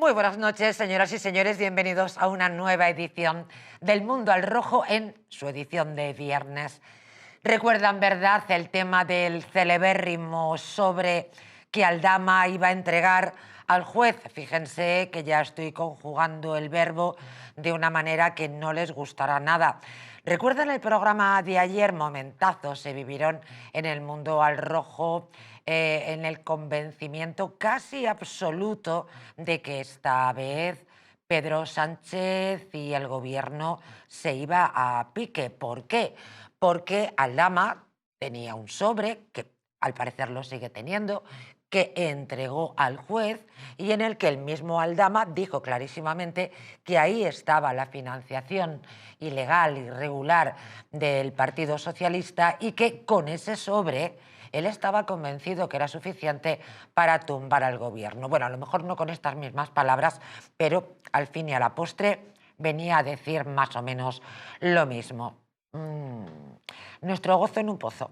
Muy buenas noches, señoras y señores. Bienvenidos a una nueva edición del Mundo al Rojo en su edición de viernes. Recuerdan, ¿verdad?, el tema del celebérrimo sobre que Aldama iba a entregar al juez. Fíjense que ya estoy conjugando el verbo de una manera que no les gustará nada. ¿Recuerdan el programa de ayer? Momentazos se vivieron en el Mundo al Rojo, en el convencimiento casi absoluto de que esta vez Pedro Sánchez y el gobierno se iba a pique. ¿Por qué? Porque Aldama tenía un sobre, que al parecer lo sigue teniendo, que entregó al juez y en el que el mismo Aldama dijo clarísimamente que ahí estaba la financiación ilegal, irregular del Partido Socialista y que con ese sobre él estaba convencido que era suficiente para tumbar al gobierno. Bueno, a lo mejor no con estas mismas palabras, pero al fin y a la postre venía a decir más o menos lo mismo. Nuestro gozo en un pozo.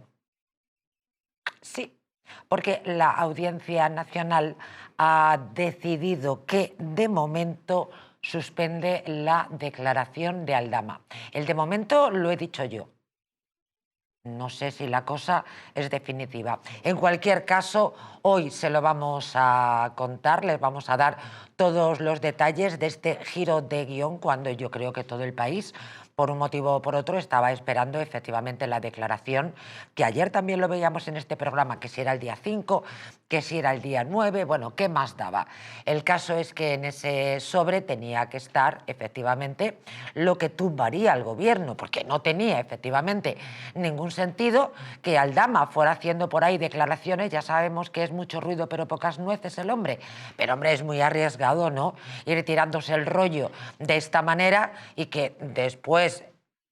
Sí, porque la Audiencia Nacional ha decidido que de momento suspende la declaración de Aldama. El de momento lo he dicho yo. No sé si la cosa es definitiva. En cualquier caso, hoy se lo vamos a contar, les vamos a dar todos los detalles de este giro de guión cuando yo creo que todo el país, por un motivo o por otro, estaba esperando efectivamente la declaración, que ayer también lo veíamos en este programa, que si era el día 5, que si era el día 9, bueno, ¿qué más daba? El caso es que en ese sobre tenía que estar efectivamente lo que tumbaría al gobierno, porque no tenía efectivamente ningún sentido que Aldama fuera haciendo por ahí declaraciones. Ya sabemos que es mucho ruido pero pocas nueces el hombre, pero hombre, es muy arriesgado, ¿no?, ir tirándose el rollo de esta manera y que después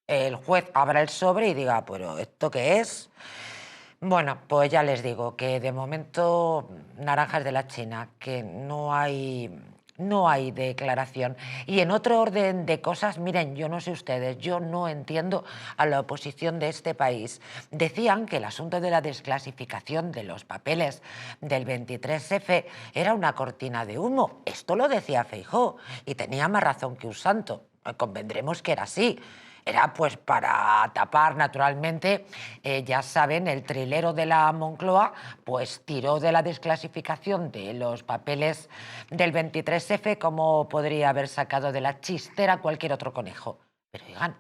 el juez abra el sobre y diga, pero ¿esto qué es? Bueno, pues ya les digo que de momento naranjas de la China, que no hay declaración. Y en otro orden de cosas, miren, yo no sé ustedes, yo no entiendo a la oposición de este país. Decían que el asunto de la desclasificación de los papeles del 23F era una cortina de humo. Esto lo decía Feijóo y tenía más razón que un santo. Convendremos que era así. Era pues para tapar, naturalmente, ya saben, el trilero de la Moncloa pues tiró de la desclasificación de los papeles del 23F como podría haber sacado de la chistera cualquier otro conejo. Pero oigan,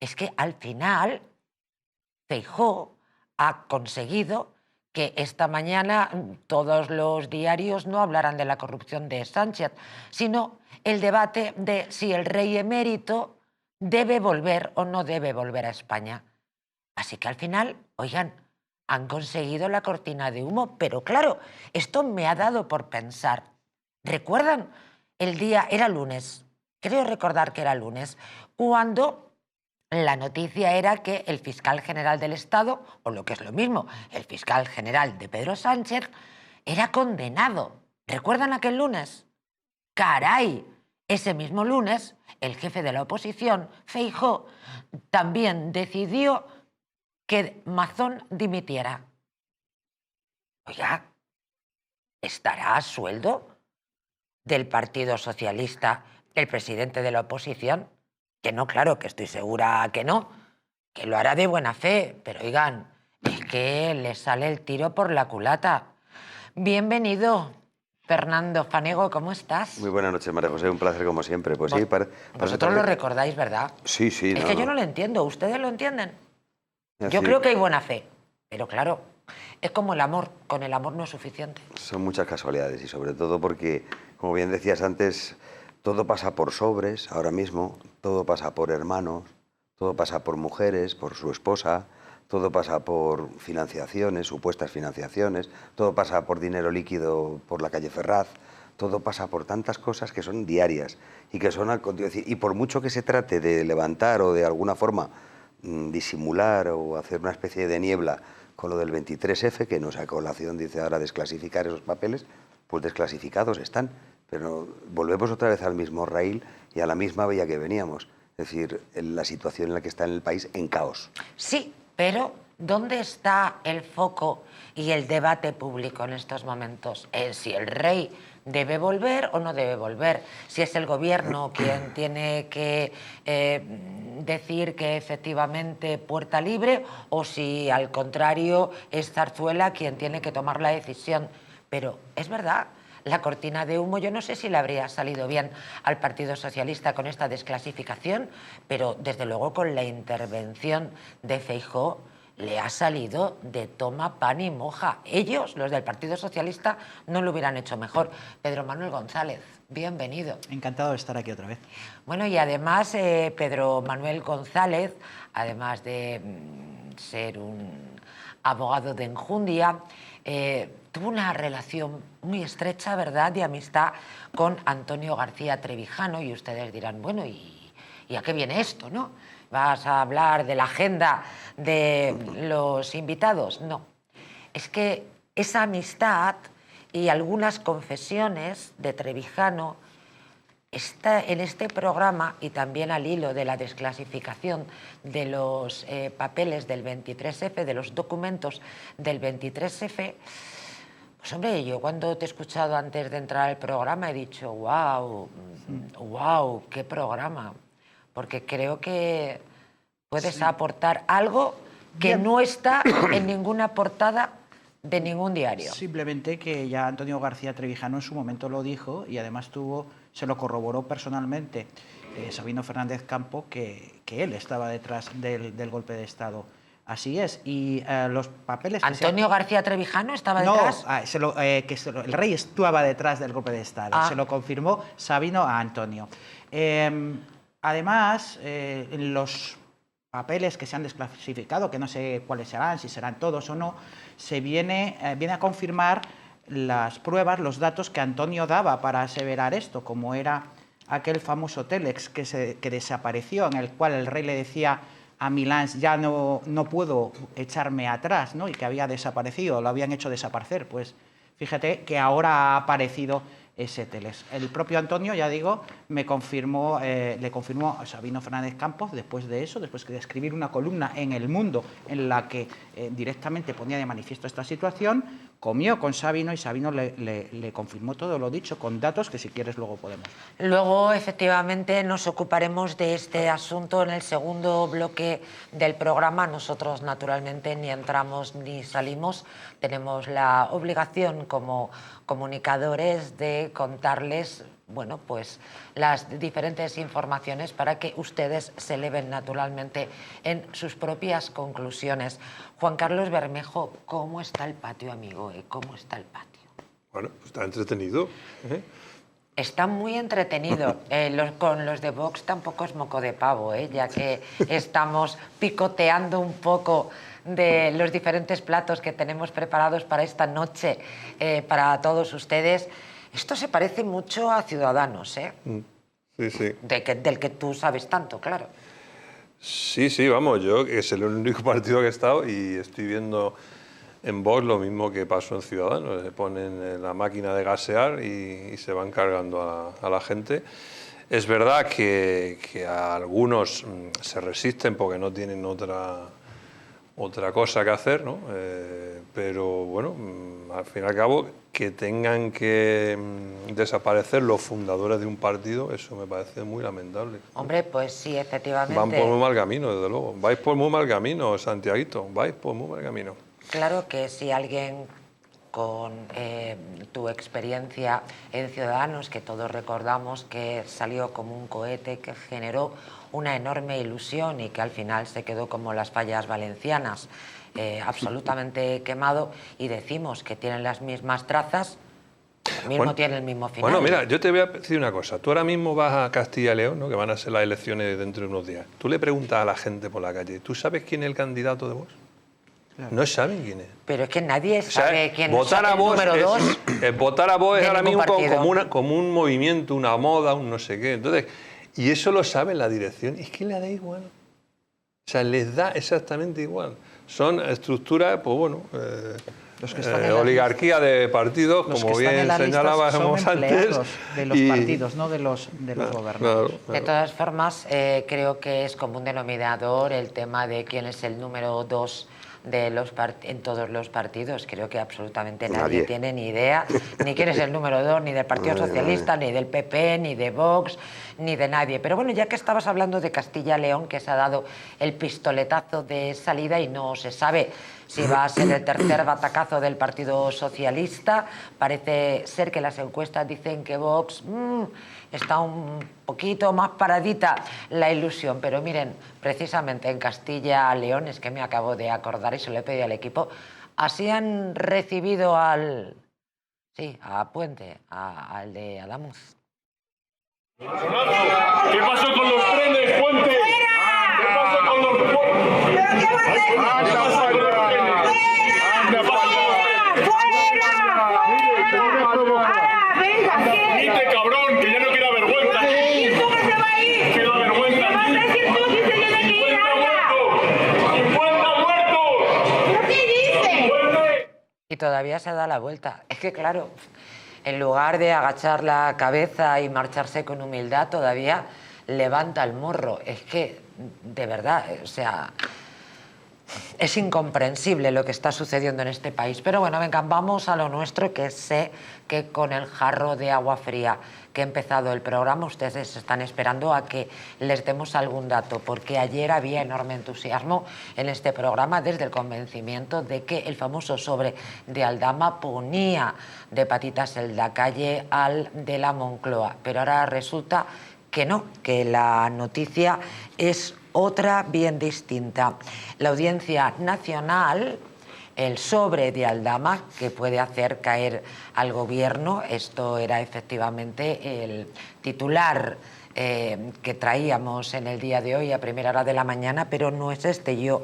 es que al final Feijóo ha conseguido que esta mañana todos los diarios no hablaran de la corrupción de Sánchez, sino el debate de si el rey emérito debe volver o no debe volver a España. Así que al final, oigan, han conseguido la cortina de humo, pero claro, esto me ha dado por pensar. ¿Recuerdan el día? Era lunes, creo recordar que era lunes, cuando la noticia era que el fiscal general del Estado, o lo que es lo mismo, el fiscal general de Pedro Sánchez, era condenado. ¿Recuerdan aquel lunes? ¡Caray! Ese mismo lunes, el jefe de la oposición, Feijóo, también decidió que Mazón dimitiera. Oiga, ¿estará a sueldo del Partido Socialista el presidente de la oposición? Que no, claro, que estoy segura que no, que lo hará de buena fe, pero oigan, es que le sale el tiro por la culata. Bienvenido, Fernando Fanego, ¿cómo estás? Muy buenas noches, María José, un placer como siempre. Pues sí, Vosotros lo recordáis, ¿verdad? Sí, sí. Es que yo no lo entiendo, ¿ustedes lo entienden? Es Yo decir, creo que hay buena fe, pero claro, es como el amor, con el amor no es suficiente. son muchas casualidades y sobre todo porque, como bien decías antes, todo pasa por sobres ahora mismo, todo pasa por hermanos, todo pasa por mujeres, por su esposa, todo pasa por financiaciones, supuestas financiaciones, todo pasa por dinero líquido por la calle Ferraz, todo pasa por tantas cosas que son diarias y que son al continuo. Y por mucho que se trate de levantar o de alguna forma disimular o hacer una especie de niebla con lo del 23F, que no sé a colación dice ahora desclasificar esos papeles, pues desclasificados están, pero volvemos otra vez al mismo raíl y a la misma vía que veníamos, es decir, en la situación en la que está en el país en caos. Sí, pero ¿dónde está el foco y el debate público en estos momentos? En si el rey ¿Debe volver o no debe volver? Si es el gobierno quien tiene que decir que efectivamente puerta libre, o si al contrario es Zarzuela quien tiene que tomar la decisión. Pero es verdad, la cortina de humo, yo no sé si le habría salido bien al Partido Socialista con esta desclasificación, pero desde luego con la intervención de Feijóo le ha salido de toma pan y moja. Ellos, los del Partido Socialista, no lo hubieran hecho mejor. Pedro Manuel González, bienvenido. Encantado de estar aquí otra vez. Bueno, y además Pedro Manuel González, además de ser un abogado de enjundia, tuvo una relación muy estrecha, ¿verdad?, de amistad con Antonio García Trevijano, y ustedes dirán, bueno, ¿y a qué viene esto, no? ¿Vas a hablar de la agenda de los invitados? No. Es que esa amistad y algunas confesiones de Trevijano está en este programa, y también al hilo de la desclasificación de los papeles del 23F, de los documentos del 23F. Pues hombre, yo cuando te he escuchado antes de entrar al programa he dicho, wow, qué programa. Porque creo que puedes aportar algo que no está en ninguna portada de ningún diario. Simplemente que ya Antonio García Trevijano en su momento lo dijo, y además se lo corroboró personalmente Sabino Fernández Campo, que él estaba detrás del golpe de Estado. Así es. Y los papeles... ¿Antonio García Trevijano estaba detrás? No, el rey estaba detrás del golpe de Estado. Se lo confirmó Sabino a Antonio. Además, los papeles que se han desclasificado, que no sé cuáles serán, si serán todos o no, viene a confirmar las pruebas, los datos que Antonio daba para aseverar esto, como era aquel famoso Telex que desapareció, en el cual el rey le decía a Milans, ya no puedo echarme atrás, ¿no?, y que había desaparecido, lo habían hecho desaparecer. Pues fíjate que ahora ha aparecido ese Telex. El propio Antonio, ya digo, le confirmó a Sabino Fernández Campos después de eso, después de escribir una columna en El Mundo en la que directamente ponía de manifiesto esta situación, comió con Sabino y Sabino le confirmó todo lo dicho con datos que si quieres luego podemos. Luego, efectivamente, nos ocuparemos de este asunto en el segundo bloque del programa. Nosotros, naturalmente, ni entramos ni salimos. Tenemos la obligación como comunicadores de contarles, bueno, pues las diferentes informaciones para que ustedes se eleven naturalmente en sus propias conclusiones. Juan Carlos Bermejo, ¿cómo está el patio, amigo? ¿Cómo está el patio? Bueno, pues está entretenido. Está muy entretenido. Con los de Vox tampoco es moco de pavo, ya que estamos picoteando un poco de los diferentes platos que tenemos preparados para esta noche, para todos ustedes. Esto se parece mucho a Ciudadanos, ¿eh? Sí, sí. Del que tú sabes tanto, claro. Sí, vamos, yo que es el único partido que he estado y estoy viendo en Vox lo mismo que pasó en Ciudadanos. Se ponen en la máquina de gasear y se van cargando a la gente. Es verdad que a algunos se resisten porque no tienen otra cosa que hacer, ¿no? Pero bueno, al fin y al cabo, que tengan que desaparecer los fundadores de un partido, eso me parece muy lamentable. Hombre, pues sí, efectivamente. Van por muy mal camino, desde luego. Vais por muy mal camino, Santiaguito, vais por muy mal camino. Claro que si alguien con tu experiencia en Ciudadanos, que todos recordamos que salió como un cohete, que generó una enorme ilusión y que al final se quedó como las fallas valencianas, absolutamente quemado, y decimos que tienen las mismas trazas, tiene el mismo final. Bueno, mira, yo te voy a decir una cosa. Tú ahora mismo vas a Castilla y León, ¿no?, que van a ser las elecciones dentro de unos días. Tú le preguntas a la gente por la calle, ¿tú sabes quién es el candidato de Vox? Claro. No saben quién es. Pero es que nadie sabe quién es el número 2. Votar a Vox es ahora mismo como un movimiento, una moda, un no sé qué. Entonces, y eso lo sabe la dirección, y es que le da igual. O sea, les da exactamente igual. Son estructuras, pues bueno, oligarquía de partidos, como bien señalábamos antes. De los partidos, no de los gobernantes. Claro. De todas formas, creo que es como un denominador el tema de quién es el número 2 en todos los partidos. Creo que absolutamente nadie Nadie. tiene ni idea, ni quién es el número 2, ni del Partido Socialista, ni del PP, ni de Vox, ni de nadie. Pero bueno, ya que estabas hablando de Castilla-León, que se ha dado el pistoletazo de salida y no se sabe si va a ser el tercer batacazo del Partido Socialista, parece ser que las encuestas dicen que Vox está un poquito más paradita la ilusión. Pero miren, precisamente en Castilla-León, es que me acabo de acordar y se lo he pedido al equipo, así han recibido a Puente, al de Adamuz. ¿Qué pasó con los trenes, Puente? ¿Qué pasó con los trenes? ¿Pero qué va a hacer? ¿Qué pasó con los trenes? ¿Qué pasó con los trenes? ¡Fuera! ¡Venga, qué! Vite, cabrón, que ya no queda vergüenza. ¿Y tú que se va a ir? Queda vergüenza. ¿Qué vas a decir tú si se tiene que ir? 50 muertos. ¿Pero qué dices? Puente. Y todavía se da la vuelta. Es que claro, en lugar de agachar la cabeza y marcharse con humildad, todavía levanta el morro. Es que, de verdad, o sea, es incomprensible lo que está sucediendo en este país. Pero bueno, venga, vamos a lo nuestro, que sé que con el jarro de agua fría que ha empezado el programa, ustedes están esperando a que les demos algún dato, porque ayer había enorme entusiasmo en este programa desde el convencimiento de que el famoso sobre de Aldama ponía de patitas en la calle al de la Moncloa. Pero ahora resulta que no, que la noticia es otra bien distinta. La Audiencia Nacional, el sobre de Aldama, que puede hacer caer al gobierno, esto era efectivamente el titular que traíamos en el día de hoy a primera hora de la mañana, pero no es este. Yo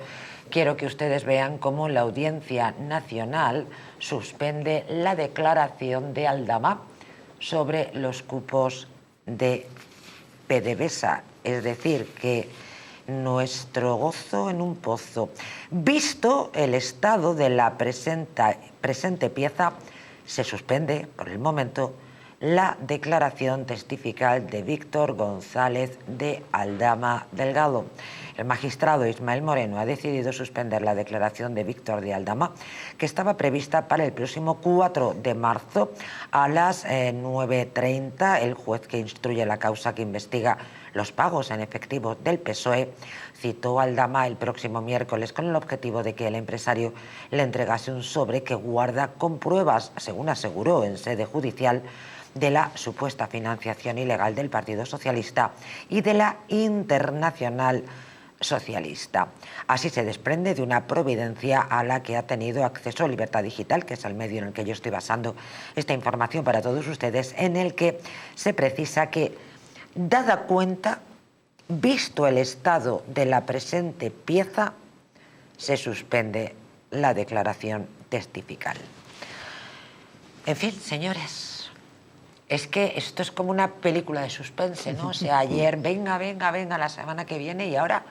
quiero que ustedes vean cómo la Audiencia Nacional suspende la declaración de Aldama sobre los cupos de PDVSA, es decir, que nuestro gozo en un pozo. Visto el estado de la presente pieza, se suspende por el momento la declaración testifical de Víctor González de Aldama Delgado. El magistrado Ismael Moreno ha decidido suspender la declaración de Víctor de Aldama, que estaba prevista para el próximo 4 de marzo a las 9:30. El juez que instruye la causa que investiga los pagos en efectivo del PSOE citó a Aldama el próximo miércoles con el objetivo de que el empresario le entregase un sobre que guarda con pruebas, según aseguró en sede judicial, de la supuesta financiación ilegal del Partido Socialista y de la Internacional Socialista. Así se desprende de una providencia a la que ha tenido acceso Libertad Digital, que es el medio en el que yo estoy basando esta información para todos ustedes, en el que se precisa que, dada cuenta, visto el estado de la presente pieza, se suspende la declaración testifical. En fin, señores, es que esto es como una película de suspense, ¿no? O sea, ayer, venga, la semana que viene, y ahora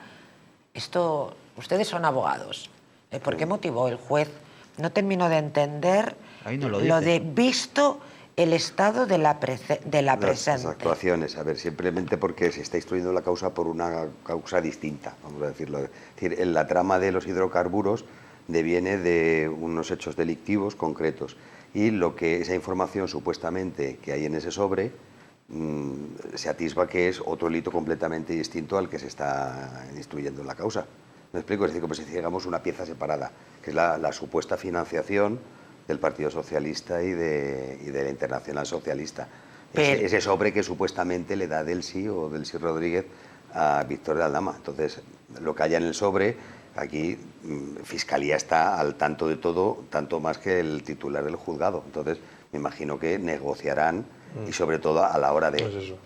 esto, ustedes son abogados. ¿Por qué motivo el juez no terminó de entender Ahí no lo lo dice. de visto el estado de la presente? Las actuaciones, a ver, simplemente porque se está instruyendo la causa por una causa distinta, vamos a decirlo. Es decir, en la trama de los hidrocarburos deviene de unos hechos delictivos concretos, y lo que esa información supuestamente que hay en ese sobre se atisba que es otro delito completamente distinto al que se está instruyendo en la causa. ¿Me explico? Es decir, como si hiciéramos una pieza separada, que es la supuesta financiación del Partido Socialista y de la Internacional Socialista. Pero Ese sobre que supuestamente le da Delcy o Delcy Rodríguez a Víctor de Aldama. Entonces, lo que haya en el sobre, aquí Fiscalía está al tanto de todo, tanto más que el titular del juzgado. Entonces, me imagino que negociarán y sobre todo a la hora de Pues eso.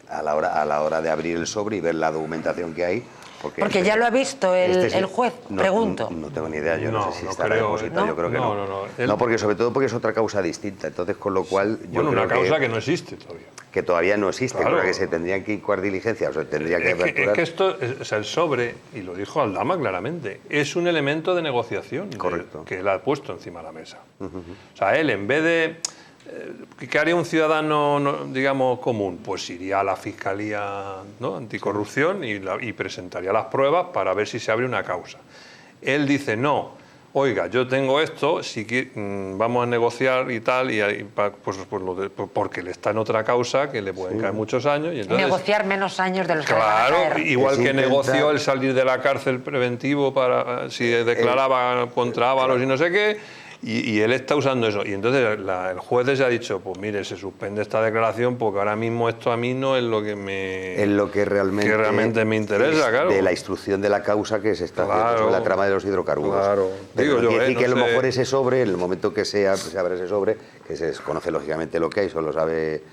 a la hora de abrir el sobre y ver la documentación que hay. Porque ya lo ha visto el juez, no, pregunto. No tengo ni idea, yo no, No, sé si no estará creo, depositado, ¿no? yo creo que no. No. No, porque sobre todo porque es otra causa distinta, entonces con lo cual yo Bueno, creo una causa que no existe todavía. que todavía no existe, Claro. porque se tendrían que incoar diligencias, o se tendría que Es aperturar. que esto, o sea, el sobre, y lo dijo Aldama claramente, es un elemento de negociación Correcto. que él ha puesto encima de la mesa. O sea, él, en vez de... ¿Qué haría un ciudadano, digamos, común? Pues iría a la Fiscalía, ¿no?, Anticorrupción y presentaría las pruebas para ver si se abre una causa. Él dice, no, oiga, yo tengo esto, vamos a negociar y tal, porque le está en otra causa que le pueden caer muchos años. Y entonces, negociar menos años de los que le van a claro, caer. igual Es que intentar- negoció el salir de la cárcel preventivo para si declaraba contra Ábalos y no sé qué, y él está usando eso. Y entonces el juez se ha dicho, pues mire, se suspende esta declaración porque ahora mismo esto a mí no es lo que realmente me interesa, es claro. de la instrucción de la causa que se está haciendo sobre la trama de los hidrocarburos. Claro. Pero Digo no yo, quiere decir no que a lo sé. mejor ese sobre, en el momento que se abre ese sobre, que se desconoce lógicamente lo que hay, solo sabe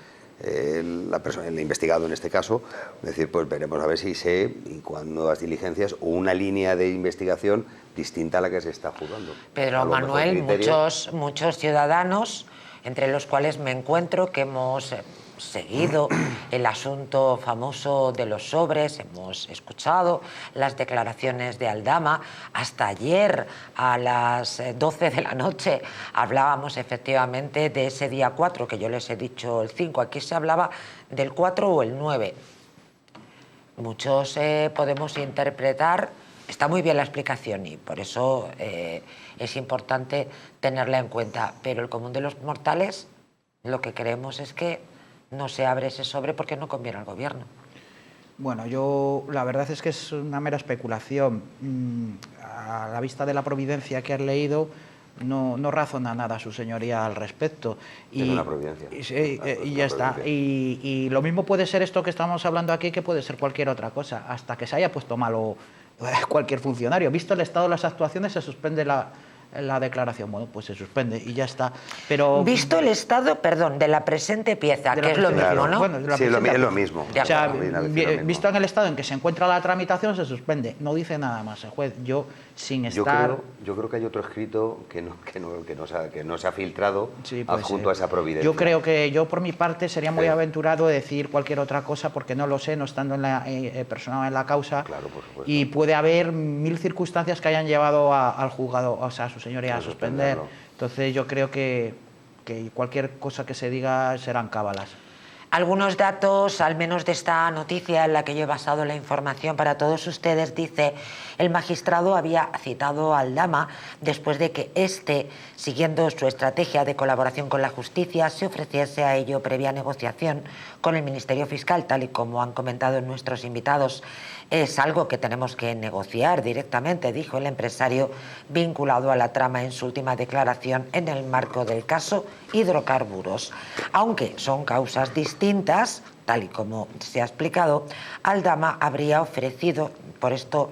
la persona, el investigado en este caso, es decir, pues veremos a ver si y cuando las diligencias o una línea de investigación distinta a la que se está jugando. Pedro A lo mejor Manuel, criterio- muchos ciudadanos, entre los cuales me encuentro, que hemos seguido el asunto famoso de los sobres, hemos escuchado las declaraciones de Aldama. Hasta ayer a las 12 de la noche hablábamos efectivamente de ese día 4, que yo les he dicho el 5, aquí se hablaba del 4 o el 9. Muchos podemos interpretar, está muy bien la explicación y por eso es importante tenerla en cuenta, pero el común de los mortales lo que queremos es que no se abre ese sobre porque no conviene al gobierno. Bueno, la verdad es que es una mera especulación. A la vista de la providencia que has leído, no razona nada su señoría al respecto. Es una providencia. Y ya está. Y lo mismo puede ser esto que estamos hablando aquí, que puede ser cualquier otra cosa, hasta que se haya puesto malo cualquier funcionario. Visto el estado de las actuaciones, se suspende la declaración. Bueno, pues se suspende y ya está. Pero Visto el estado, perdón, de la presente pieza, de que la es lo presente- mismo, ¿no? Bueno, de la Sí, es lo presente- mismo. De O sea, acuerdo. Viene a decir lo mismo. visto en el estado en que se encuentra la tramitación, se suspende. No dice nada más el juez. Yo, sin estar... Yo creo que hay otro escrito que no se ha filtrado Sí, puede adjunto a ser. esa providencia. Yo creo que yo por mi parte sería muy Sí. aventurado decir cualquier otra cosa porque no lo sé, no estando personado en la causa. Claro, por supuesto. Y puede haber 1000 circunstancias que hayan llevado al juzgado, o sea, a su señoría, a suspender. suspenderlo. Entonces yo creo que cualquier cosa que se diga serán cábalas. Algunos datos, al menos de esta noticia en la que yo he basado la información para todos ustedes, dice: el magistrado había citado a Aldama después de que éste, siguiendo su estrategia de colaboración con la justicia, se ofreciese a ello previa negociación con el Ministerio Fiscal, tal y como han comentado nuestros invitados. Es algo que tenemos que negociar directamente, dijo el empresario vinculado a la trama en su última declaración en el marco del caso Hidrocarburos. Aunque son causas distintas, tal y como se ha explicado, Aldama habría ofrecido, por esto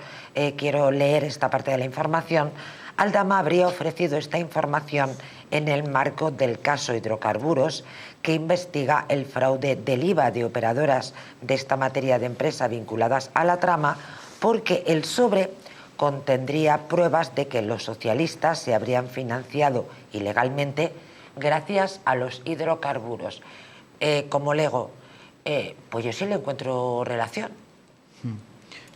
quiero leer esta parte de la información, Aldama habría ofrecido esta información en el marco del caso Hidrocarburos, que investiga el fraude del IVA de operadoras de esta materia de empresa vinculadas a la trama, porque el sobre contendría pruebas de que los socialistas se habrían financiado ilegalmente gracias a los hidrocarburos. Como lego, pues yo sí le encuentro relación.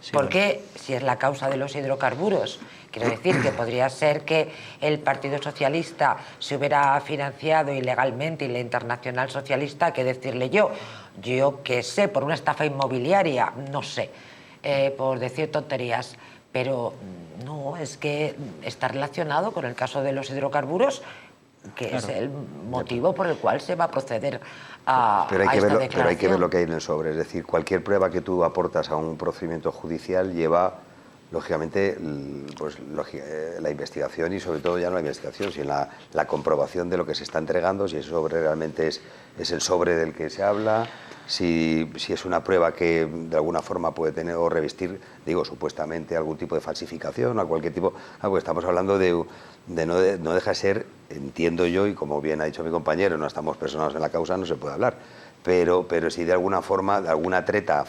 Sí, Porque si es la causa de los hidrocarburos, quiero decir que podría ser que el Partido Socialista se hubiera financiado ilegalmente y la Internacional Socialista, que decirle yo que sé, por una estafa inmobiliaria, no sé, por decir tonterías, pero no, es que está relacionado con el caso de los hidrocarburos, que es el motivo por el cual se va a proceder a Pero hay que esta ver declaración. lo que hay en el sobre. Es decir, cualquier prueba que tú aportas a un procedimiento judicial lleva, lógicamente, la investigación y sobre todo ya no la investigación, sino la comprobación de lo que se está entregando, si ese sobre realmente es el sobre del que se habla, si es una prueba que de alguna forma puede tener o revestir, digo, supuestamente algún tipo de falsificación o cualquier tipo. Pues estamos hablando no deja de ser, entiendo yo, y como bien ha dicho mi compañero, no estamos personados en la causa, no se puede hablar. Pero sí de alguna forma, de alguna treta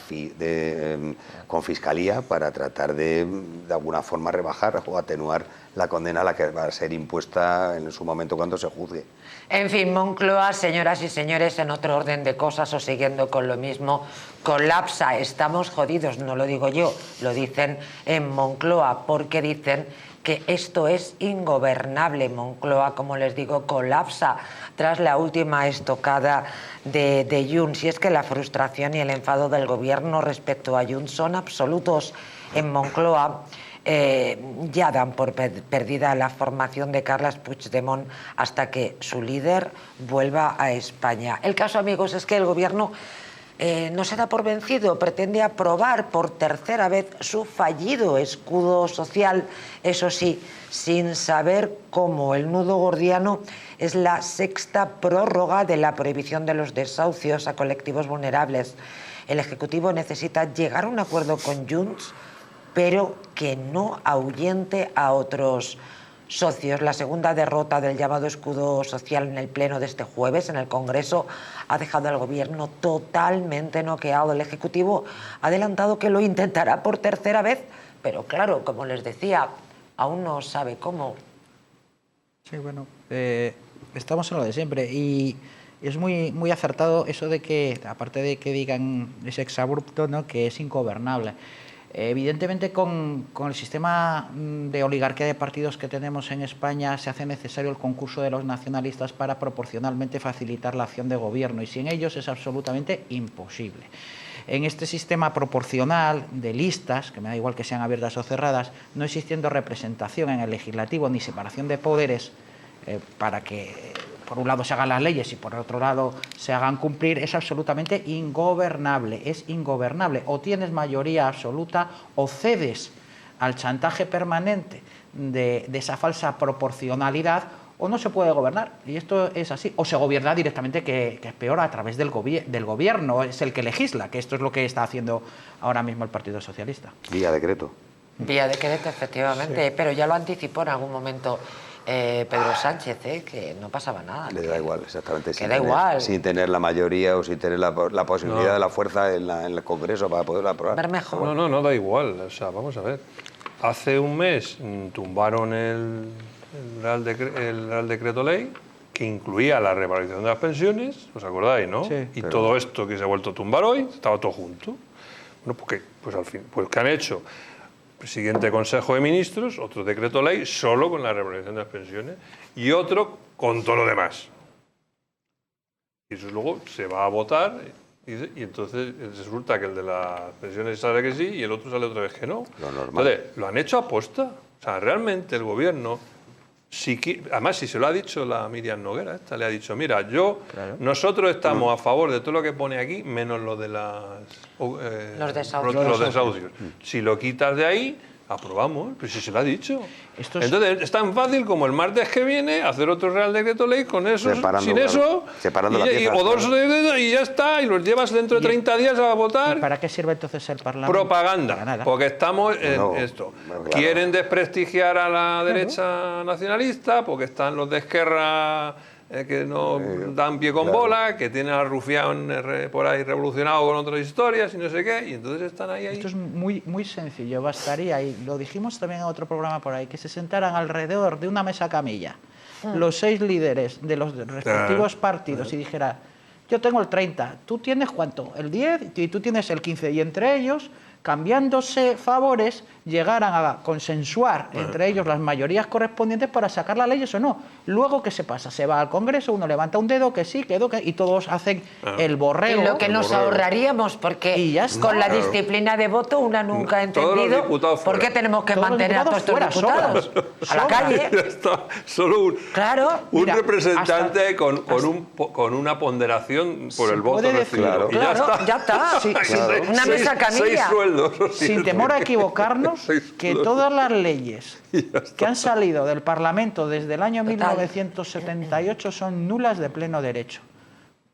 con Fiscalía para tratar de alguna forma rebajar o atenuar la condena a la que va a ser impuesta en su momento cuando se juzgue. En fin, Moncloa, señoras y señores, en otro orden de cosas o siguiendo con lo mismo, colapsa, estamos jodidos, no lo digo yo, lo dicen en Moncloa, porque dicen que esto es ingobernable. Moncloa, como les digo, colapsa tras la última estocada de Junts. Y es que la frustración y el enfado del gobierno respecto a Junts son absolutos. En Moncloa ya dan por perdida la formación de Carles Puigdemont hasta que su líder vuelva a España. El caso, amigos, es que el gobierno no se da por vencido, pretende aprobar por tercera vez su fallido escudo social, eso sí, sin saber cómo. El nudo gordiano es la sexta prórroga de la prohibición de los desahucios a colectivos vulnerables. El Ejecutivo necesita llegar a un acuerdo con Junts, pero que no ahuyente a otros socios. La segunda derrota del llamado escudo social en el pleno de este jueves en el Congreso ha dejado al gobierno totalmente noqueado. El Ejecutivo ha adelantado que lo intentará por tercera vez, pero claro, como les decía, aún no sabe cómo. Sí, bueno, estamos en lo de siempre y es muy acertado eso de que, aparte de que digan ese exabrupto, ¿no?, que es ingobernable. Evidentemente, con el sistema de oligarquía de partidos que tenemos en España, se hace necesario el concurso de los nacionalistas para proporcionalmente facilitar la acción de gobierno, y sin ellos es absolutamente imposible. En este sistema proporcional de listas, que me da igual que sean abiertas o cerradas, no existiendo representación en el legislativo ni separación de poderes para que por un lado se hagan las leyes y por otro lado se hagan cumplir, es absolutamente ingobernable, es ingobernable. O tienes mayoría absoluta o cedes al chantaje permanente de esa falsa proporcionalidad, o no se puede gobernar, y esto es así. O se gobierna directamente, que es peor, a través del gobierno, es el que legisla, que esto es lo que está haciendo ahora mismo el Partido Socialista. Vía decreto. Vía decreto, efectivamente, sí. Pero ya lo anticipó en algún momento Pedro Sánchez, que no pasaba nada. Le da igual, exactamente. Que da igual. Sin tener la mayoría o sin tener la posibilidad de la fuerza en el Congreso para poderlo aprobar. Ver mejor. No da igual. O sea, vamos a ver. Hace un mes tumbaron el Real Decreto Ley que incluía la revalorización de las pensiones, ¿os acordáis, no? Sí. Y todo esto que se ha vuelto a tumbar hoy, estaba todo junto. Bueno, pues al fin, pues ¿qué han hecho? El siguiente Consejo de Ministros, otro decreto ley solo con la revalorización de las pensiones y otro con todo lo demás. Y eso luego se va a votar y entonces resulta que el de las pensiones sale que sí y el otro sale otra vez que no. Lo normal. Entonces, lo han hecho a posta. O sea, realmente el gobierno, además si se lo ha dicho la Miriam Noguera, le ha dicho, mira, nosotros estamos a favor de todo lo que pone aquí, menos lo de los desahucios. Si lo quitas de ahí, aprobamos, pero si se lo ha dicho. Entonces, es tan fácil como el martes que viene hacer otro Real Decreto Ley con eso, sin eso, o dos y ya está, y los llevas dentro de 30 días a votar. ¿Y para qué sirve entonces el Parlamento? Propaganda, porque estamos en esto. Claro. Quieren desprestigiar a la derecha nacionalista, porque están los de Esquerra que no dan pie con bola, que tienen al rufián por ahí revolucionado con otras historias y no sé qué, y entonces están ahí. Esto es muy sencillo, bastaría, y lo dijimos también en otro programa por ahí, que se sentaran alrededor de una mesa camilla los 6 líderes de los respectivos partidos y dijera, yo tengo el 30, tú tienes ¿cuánto? El 10 y tú tienes el 15, y entre ellos, cambiándose favores, llegaran a consensuar entre ellos las mayorías correspondientes para sacar las leyes o no. Luego, ¿qué se pasa? Se va al Congreso, uno levanta un dedo, que sí, que no, y todos hacen el borrego. Y lo que nos ahorraríamos, porque con la disciplina de voto una nunca ha entendido por qué tenemos que mantener a todos estos diputados a la calle. Solo un Mira, representante con una ponderación por el voto recibido. Claro, ya está. Sí, una mesa camilla. 6 sueldos. Sin temor a equivocarnos, que todas las leyes que han salido del Parlamento desde el año 1978 son nulas de pleno derecho.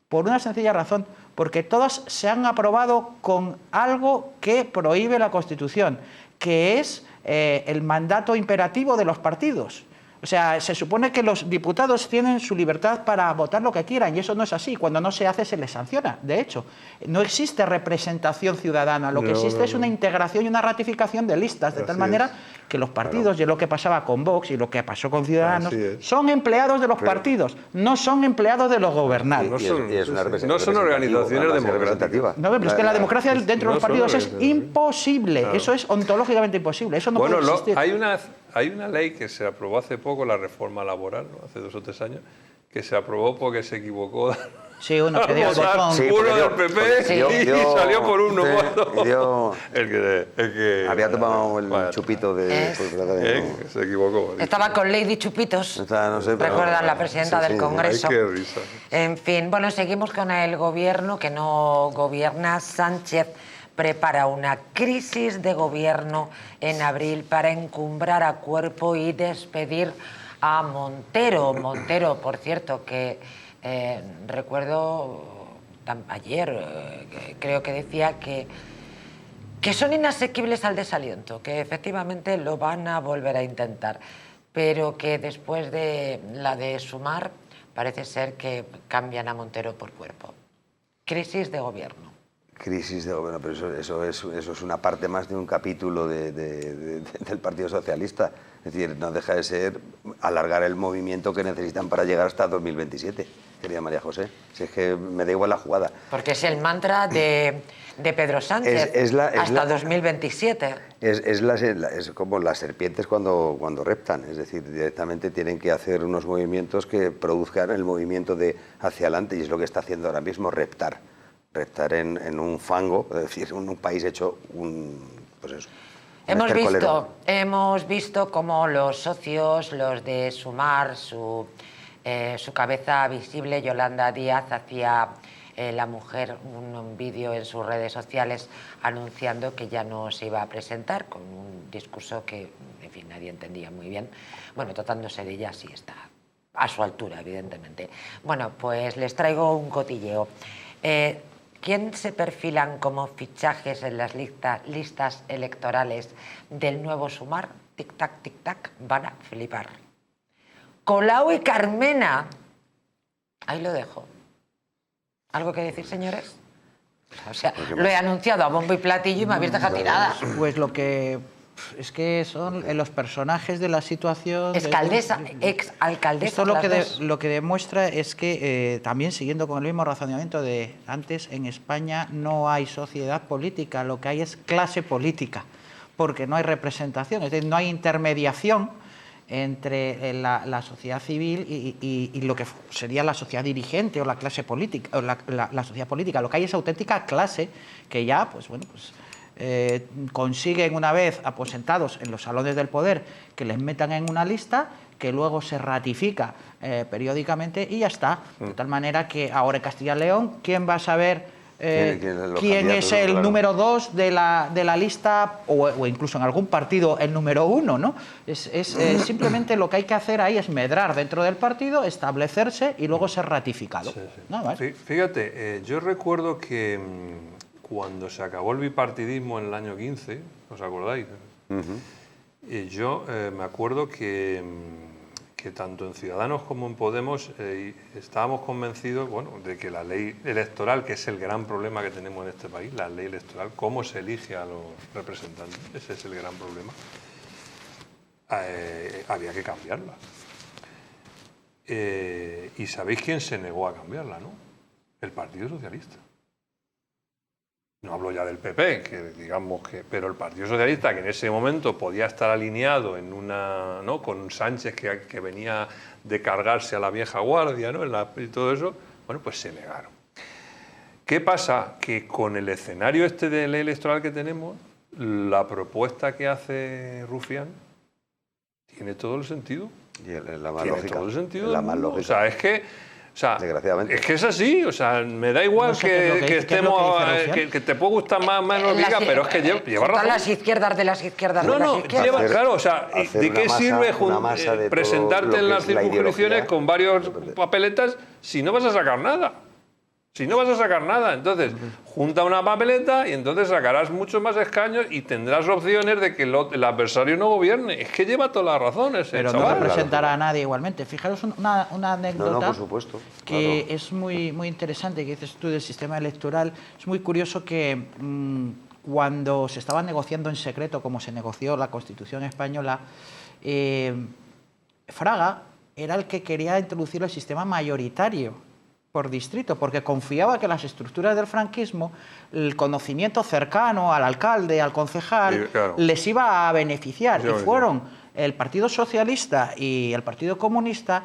Por una sencilla razón, porque todas se han aprobado con algo que prohíbe la Constitución, que es el mandato imperativo de los partidos. O sea, se supone que los diputados tienen su libertad para votar lo que quieran, y eso no es así. Cuando no se hace, se les sanciona. De hecho, no existe representación ciudadana. Lo que existe es una integración y una ratificación de listas, de tal manera que los partidos, y es lo que pasaba con Vox y lo que pasó con Ciudadanos, son empleados de los partidos, no son empleados de los gobernados. No son organizaciones democráticas. No, pero es que la democracia dentro de los partidos es imposible. Eso es ontológicamente imposible. Eso no puede existir. Hay una ley que se aprobó hace poco, la reforma laboral, ¿no? Hace 2 o 3 años, que se aprobó porque se equivocó Sí, uno que dio el Votar botón. Sí, uno porque del dio- PP y salió por uno. y dio- El que había tomado el Vaya, chupito de... Es- pues, verdad que no. Se equivocó. Estaba con Lady Chupitos. Está, no sé, pero- Recuerdan la presidenta sí, del sí. Congreso. Ay, qué risa. En fin, bueno, seguimos con el gobierno que no gobierna. Sánchez prepara una crisis de gobierno en abril para encumbrar a Cuerpo y despedir a Montero. Montero, por cierto, que recuerdo ayer, creo que decía que son inasequibles al desaliento, que efectivamente lo van a volver a intentar, pero que después de la de Sumar parece ser que cambian a Montero por Cuerpo. Crisis de gobierno. Crisis de gobierno, pero eso es una parte más de un capítulo del Partido Socialista. Es decir, no deja de ser alargar el movimiento que necesitan para llegar hasta 2027, querida María José. Si es que me da igual la jugada. Porque es el mantra de Pedro Sánchez hasta 2027. Es como las serpientes cuando reptan, es decir, directamente tienen que hacer unos movimientos que produzcan el movimiento de hacia adelante, y es lo que está haciendo ahora mismo, reptar en un fango, es decir, un país hecho pues eso, un estercolero. Hemos visto cómo los socios, los de Sumar, su cabeza visible, Yolanda Díaz, hacía la mujer un vídeo en sus redes sociales anunciando que ya no se iba a presentar, con un discurso que, en fin, nadie entendía muy bien. Bueno, tratándose de ella, sí está a su altura, evidentemente. Bueno, pues les traigo un cotilleo. ¿Quién se perfilan como fichajes en las listas electorales del nuevo Sumar? Tic-tac, tic-tac, van a flipar. Colau y Carmena. Ahí lo dejo. ¿Algo que decir, señores? O sea, lo he anunciado a bombo y platillo y me habéis dejado tirada. Pues lo que es que son los personajes de la situación. Exalcaldesa. Esto lo que demuestra es que también, siguiendo con el mismo razonamiento de antes, en España no hay sociedad política, lo que hay es clase política, porque no hay representación, es decir, no hay intermediación entre la sociedad civil y lo que sería la sociedad dirigente o la clase política, o la sociedad política. Lo que hay es auténtica clase que ya, pues bueno, pues consiguen, una vez aposentados en los salones del poder, que les metan en una lista que luego se ratifica periódicamente y ya está. De tal manera que ahora en Castilla y León, ¿quién va a saber quién es el claro. número 2 de la lista o incluso en algún partido el número 1, ¿no? Simplemente lo que hay que hacer ahí es medrar dentro del partido, establecerse y luego ser ratificado. Sí, sí. Nada más. Fíjate, yo recuerdo que cuando se acabó el bipartidismo en el año 15, ¿os acordáis? Yo me acuerdo que tanto en Ciudadanos como en Podemos estábamos convencidos, bueno, de que la ley electoral, que es el gran problema que tenemos en este país, la ley electoral, cómo se elige a los representantes, ese es el gran problema, había que cambiarla. Y sabéis quién se negó a cambiarla, ¿no? El Partido Socialista. No hablo ya del PP, que digamos que, pero el Partido Socialista, que en ese momento podía estar alineado en una, ¿no?, con Sánchez, que venía de cargarse a la vieja guardia, ¿no?, y todo eso, bueno, pues se negaron. ¿Qué pasa? Que con el escenario este de ley electoral que tenemos, la propuesta que hace Rufián tiene todo el sentido. Y la más Tiene lógica. todo el sentido La del más mundo. lógica. O sea, es que... O sea, desgraciadamente. es que es así, o sea, me da igual No sé qué es lo que que dice, ¿qué es lo que estemos, dice Rufián? que te puede gustar más o menos, diga, pero es que lleva razón. Las izquierdas de las izquierdas No, de las no, izquierdas. claro, o sea, hacer ¿de una qué masa- sirve una masa de todo presentarte lo en que las es la circunscripciones ideología? con varios papeletas si no vas a sacar nada? Si no vas a sacar nada, entonces junta una papeleta y entonces sacarás muchos más escaños y tendrás opciones de que el adversario no gobierne. Es que lleva toda la razón ese Pero no chaval. representará a nadie igualmente. Fijaros una anécdota No, por supuesto. que Claro. es muy interesante, que dices tú del sistema electoral. Es muy curioso que cuando se estaba negociando en secreto, como se negoció la Constitución española, Fraga era el que quería introducir el sistema mayoritario por distrito, porque confiaba que las estructuras del franquismo, el conocimiento cercano al alcalde, al concejal, Sí, claro. les iba a beneficiar. Sí, Y sí. fueron el Partido Socialista y el Partido Comunista,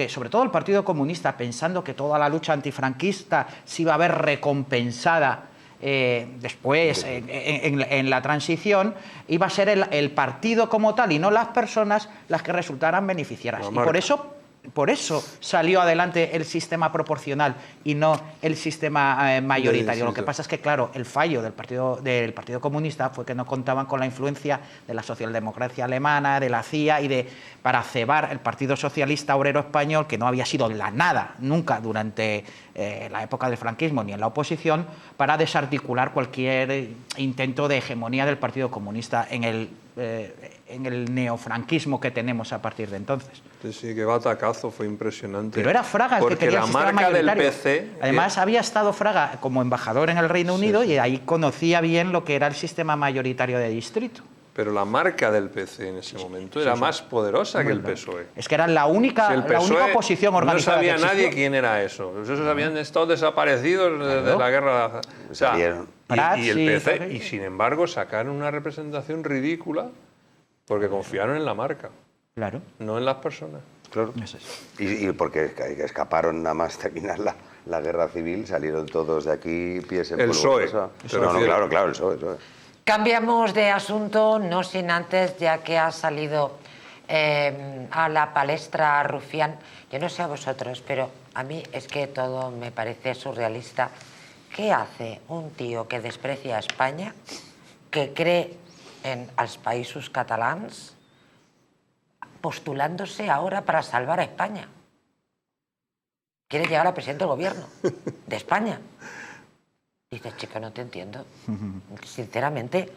sobre todo el Partido Comunista, pensando que toda la lucha antifranquista se iba a ver recompensada después, en la transición, iba a ser el partido como tal y no las personas las que resultaran beneficiadas. Y por eso salió adelante el sistema proporcional y no el sistema mayoritario. Lo que pasa es que, claro, el fallo del Partido Comunista fue que no contaban con la influencia de la socialdemocracia alemana, de la CIA para cebar el Partido Socialista Obrero Español, que no había sido la nada nunca durante la época del franquismo ni en la oposición, para desarticular cualquier intento de hegemonía del Partido Comunista en el neofranquismo que tenemos a partir de entonces. Sí, qué batacazo, fue impresionante. Pero era Fraga el que quería el sistema mayoritario. Porque la marca del PC... Además, había estado Fraga como embajador en el Reino Unido y ahí conocía bien lo que era el sistema mayoritario de distrito. Pero la marca del PC en ese momento era más poderosa que el PSOE. Es que era la única oposición organizada. No sabía nadie quién era eso. Esos habían estado desaparecidos de la guerra. O sea, y el PC. Y sin embargo sacaron una representación ridícula porque confiaron en la marca. Claro. No en las personas. Claro. Y porque escaparon nada más terminar la guerra civil, salieron todos de aquí pies en polvo. El PSOE. Claro, el PSOE. Cambiamos de asunto, no sin antes, ya que ha salido a la palestra Rufián. Yo no sé a vosotros, pero a mí es que todo me parece surrealista. ¿Qué hace un tío que desprecia a España, que cree en els països catalans, postulándose ahora para salvar a España? Quiere llegar a presidente del gobierno de España. Dices, chico, no te entiendo. Sinceramente,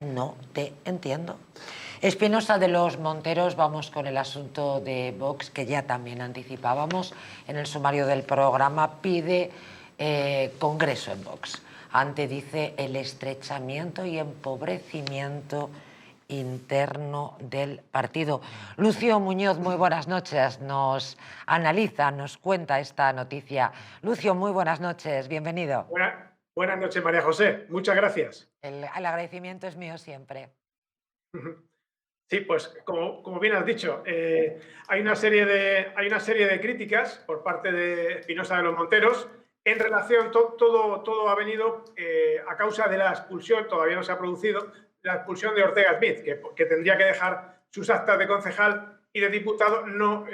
no te entiendo. Espinosa de los Monteros, vamos con el asunto de Vox, que ya también anticipábamos en el sumario del programa, pide congreso en Vox. Ante, dice, el estrechamiento y empobrecimiento interno del partido. Lucio Muñoz, muy buenas noches, nos analiza, nos cuenta esta noticia. Lucio, muy buenas noches, bienvenido. Buenas noches, María José, muchas gracias. El agradecimiento es mío siempre. Sí, pues como bien has dicho, hay una serie de críticas por parte de Espinosa de los Monteros en relación, todo ha venido a causa de la expulsión, todavía no se ha producido, la expulsión de Ortega Smith, que tendría que dejar sus actas de concejal y de diputado, no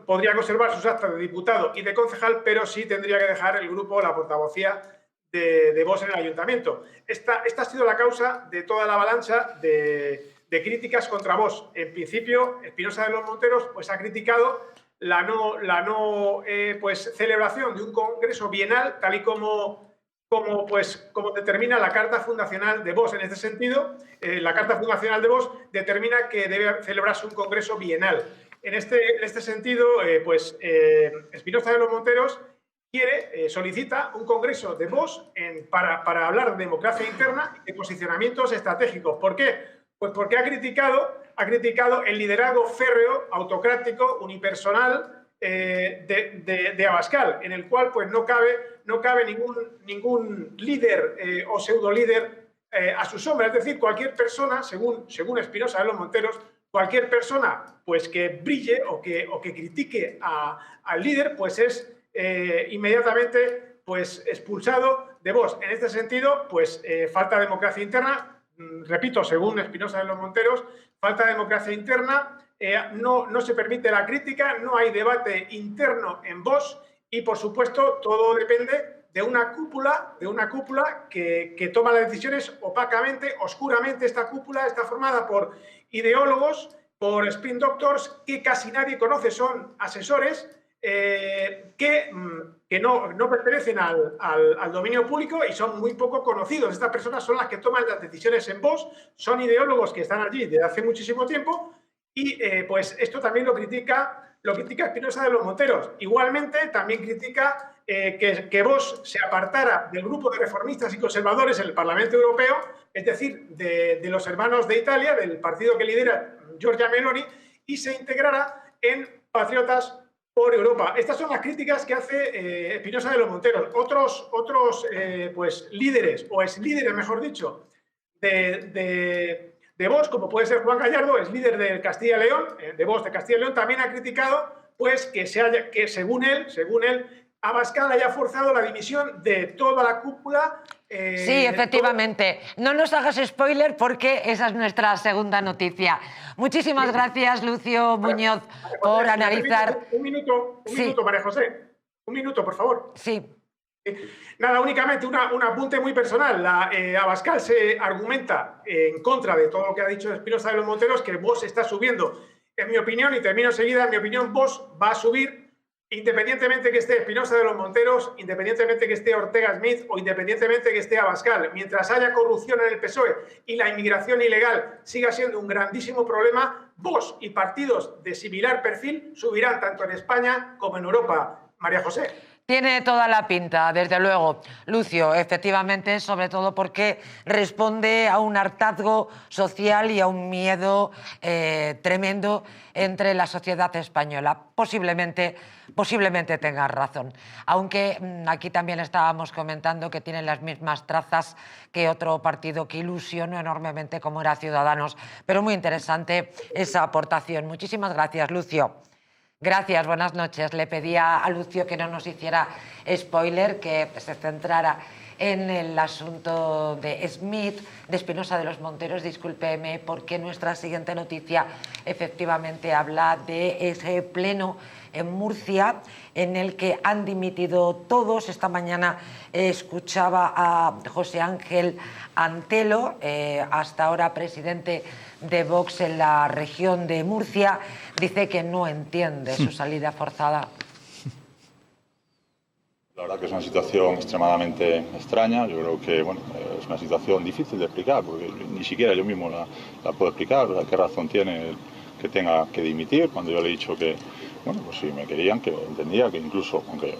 podría conservar sus actas de diputado y de concejal, pero sí tendría que dejar el grupo, la portavocía de Vox en el ayuntamiento. Esta ha sido la causa de toda la avalancha de críticas contra Vox. En principio, Espinosa de los Monteros pues, ha criticado la no celebración de un congreso bienal, tal y como determina la Carta Fundacional de Vox. En este sentido, la Carta Fundacional de Vox determina que debe celebrarse un congreso bienal. En este sentido, Espinosa de los Monteros solicita un congreso de Vox para hablar de democracia interna y de posicionamientos estratégicos. ¿Por qué? Pues porque ha criticado el liderazgo férreo, autocrático, unipersonal de Abascal, en el cual pues, no cabe ningún líder o pseudo líder a su sombra. Es decir, cualquier persona, según Espinosa de los Monteros, cualquier persona pues, que brille o que critique al líder pues, es inmediatamente pues, expulsado de Vox. En este sentido, pues, falta democracia interna. Repito, según Espinosa de los Monteros, falta democracia interna, no se permite la crítica, no hay debate interno en Vox y, por supuesto, todo depende de una cúpula que toma las decisiones opacamente, oscuramente. Esta cúpula está formada por ideólogos, por spin doctors que casi nadie conoce, son asesores que no pertenecen al dominio público y son muy poco conocidos. Estas personas son las que toman las decisiones en Vox, son ideólogos que están allí desde hace muchísimo tiempo y pues esto también lo critica Espinosa de los Monteros. Igualmente también critica que Vox se apartara del grupo de reformistas y conservadores en el Parlamento Europeo, es decir, de los hermanos de Italia, del partido que lidera Giorgia Meloni, y se integrara en Patriotas por Europa. Estas son las críticas que hace Espinosa de los Monteros. Otros líderes, o exlíderes, mejor dicho, de de Vox, como puede ser Juan Gallardo, es líder de Castilla y León, de Vox de Castilla y León, también ha criticado pues, que según él, Abascal haya forzado la dimisión de toda la cúpula. Sí, efectivamente. No nos hagas spoiler porque esa es nuestra segunda noticia. Muchísimas gracias, Lucio Muñoz, por analizar... Un minuto, María José. Un minuto, por favor. Sí. Nada, únicamente un apunte muy personal. Abascal se argumenta en contra de todo lo que ha dicho Espinosa de los Monteros, que Vox está subiendo. En mi opinión, y termino enseguida, en mi opinión, Vox va a subir independientemente que esté Espinosa de los Monteros, independientemente que esté Ortega Smith o independientemente que esté Abascal. Mientras haya corrupción en el PSOE y la inmigración ilegal siga siendo un grandísimo problema, Vox y partidos de similar perfil subirán tanto en España como en Europa. María José. Tiene toda la pinta, desde luego, Lucio, efectivamente, sobre todo porque responde a un hartazgo social y a un miedo tremendo entre la sociedad española. Posiblemente tengas razón, aunque aquí también estábamos comentando que tienen las mismas trazas que otro partido que ilusionó enormemente como era Ciudadanos, pero muy interesante esa aportación. Muchísimas gracias, Lucio. Gracias, buenas noches. Le pedía a Lucio que no nos hiciera spoiler, que se centrara en el asunto de Smith, de Espinosa de los Monteros. Discúlpeme, porque nuestra siguiente noticia efectivamente habla de ese pleno en Murcia en el que han dimitido todos. Esta mañana escuchaba a José Ángel Antelo, hasta ahora presidente de Vox en la región de Murcia. Dice que no entiende su salida forzada. La verdad que es una situación extremadamente extraña. Yo creo que es una situación difícil de explicar, porque ni siquiera yo mismo la puedo explicar. ¿Qué razón tiene que tenga que dimitir? Cuando yo le he dicho que, pues si me querían, que entendía, que incluso, aunque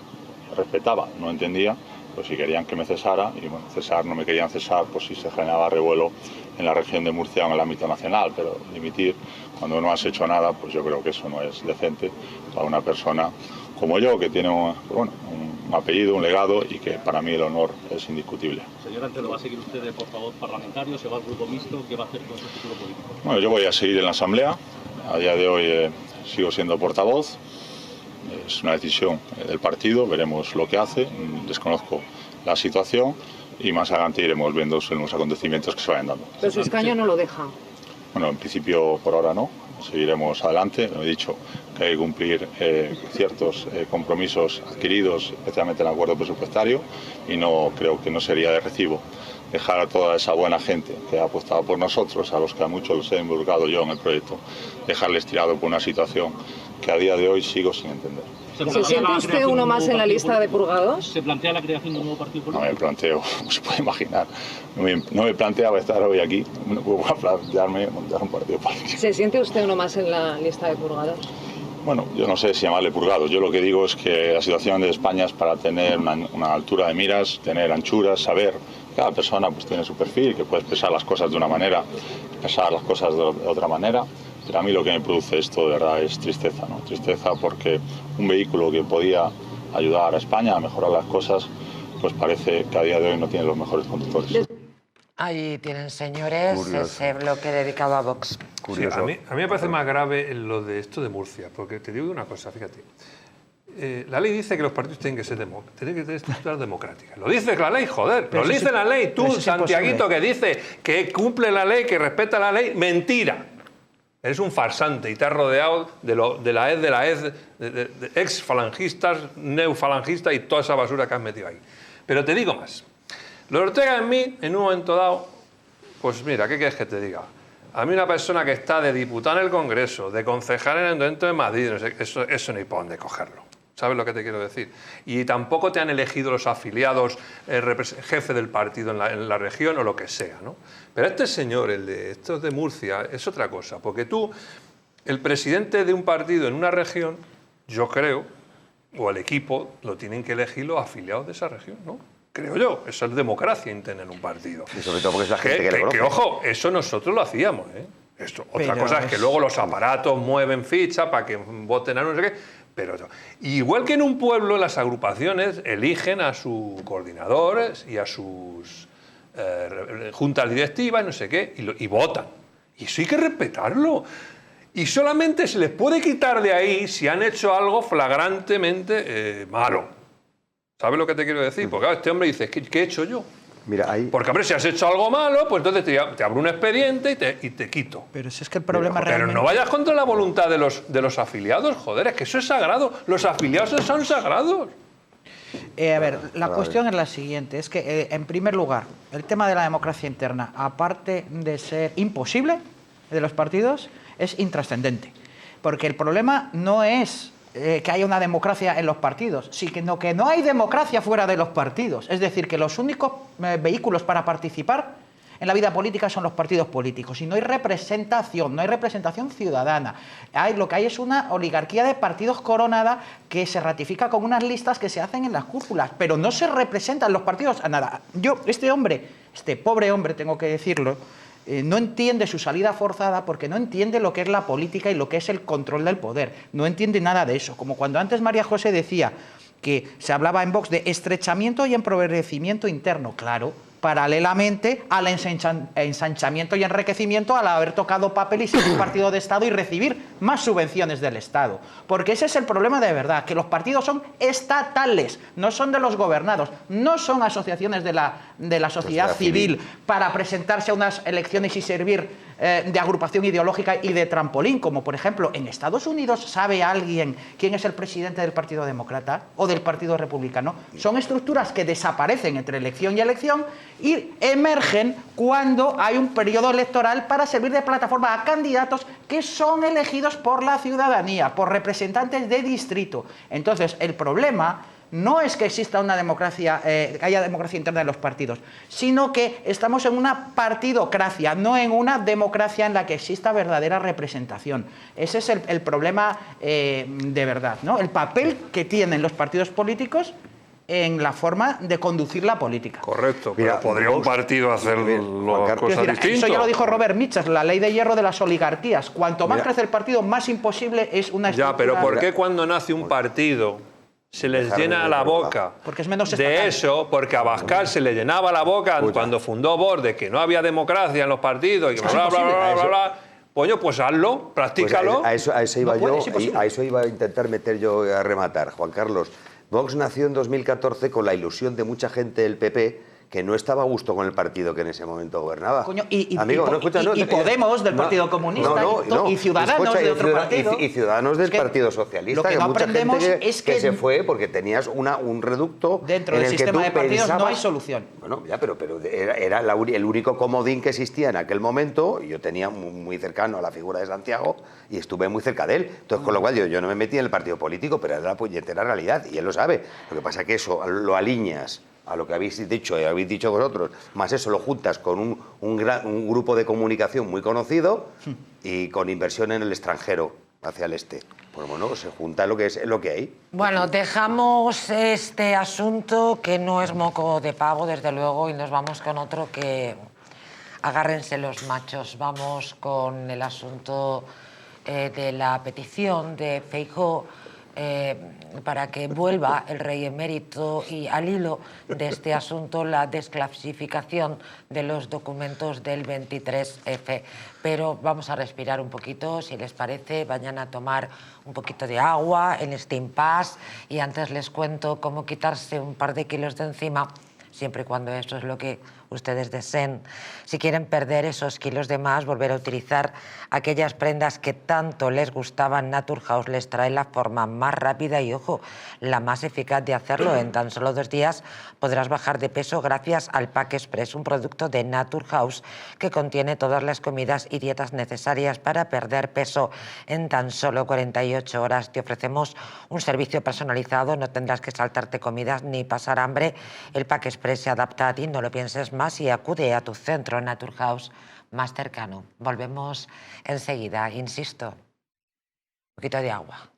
respetaba, no entendía, pues si querían que me cesara, y cesar, no me querían cesar, pues si se generaba revuelo en la región de Murcia o en el ámbito nacional, pero dimitir cuando no has hecho nada, pues yo creo que eso no es decente para una persona como yo, que tiene un apellido, un legado, y que para mí el honor es indiscutible. Señor Antelo, ¿va a seguir usted de portavoz parlamentario? ¿Se va al grupo mixto? ¿Qué va a hacer con su futuro político? Bueno, yo voy a seguir en la Asamblea. A día de hoy sigo siendo portavoz. Es una decisión del partido, veremos lo que hace. Desconozco la situación y más adelante iremos viendo los acontecimientos que se vayan dando. Pero su escaño no lo deja. Bueno, en principio por ahora no. Seguiremos adelante. He dicho que hay que cumplir ciertos compromisos adquiridos, especialmente en el acuerdo presupuestario, y no creo que no sería de recibo dejar a toda esa buena gente que ha apostado por nosotros, a los que a muchos los he involucrado yo en el proyecto, dejarles tirado por una situación que a día de hoy sigo sin entender. ¿Se siente usted uno más en la lista de purgados? ¿Se plantea la creación de un nuevo partido político? No me planteo, como se puede imaginar, no me planteaba estar hoy aquí, no puedo plantearme montar un partido político. ¿Se siente usted uno más en la lista de purgados? Bueno, yo no sé si llamarle purgado. Yo lo que digo es que la situación de España es para tener una altura de miras, tener anchuras, saber. Cada persona pues tiene su perfil, que puede expresar las cosas de una manera, expresar las cosas de otra manera. Pero a mí lo que me produce esto de verdad es tristeza, ¿no? Tristeza porque un vehículo que podía ayudar a España a mejorar las cosas, pues parece que a día de hoy no tiene los mejores conductores. Ahí tienen, señores, ese bloque dedicado a Vox. Sí, a mí me parece más grave lo de esto de Murcia, porque te digo una cosa, fíjate. La ley dice que los partidos tienen que tener estructuras democráticas. Lo dice la ley, joder. Lo dice la ley. Tú, Santiaguito, que dice que cumple la ley, que respeta la ley. Mentira. Eres un farsante y te has rodeado de la EZ, de ex-falangistas, neofalangistas y toda esa basura que has metido ahí. Pero te digo más. Lo de Ortega en mí, en un momento dado, pues mira, ¿qué quieres que te diga? A mí una persona que está de diputada en el Congreso, de concejal en el Ayuntamiento de Madrid, no sé, eso no hay por dónde cogerlo. ¿Sabes lo que te quiero decir? Y tampoco te han elegido los afiliados, jefe del partido en la región o lo que sea, ¿no? Pero este señor, estos de Murcia, es otra cosa. Porque tú, el presidente de un partido en una región, yo creo, o el equipo, lo tienen que elegir los afiliados de esa región, ¿no? Creo yo. Eso es democracia interna en un partido. Y sobre todo porque es la gente que le conoce. Que, ojo, eso nosotros lo hacíamos, ¿eh? Otra cosa es que luego los aparatos mueven ficha para que voten a no sé qué. Pero igual que en un pueblo, las agrupaciones eligen a sus coordinadores y a sus juntas directivas, no sé qué, y votan. Y eso hay que respetarlo. Y solamente se les puede quitar de ahí si han hecho algo flagrantemente malo. ¿Sabes lo que te quiero decir? Porque este hombre dice, ¿qué he hecho yo? Mira, ahí... Porque, hombre, si has hecho algo malo, pues entonces te abro un expediente y te quito. Pero si es que el problema Pero realmente... no vayas contra la voluntad de los afiliados, joder, es que eso es sagrado. Los afiliados son sagrados. A ver, la cuestión es la siguiente, es que, en primer lugar, el tema de la democracia interna, aparte de ser imposible de los partidos, es intrascendente. Porque el problema no es que haya una democracia en los partidos, sino que no hay democracia fuera de los partidos. Es decir, que los únicos vehículos para participar en la vida política son los partidos políticos y no hay representación ciudadana. Lo que hay es una oligarquía de partidos coronada que se ratifica con unas listas que se hacen en las cúpulas, pero no se representan los partidos a nada. Este pobre hombre, tengo que decirlo, no entiende su salida forzada porque no entiende lo que es la política y lo que es el control del poder. No entiende nada de eso. Como cuando antes María José decía que se hablaba en Vox de estrechamiento y empobrecimiento interno. Claro, paralelamente al ensanchamiento y enriquecimiento al haber tocado papel y ser un partido de Estado y recibir más subvenciones del Estado. Porque ese es el problema de verdad, que los partidos son estatales, no son de los gobernados, no son asociaciones de la sociedad civil para presentarse a unas elecciones y servir de agrupación ideológica y de trampolín, como por ejemplo en Estados Unidos. ¿Sabe alguien quién es el presidente del Partido Demócrata o del Partido Republicano? Son estructuras que desaparecen entre elección y elección y emergen cuando hay un periodo electoral para servir de plataforma a candidatos que son elegidos por la ciudadanía, por representantes de distrito. Entonces, el problema no es que exista una democracia, que haya democracia interna en los partidos, sino que estamos en una partidocracia, no en una democracia en la que exista verdadera representación. Ese es el problema de verdad, ¿no? El papel que tienen los partidos políticos en la forma de conducir la política. Correcto, pero podría un partido hacer las cosas distintas. Eso ya lo dijo Robert Mitchell, la ley de hierro de las oligarquías. Cuanto más crece el partido, más imposible es una estructura... Ya, pero ¿por qué cuando nace un partido se les llena la boca porque es menos de eso? Porque a Abascal se le llenaba la boca cuando fundó Vox de que no había democracia en los partidos y bla, bla, bla, bla, bla. Coño, pues hazlo, practícalo. Pues a eso iba yo, a eso iba a intentar meter yo a rematar, Juan Carlos. Vox nació en 2014 con la ilusión de mucha gente del PP que no estaba a gusto con el partido que en ese momento gobernaba. Coño, y Podemos del Partido Comunista y Ciudadanos de otro partido. Y Ciudadanos del Partido Socialista. Lo que no mucha aprendemos gente es que se fue porque tenías un reducto dentro del sistema de partidos no hay solución. Bueno, ya, pero era el único comodín que existía en aquel momento, y yo tenía muy cercano a la figura de Santiago y estuve muy cerca de él. Entonces, con lo cual yo no me metí en el partido político, pero era la puñetera realidad, y él lo sabe. Lo que pasa es que eso lo alineas a lo que habéis dicho vosotros, más eso lo juntas con un grupo de comunicación muy conocido y con inversión en el extranjero, hacia el este. Pues bueno, se junta lo que hay. Bueno, dejamos este asunto que no es moco de pavo, desde luego, y nos vamos con otro que agárrense los machos. Vamos con el asunto de la petición de Feijóo para que vuelva el rey emérito, y al hilo de este asunto la desclasificación de los documentos del 23F. Pero vamos a respirar un poquito, si les parece, vayan a tomar un poquito de agua en este impasse, y antes les cuento cómo quitarse un par de kilos de encima, siempre y cuando eso es lo que ustedes deseen. Si quieren perder esos kilos de más, volver a utilizar aquellas prendas que tanto les gustaban, Naturhaus les trae la forma más rápida y, ojo, la más eficaz de hacerlo. En tan solo 2 días podrás bajar de peso gracias al Pack Express, un producto de Naturhaus que contiene todas las comidas y dietas necesarias para perder peso. En tan solo 48 horas te ofrecemos un servicio personalizado, no tendrás que saltarte comidas ni pasar hambre. El Pack Express se adapta a ti, no lo pienses más, y acude a tu centro Naturhaus más cercano. Volvemos enseguida, insisto. Un poquito de agua.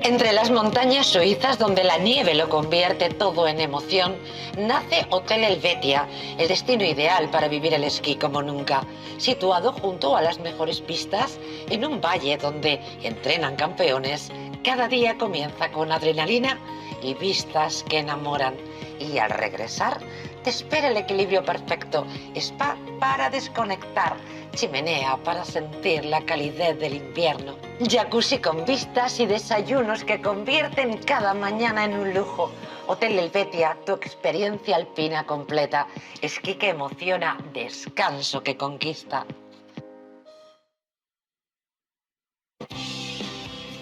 En Entre las montañas suizas, donde la nieve lo convierte todo en emoción, nace Hotel Helvetia, el destino ideal para vivir el esquí como nunca. Situado junto a las mejores pistas, en un valle donde entrenan campeones, cada día comienza con adrenalina y vistas que enamoran. Y al regresar, te espera el equilibrio perfecto, spa para desconectar, chimenea para sentir la calidez del invierno, jacuzzi con vistas y desayunos que convierten cada mañana en un lujo. Hotel Helvetia, tu experiencia alpina completa, esquí que emociona, descanso que conquista.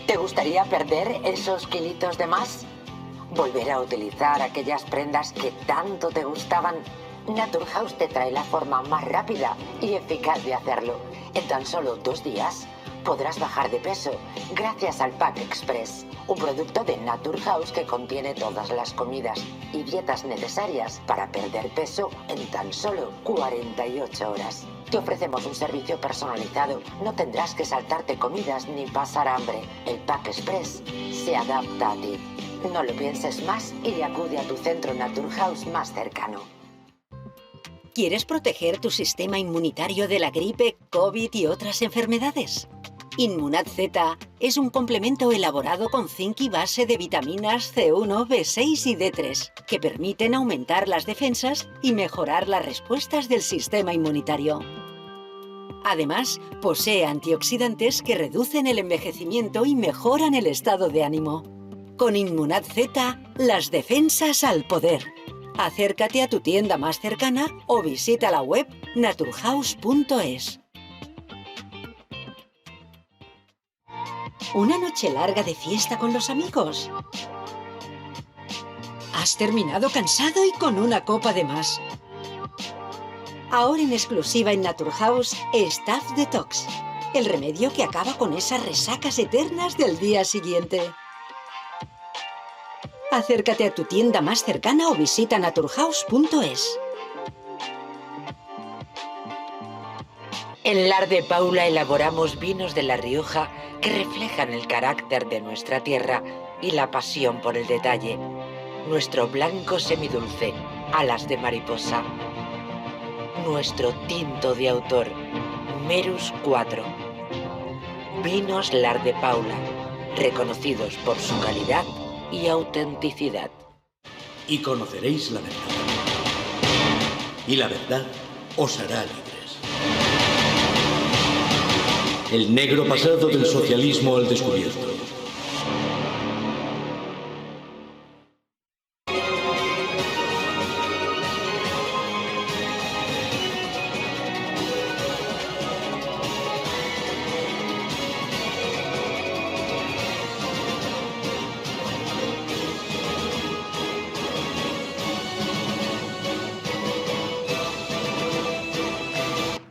¿Te gustaría perder esos kilitos de más? ¿Volver a utilizar aquellas prendas que tanto te gustaban? Naturhaus te trae la forma más rápida y eficaz de hacerlo. En tan solo 2 días podrás bajar de peso gracias al Pack Express, un producto de Naturhaus que contiene todas las comidas y dietas necesarias para perder peso en tan solo 48 horas. Te ofrecemos un servicio personalizado, no tendrás que saltarte comidas ni pasar hambre. El Pack Express se adapta a ti. No lo pienses más y acude a tu centro Naturhaus más cercano. ¿Quieres proteger tu sistema inmunitario de la gripe, COVID y otras enfermedades? Inmunad Z es un complemento elaborado con zinc y base de vitaminas C1, B6 y D3 que permiten aumentar las defensas y mejorar las respuestas del sistema inmunitario. Además, posee antioxidantes que reducen el envejecimiento y mejoran el estado de ánimo. Con Inmunad Z, las defensas al poder. Acércate a tu tienda más cercana o visita la web naturhaus.es. ¿Una noche larga de fiesta con los amigos? ¿Has terminado cansado y con una copa de más? Ahora en exclusiva en Naturhaus, Staff Detox, el remedio que acaba con esas resacas eternas del día siguiente. Acércate a tu tienda más cercana o visita naturhaus.es. En Lar de Paula elaboramos vinos de La Rioja que reflejan el carácter de nuestra tierra y la pasión por el detalle. Nuestro blanco semidulce, alas de mariposa. Nuestro tinto de autor, Merus 4. Vinos Lar de Paula, reconocidos por su calidad y autenticidad. Y conoceréis la verdad. Y la verdad os hará libres. El negro pasado del socialismo al descubierto.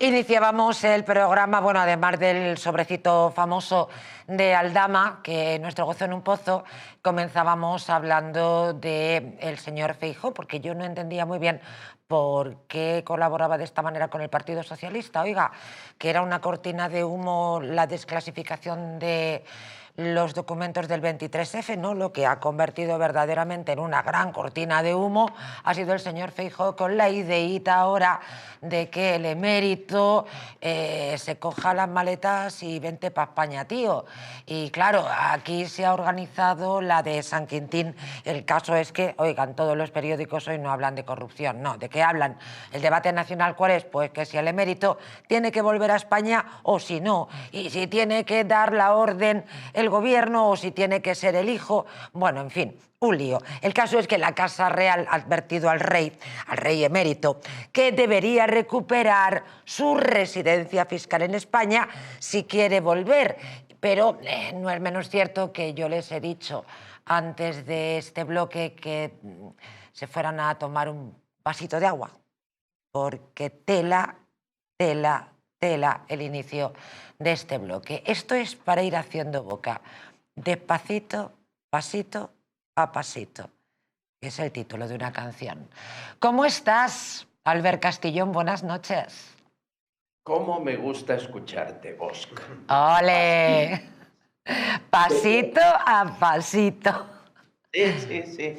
Iniciábamos el programa, bueno, además del sobrecito famoso de Aldama, que nuestro gozo en un pozo, comenzábamos hablando del señor Feijóo, porque yo no entendía muy bien por qué colaboraba de esta manera con el Partido Socialista. Oiga, que era una cortina de humo la desclasificación de los documentos del 23F, ¿no? Lo que ha convertido verdaderamente en una gran cortina de humo ha sido el señor Feijóo con la ideíta ahora de que el emérito se coja las maletas y vente para España, tío. Y claro, aquí se ha organizado la de San Quintín. El caso es que, oigan, todos los periódicos hoy no hablan de corrupción, no. ¿De qué hablan? El debate nacional, ¿cuál es? Pues que si el emérito tiene que volver a España o si no. Y si tiene que dar la orden el gobierno o si tiene que ser el hijo. Bueno, en fin, un lío. El caso es que la Casa Real ha advertido al rey emérito, que debería recuperar su residencia fiscal en España si quiere volver. Pero no es menos cierto que yo les he dicho antes de este bloque que se fueran a tomar un vasito de agua, porque tela el inicio de este bloque. Esto es para ir haciendo boca, despacito, pasito a pasito, que es el título de una canción. ¿Cómo estás, Albert Castillón? Buenas noches. ¿Cómo me gusta escucharte, Bosc? ¡Ole! Pasito a pasito. Sí, sí, sí.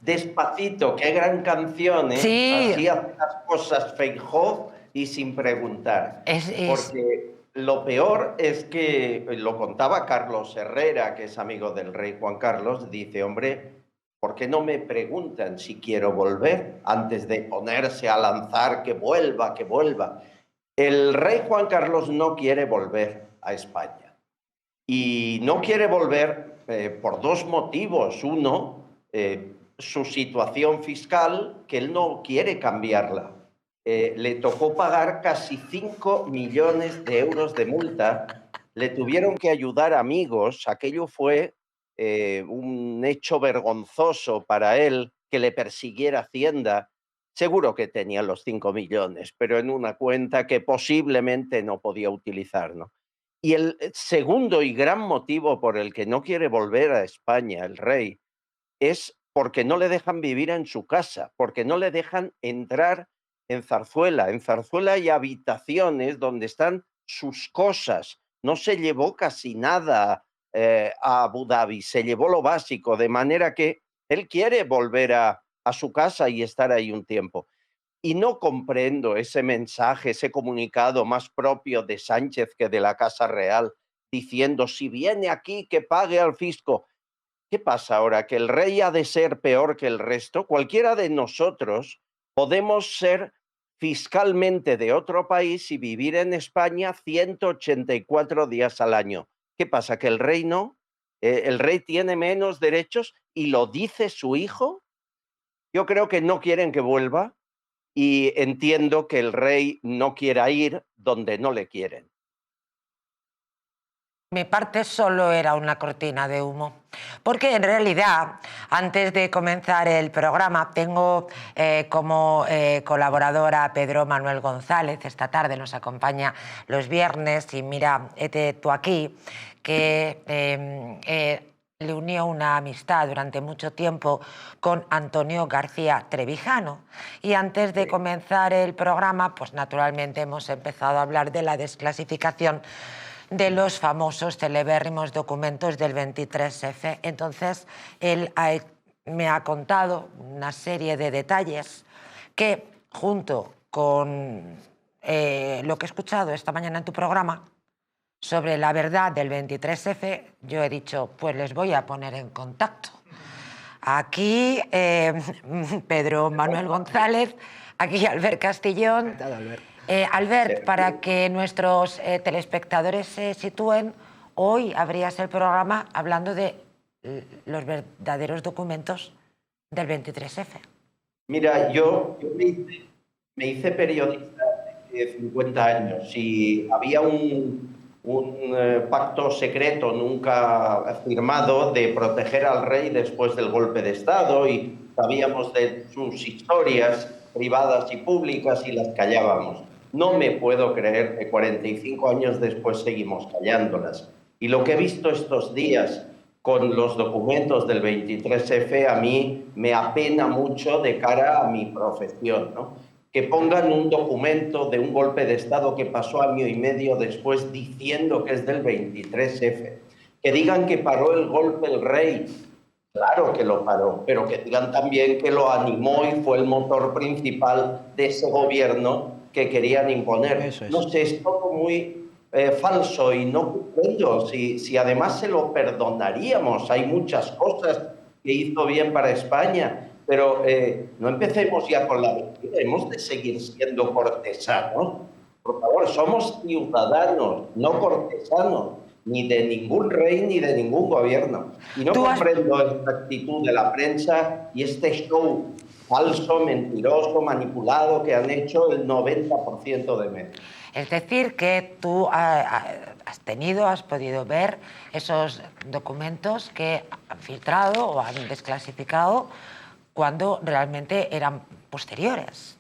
Despacito, qué gran canción, ¿eh? Sí. Así hace las cosas Feijóo y sin preguntar. Porque lo peor es que, lo contaba Carlos Herrera, que es amigo del rey Juan Carlos, dice, hombre, ¿por qué no me preguntan si quiero volver antes de ponerse a lanzar que vuelva, que vuelva? El rey Juan Carlos no quiere volver a España. Y no quiere volver por dos motivos. Uno, su situación fiscal, que él no quiere cambiarla. Le tocó pagar casi 5 millones de euros de multa. Le tuvieron que ayudar amigos. Aquello fue un hecho vergonzoso para él, que le persiguiera Hacienda. Seguro que tenía los 5 millones, pero en una cuenta que posiblemente no podía utilizar, ¿no? Y el segundo y gran motivo por el que no quiere volver a España el rey es porque no le dejan vivir en su casa, porque no le dejan entrar en Zarzuela. En Zarzuela hay habitaciones donde están sus cosas. No se llevó casi nada a Abu Dhabi, se llevó lo básico, de manera que él quiere volver a su casa y estar ahí un tiempo. Y no comprendo ese mensaje, ese comunicado más propio de Sánchez que de la Casa Real, diciendo, si viene aquí, que pague al fisco. ¿Qué pasa ahora? ¿Que el rey ha de ser peor que el resto? Cualquiera de nosotros podemos ser fiscalmente de otro país y vivir en España 184 días al año. ¿Qué pasa? ¿Que el rey no? ¿El rey tiene menos derechos y lo dice su hijo? Yo creo que no quieren que vuelva. Y entiendo que el rey no quiera ir donde no le quieren. Mi parte solo era una cortina de humo, porque en realidad, antes de comenzar el programa, tengo como colaboradora a Pedro Manuel González. Esta tarde nos acompaña los viernes y mira, tú aquí, que le unió una amistad durante mucho tiempo con Antonio García Trevijano. Y antes de comenzar el programa, pues naturalmente hemos empezado a hablar de la desclasificación de los famosos celebérrimos documentos del 23F. Entonces, él me ha contado una serie de detalles que, junto con lo que he escuchado esta mañana en tu programa, sobre la verdad del 23F, yo he dicho, pues les voy a poner en contacto. Aquí Pedro Manuel González, aquí Albert Castillón. Albert, para que nuestros telespectadores se sitúen, hoy abrías el programa hablando de los verdaderos documentos del 23F. Mira, yo me hice periodista hace 50 años y había un pacto secreto nunca firmado de proteger al rey después del golpe de Estado y sabíamos de sus historias privadas y públicas y las callábamos. No me puedo creer que 45 años después seguimos callándolas. Y lo que he visto estos días con los documentos del 23F a mí me apena mucho de cara a mi profesión, ¿no? Que pongan un documento de un golpe de Estado que pasó año y medio después diciendo que es del 23F. Que digan que paró el golpe el rey. Claro que lo paró, pero que digan también que lo animó y fue el motor principal de ese gobierno que querían imponer. Eso es. No sé, es todo muy falso y no comprendo si además se lo perdonaríamos. Hay muchas cosas que hizo bien para España. Pero no empecemos ya con la mentira, hemos de seguir siendo cortesanos. Por favor, somos ciudadanos, no cortesanos, ni de ningún rey ni de ningún gobierno. Y no comprendo esta actitud de la prensa y este show falso, mentiroso, manipulado que han hecho el 90% de medios. Es decir, que tú has podido ver esos documentos que han filtrado o han desclasificado cuando realmente eran posteriores.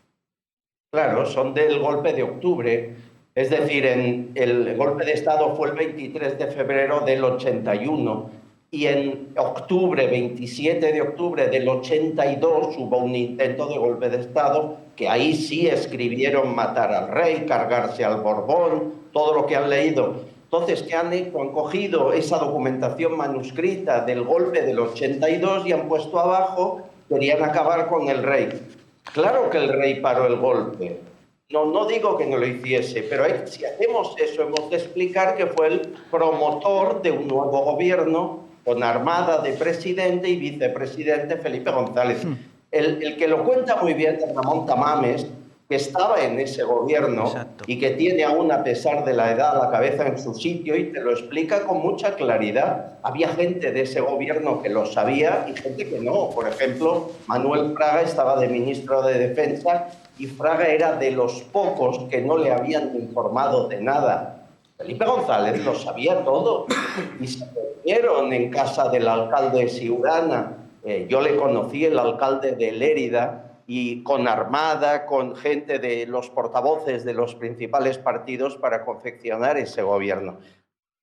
Claro, son del golpe de octubre, es decir, el golpe de Estado fue el 23 de febrero del 81 y en octubre, 27 de octubre del 82 hubo un intento de golpe de Estado que ahí sí escribieron matar al rey, cargarse al Borbón, todo lo que han leído. Entonces, ¿qué han hecho? Han cogido esa documentación manuscrita del golpe del 82 y han puesto abajo, querían acabar con el rey. Claro que el rey paró el golpe. No digo que no lo hiciese, pero si hacemos eso, hemos de explicar que fue el promotor de un nuevo gobierno con armada de presidente y vicepresidente Felipe González. El que lo cuenta muy bien es Ramón Tamames, que estaba en ese gobierno. Exacto. Y que tiene aún, a pesar de la edad, la cabeza en su sitio y te lo explica con mucha claridad. Había gente de ese gobierno que lo sabía y gente que no. Por ejemplo, Manuel Fraga estaba de ministro de Defensa y Fraga era de los pocos que no le habían informado de nada. Felipe González lo sabía todo y se reunieron en casa del alcalde de Siurana. Yo le conocí, el alcalde de Lérida, y con armada, con gente de los portavoces de los principales partidos para confeccionar ese gobierno.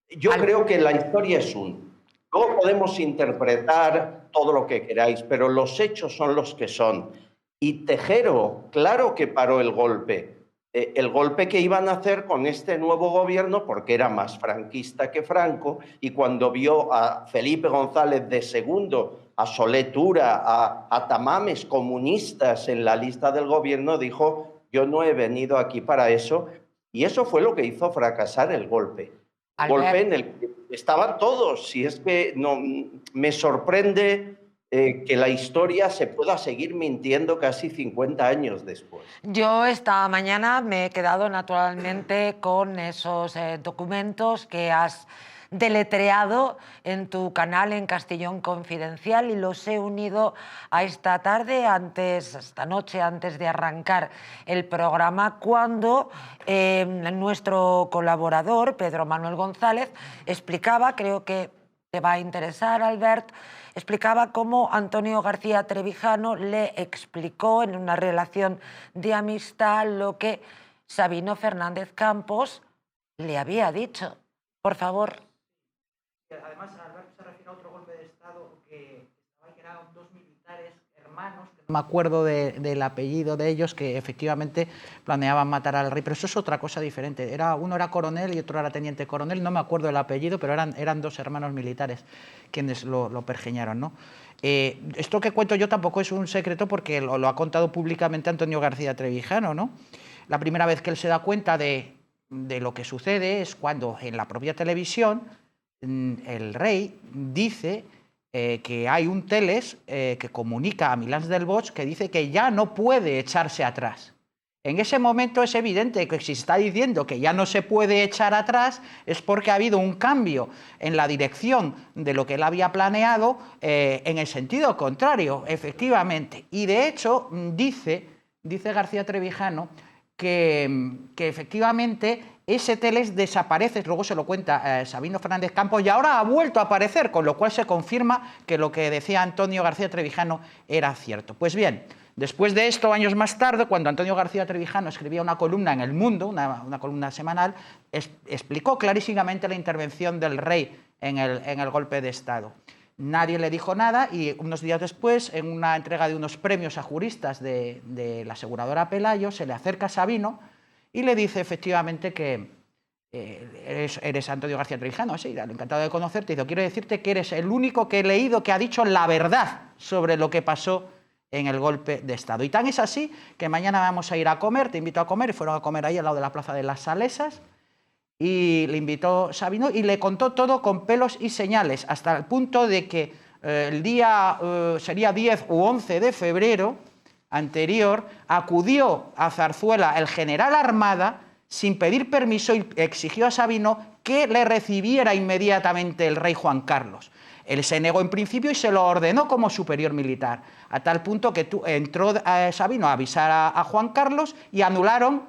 Yo creo que la historia es luego podemos interpretar todo lo que queráis, pero los hechos son los que son. Y Tejero, claro que paró el golpe que iban a hacer con este nuevo gobierno, porque era más franquista que Franco, y cuando vio a Felipe González de segundo, a Soletura, a Tamames, comunistas en la lista del gobierno, dijo, yo no he venido aquí para eso, y eso fue lo que hizo fracasar el golpe. Golpe en el que estaban todos, y es que no, me sorprende que la historia se pueda seguir mintiendo casi 50 años después. Yo esta mañana me he quedado naturalmente con esos documentos que has deletreado en tu canal en Castellón Confidencial y los he unido a esta tarde, esta noche, antes de arrancar el programa, cuando nuestro colaborador, Pedro Manuel González, explicaba, creo que te va a interesar, Albert, explicaba cómo Antonio García Trevijano le explicó en una relación de amistad lo que Sabino Fernández Campos le había dicho. Por favor. Además, Albert se refiere a otro golpe de Estado que eran dos militares hermanos. No me acuerdo del apellido de ellos, que efectivamente planeaban matar al rey, pero eso es otra cosa diferente. Uno era coronel y otro era teniente coronel, no me acuerdo el apellido, pero eran dos hermanos militares quienes lo pergeñaron, ¿no? Esto que cuento yo tampoco es un secreto porque lo ha contado públicamente Antonio García Trevijano, ¿no? La primera vez que él se da cuenta de lo que sucede es cuando en la propia televisión el rey dice que hay un teles que comunica a Milans del Bosch que dice que ya no puede echarse atrás. En ese momento es evidente que si está diciendo que ya no se puede echar atrás es porque ha habido un cambio en la dirección de lo que él había planeado en el sentido contrario, efectivamente. Y de hecho dice García Trevijano que efectivamente ese teles desaparece, luego se lo cuenta Sabino Fernández Campos, y ahora ha vuelto a aparecer, con lo cual se confirma que lo que decía Antonio García Trevijano era cierto. Pues bien, después de esto, años más tarde, cuando Antonio García Trevijano escribía una columna en El Mundo, una columna semanal, explicó clarísimamente la intervención del rey en el golpe de Estado. Nadie le dijo nada y unos días después, en una entrega de unos premios a juristas de la aseguradora Pelayo, se le acerca a Sabino y le dice efectivamente que eres Antonio García Trevijano. Sí, encantado de conocerte. Y dice, quiero decirte que eres el único que he leído que ha dicho la verdad sobre lo que pasó en el golpe de Estado. Y tan es así que mañana vamos a ir a comer, te invito a comer, y fueron a comer ahí al lado de la Plaza de las Salesas, y le invitó Sabino y le contó todo con pelos y señales, hasta el punto de que el día, sería 10 u 11 de febrero anterior, acudió a Zarzuela el general Armada sin pedir permiso y exigió a Sabino que le recibiera inmediatamente el rey Juan Carlos. Él se negó en principio y se lo ordenó como superior militar, a tal punto que entró Sabino a avisar a Juan Carlos y anularon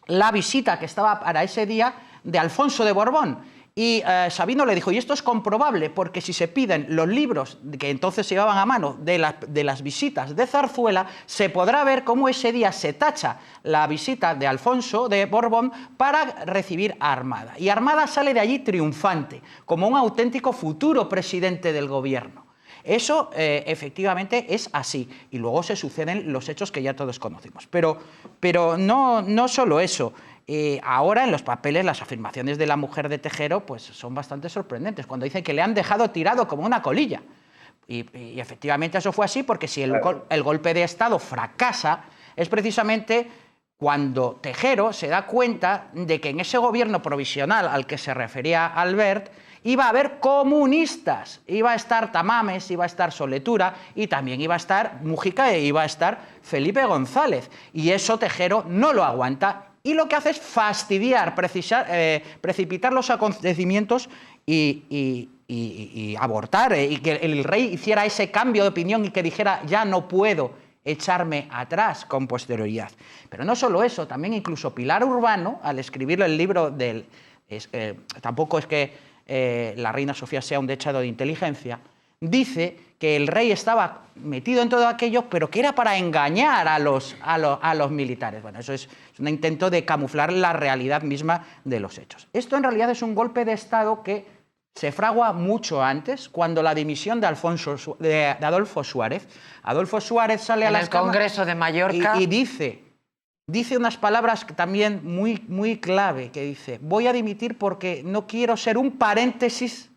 la visita que estaba para ese día de Alfonso de Borbón. Y Sabino le dijo, y esto es comprobable, porque si se piden los libros que entonces se llevaban a mano de las visitas de Zarzuela, se podrá ver cómo ese día se tacha la visita de Alfonso de Borbón para recibir a Armada. Y Armada sale de allí triunfante, como un auténtico futuro presidente del gobierno. Eso efectivamente es así, y luego se suceden los hechos que ya todos conocemos. Pero no solo eso. ahora en los papeles las afirmaciones de la mujer de Tejero pues son bastante sorprendentes, cuando dice que le han dejado tirado como una colilla. Y efectivamente eso fue así, porque si el golpe de Estado fracasa, es precisamente cuando Tejero se da cuenta de que en ese gobierno provisional al que se refería Albert iba a haber comunistas, iba a estar Tamames, iba a estar Soletura y también iba a estar Mújica e iba a estar Felipe González. Y eso Tejero no lo aguanta y lo que hace es fastidiar, precipitar los acontecimientos y abortar, y que el rey hiciera ese cambio de opinión y que dijera ya no puedo echarme atrás con posterioridad. Pero no solo eso, también incluso Pilar Urbano, al escribir el libro del... tampoco es que la reina Sofía sea un dechado de inteligencia, dice que el rey estaba metido en todo aquello, pero que era para engañar a los militares. Bueno, eso es un intento de camuflar la realidad misma de los hechos. Esto en realidad es un golpe de Estado que se fragua mucho antes, cuando la dimisión de Adolfo Suárez. Adolfo Suárez sale a el Congreso de Mallorca y dice unas palabras también muy clave, que dice: voy a dimitir porque no quiero ser un paréntesis.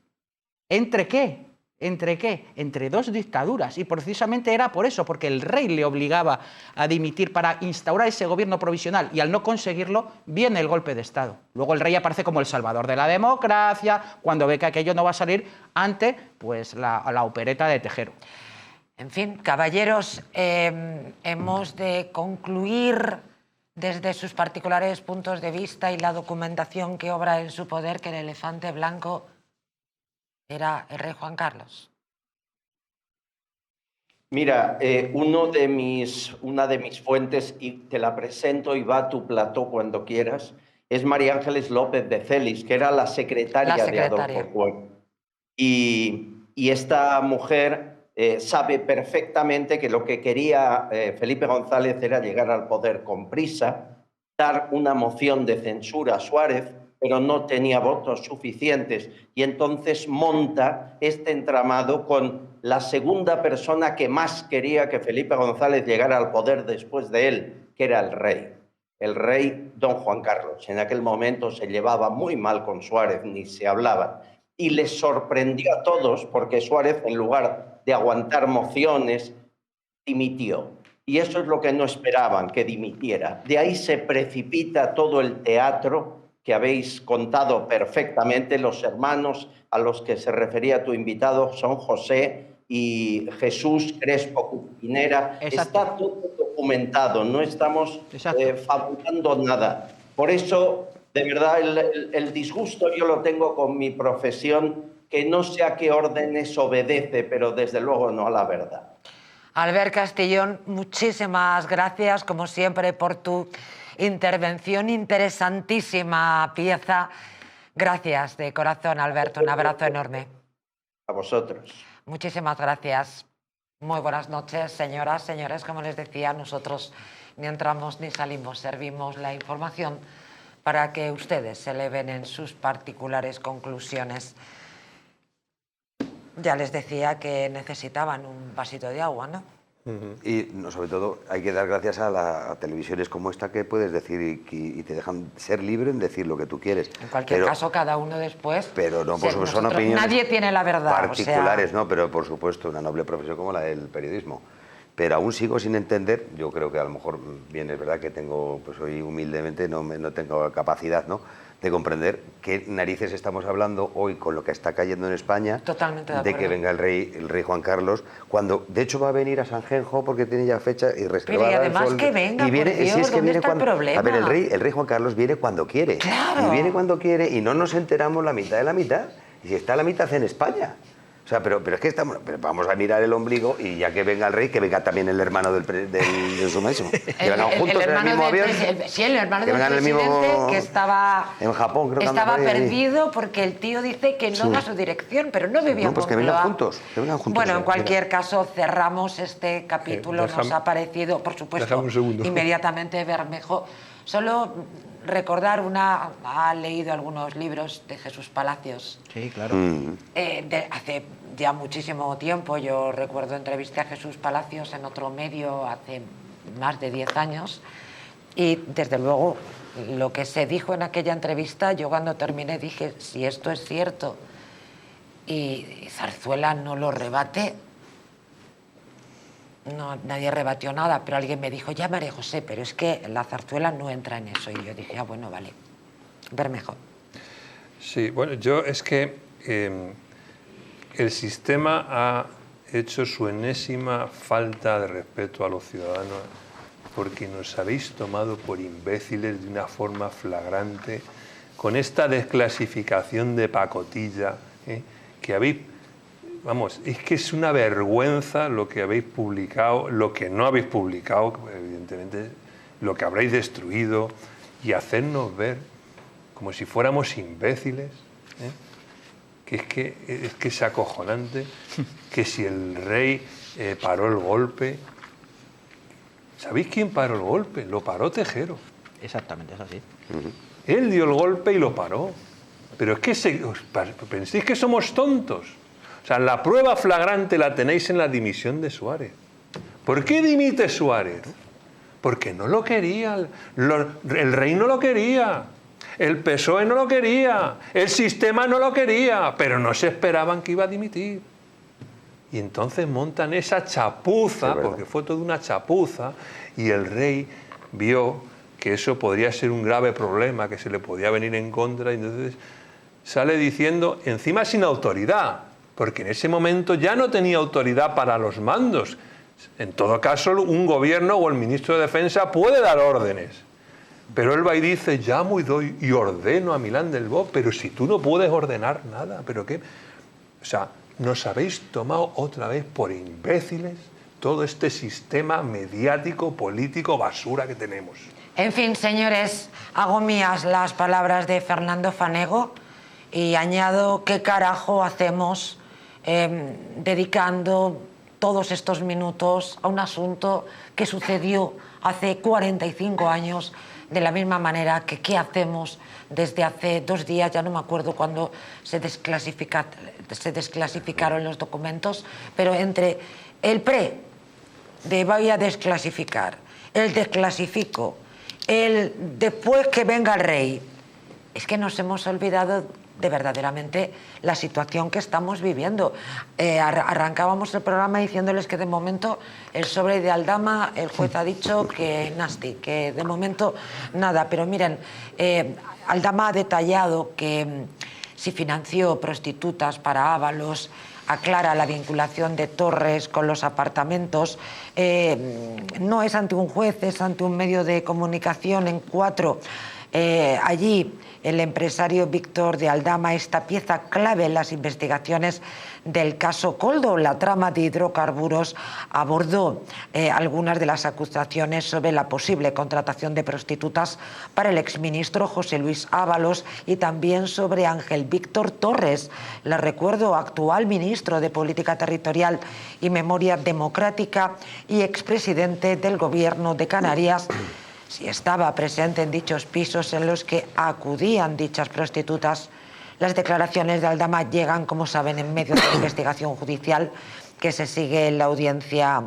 ¿Entre qué? ¿Entre qué? Entre dos dictaduras. Y precisamente era por eso, porque el rey le obligaba a dimitir para instaurar ese gobierno provisional, y al no conseguirlo viene el golpe de Estado. Luego el rey aparece como el salvador de la democracia, cuando ve que aquello no va a salir ante pues, la opereta de Tejero. En fin, caballeros, hemos de concluir desde sus particulares puntos de vista y la documentación que obra en su poder que el elefante blanco era el rey Juan Carlos. Mira, una de mis fuentes, y te la presento y va a tu plató cuando quieras, es María Ángeles López de Celis, que era la secretaria de Adolfo Suárez. Y esta mujer sabe perfectamente que lo que quería Felipe González era llegar al poder con prisa, dar una moción de censura a Suárez, pero no tenía votos suficientes, y entonces monta este entramado con la segunda persona que más quería que Felipe González llegara al poder después de él, que era el rey don Juan Carlos. En aquel momento se llevaba muy mal con Suárez, ni se hablaban, y les sorprendió a todos porque Suárez, en lugar de aguantar mociones, dimitió. Y eso es lo que no esperaban, que dimitiera. De ahí se precipita todo el teatro que habéis contado perfectamente. Los hermanos a los que se refería tu invitado son José y Jesús Crespo Cuspinera. Está todo documentado, no estamos fabulando nada. Por eso, de verdad, el disgusto yo lo tengo con mi profesión, que no sé a qué órdenes obedece, pero desde luego no a la verdad. Albert Castillón, muchísimas gracias, como siempre, por tu intervención, interesantísima pieza. Gracias de corazón, Alberto, un abrazo enorme. A vosotros. Muchísimas gracias. Muy buenas noches, señoras, señores. Como les decía, nosotros ni entramos ni salimos, servimos la información para que ustedes se eleven en sus particulares conclusiones. Ya les decía que necesitaban un vasito de agua, ¿no? Y sobre todo hay que dar gracias a televisiones como esta, que puedes decir y te dejan ser libre en decir lo que tú quieres. En cualquier caso, cada uno después... Pero no, por supuesto, son opiniones nadie tiene la verdad. Particulares, ¿no? Pero por supuesto, una noble profesión como la del periodismo. Pero aún sigo sin entender, yo creo que a lo mejor bien es verdad que tengo, pues hoy humildemente no tengo capacidad, ¿no?, de comprender qué narices estamos hablando hoy con lo que está cayendo en España. Totalmente de de acuerdo. que venga el rey Juan Carlos, cuando de hecho va a venir a San Genjo porque tiene ya fecha y reservada. Pero y además el que venga, y viene, por Dios, si es que ¿dónde viene está el problema? A ver, el rey Juan Carlos viene cuando quiere. Claro. Y viene cuando quiere y no nos enteramos la mitad de la mitad. Y si está la mitad en España. O sea, pero es que vamos a mirar el ombligo, y ya que venga el rey, que venga también el hermano de su máximo. Que vengan juntos en el mismo avión. Sí, el hermano que del presidente, que estaba en Japón, creo que estaba andaba ahí. perdido porque el tío dice que no da su dirección, pero no vivía en pues que Moncloa. vengan juntos. Bueno, en cualquier caso, cerramos este capítulo. Nos ha parecido, por supuesto, inmediatamente Bermejo. Solo recordar ha leído algunos libros de Jesús Palacios. Sí, claro. Hace ya muchísimo tiempo. Yo recuerdo entrevisté a Jesús Palacios en otro medio hace más de 10 años Y desde luego lo que se dijo en aquella entrevista, yo cuando terminé dije, si esto es cierto y Zarzuela no lo rebate, no, nadie rebatió nada, pero alguien me dijo, ya María José, pero es que la Zarzuela no entra en eso. Y yo dije, ah, bueno, vale, Bermejo. Sí, bueno, yo es que el sistema ha hecho su enésima falta de respeto a los ciudadanos porque nos habéis tomado por imbéciles de una forma flagrante con esta desclasificación de pacotilla que habéis... Vamos, es que es una vergüenza lo que habéis publicado, lo que no habéis publicado, evidentemente, lo que habréis destruido, y hacernos ver como si fuéramos imbéciles, que es acojonante, que si el rey paró el golpe... ¿Sabéis quién paró el golpe? Lo paró Tejero. Exactamente, es así. Él dio el golpe y lo paró. Pero es que penséis que somos tontos. O sea, la prueba flagrante la tenéis en la dimisión de Suárez. ¿Por qué dimite Suárez? Porque no lo quería. El rey no lo quería. El PSOE no lo quería. El sistema no lo quería. Pero no se esperaban que iba a dimitir. Y entonces montan esa chapuza, porque fue toda una chapuza, y el rey vio que eso podría ser un grave problema, que se le podía venir en contra, y entonces sale diciendo, encima sin autoridad, porque en ese momento ya no tenía autoridad para los mandos. En todo caso, un gobierno o el ministro de Defensa puede dar órdenes. Pero él va y dice, llamo y doy y ordeno a Milán del Bosch, pero si tú no puedes ordenar nada, ¿pero qué? O sea, nos habéis tomado otra vez por imbéciles todo este sistema mediático, político, basura que tenemos. En fin, señores, hago mías las palabras de Fernando Fanego y añado qué carajo hacemos dedicando todos estos minutos a un asunto que sucedió hace 45 años de la misma manera que qué hacemos desde hace 2 días, ya no me acuerdo cuándo se desclasificaron los documentos, pero entre el de voy a desclasificar, el desclasifico, el después que venga el rey, es que nos hemos olvidado de verdaderamente la situación que estamos viviendo. Arrancábamos el programa diciéndoles que de momento el sobre de Aldama, el juez ha dicho que nasty, que de momento nada, pero miren, Aldama ha detallado que si financió prostitutas para Ábalos, aclara la vinculación de Torres con los apartamentos, no es ante un juez, es ante un medio de comunicación en 4. Allí el empresario Víctor de Aldama, esta pieza clave en las investigaciones del caso Koldo, la trama de hidrocarburos, abordó algunas de las acusaciones sobre la posible contratación de prostitutas para el exministro José Luis Ábalos y también sobre Ángel Víctor Torres, les recuerdo, actual ministro de Política Territorial y Memoria Democrática y expresidente del Gobierno de Canarias, si estaba presente en dichos pisos en los que acudían dichas prostitutas. Las declaraciones de Aldama llegan, como saben, en medio de la investigación judicial que se sigue en la Audiencia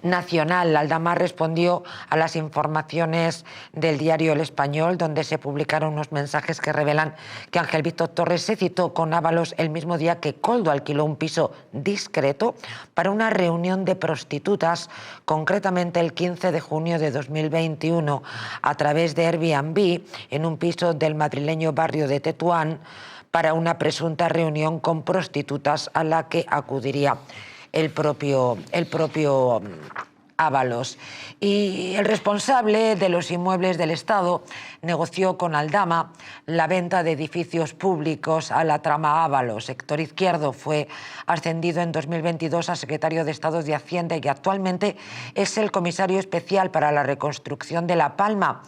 Nacional. Aldama respondió a las informaciones del diario El Español, donde se publicaron unos mensajes que revelan que Ángel Víctor Torres se citó con Ábalos el mismo día que Koldo alquiló un piso discreto para una reunión de prostitutas, concretamente el 15 de junio de 2021, a través de Airbnb, en un piso del madrileño barrio de Tetuán, para una presunta reunión con prostitutas a la que acudiría el propio Ábalos. Y el responsable de los inmuebles del Estado negoció con Aldama la venta de edificios públicos a la trama Ábalos. Héctor Izquierdo fue ascendido en 2022 a secretario de Estado de Hacienda y actualmente es el comisario especial para la reconstrucción de La Palma.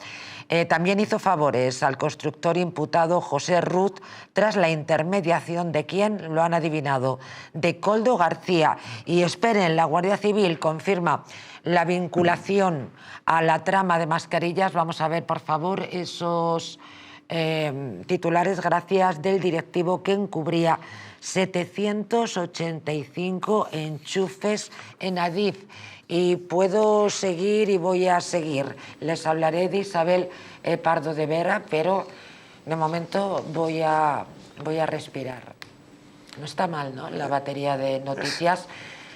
También hizo favores al constructor imputado José Ruth tras la intermediación de ¿quién? Lo han adivinado, de Koldo García. Y esperen, la Guardia Civil confirma la vinculación a la trama de mascarillas. Vamos a ver, por favor, esos titulares, gracias, del directivo que encubría 785 enchufes en Adif. Y puedo seguir y voy a seguir. Les hablaré de Isabel Pardo de Vera, pero de momento voy a respirar. No está mal, ¿no?, la batería de noticias.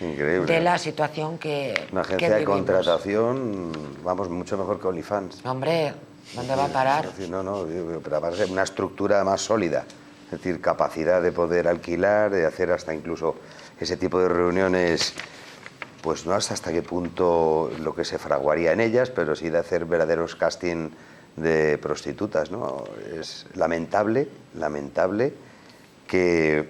Increíble. De la situación que Una agencia de contratación, vamos, mucho mejor que OnlyFans. Hombre, ¿dónde va a parar? Es decir, no, pero aparte una estructura más sólida. Es decir, capacidad de poder alquilar, de hacer hasta incluso ese tipo de reuniones, pues no hasta qué punto lo que se fraguaría en ellas, pero sí de hacer verdaderos casting de prostitutas, ¿no? Es lamentable que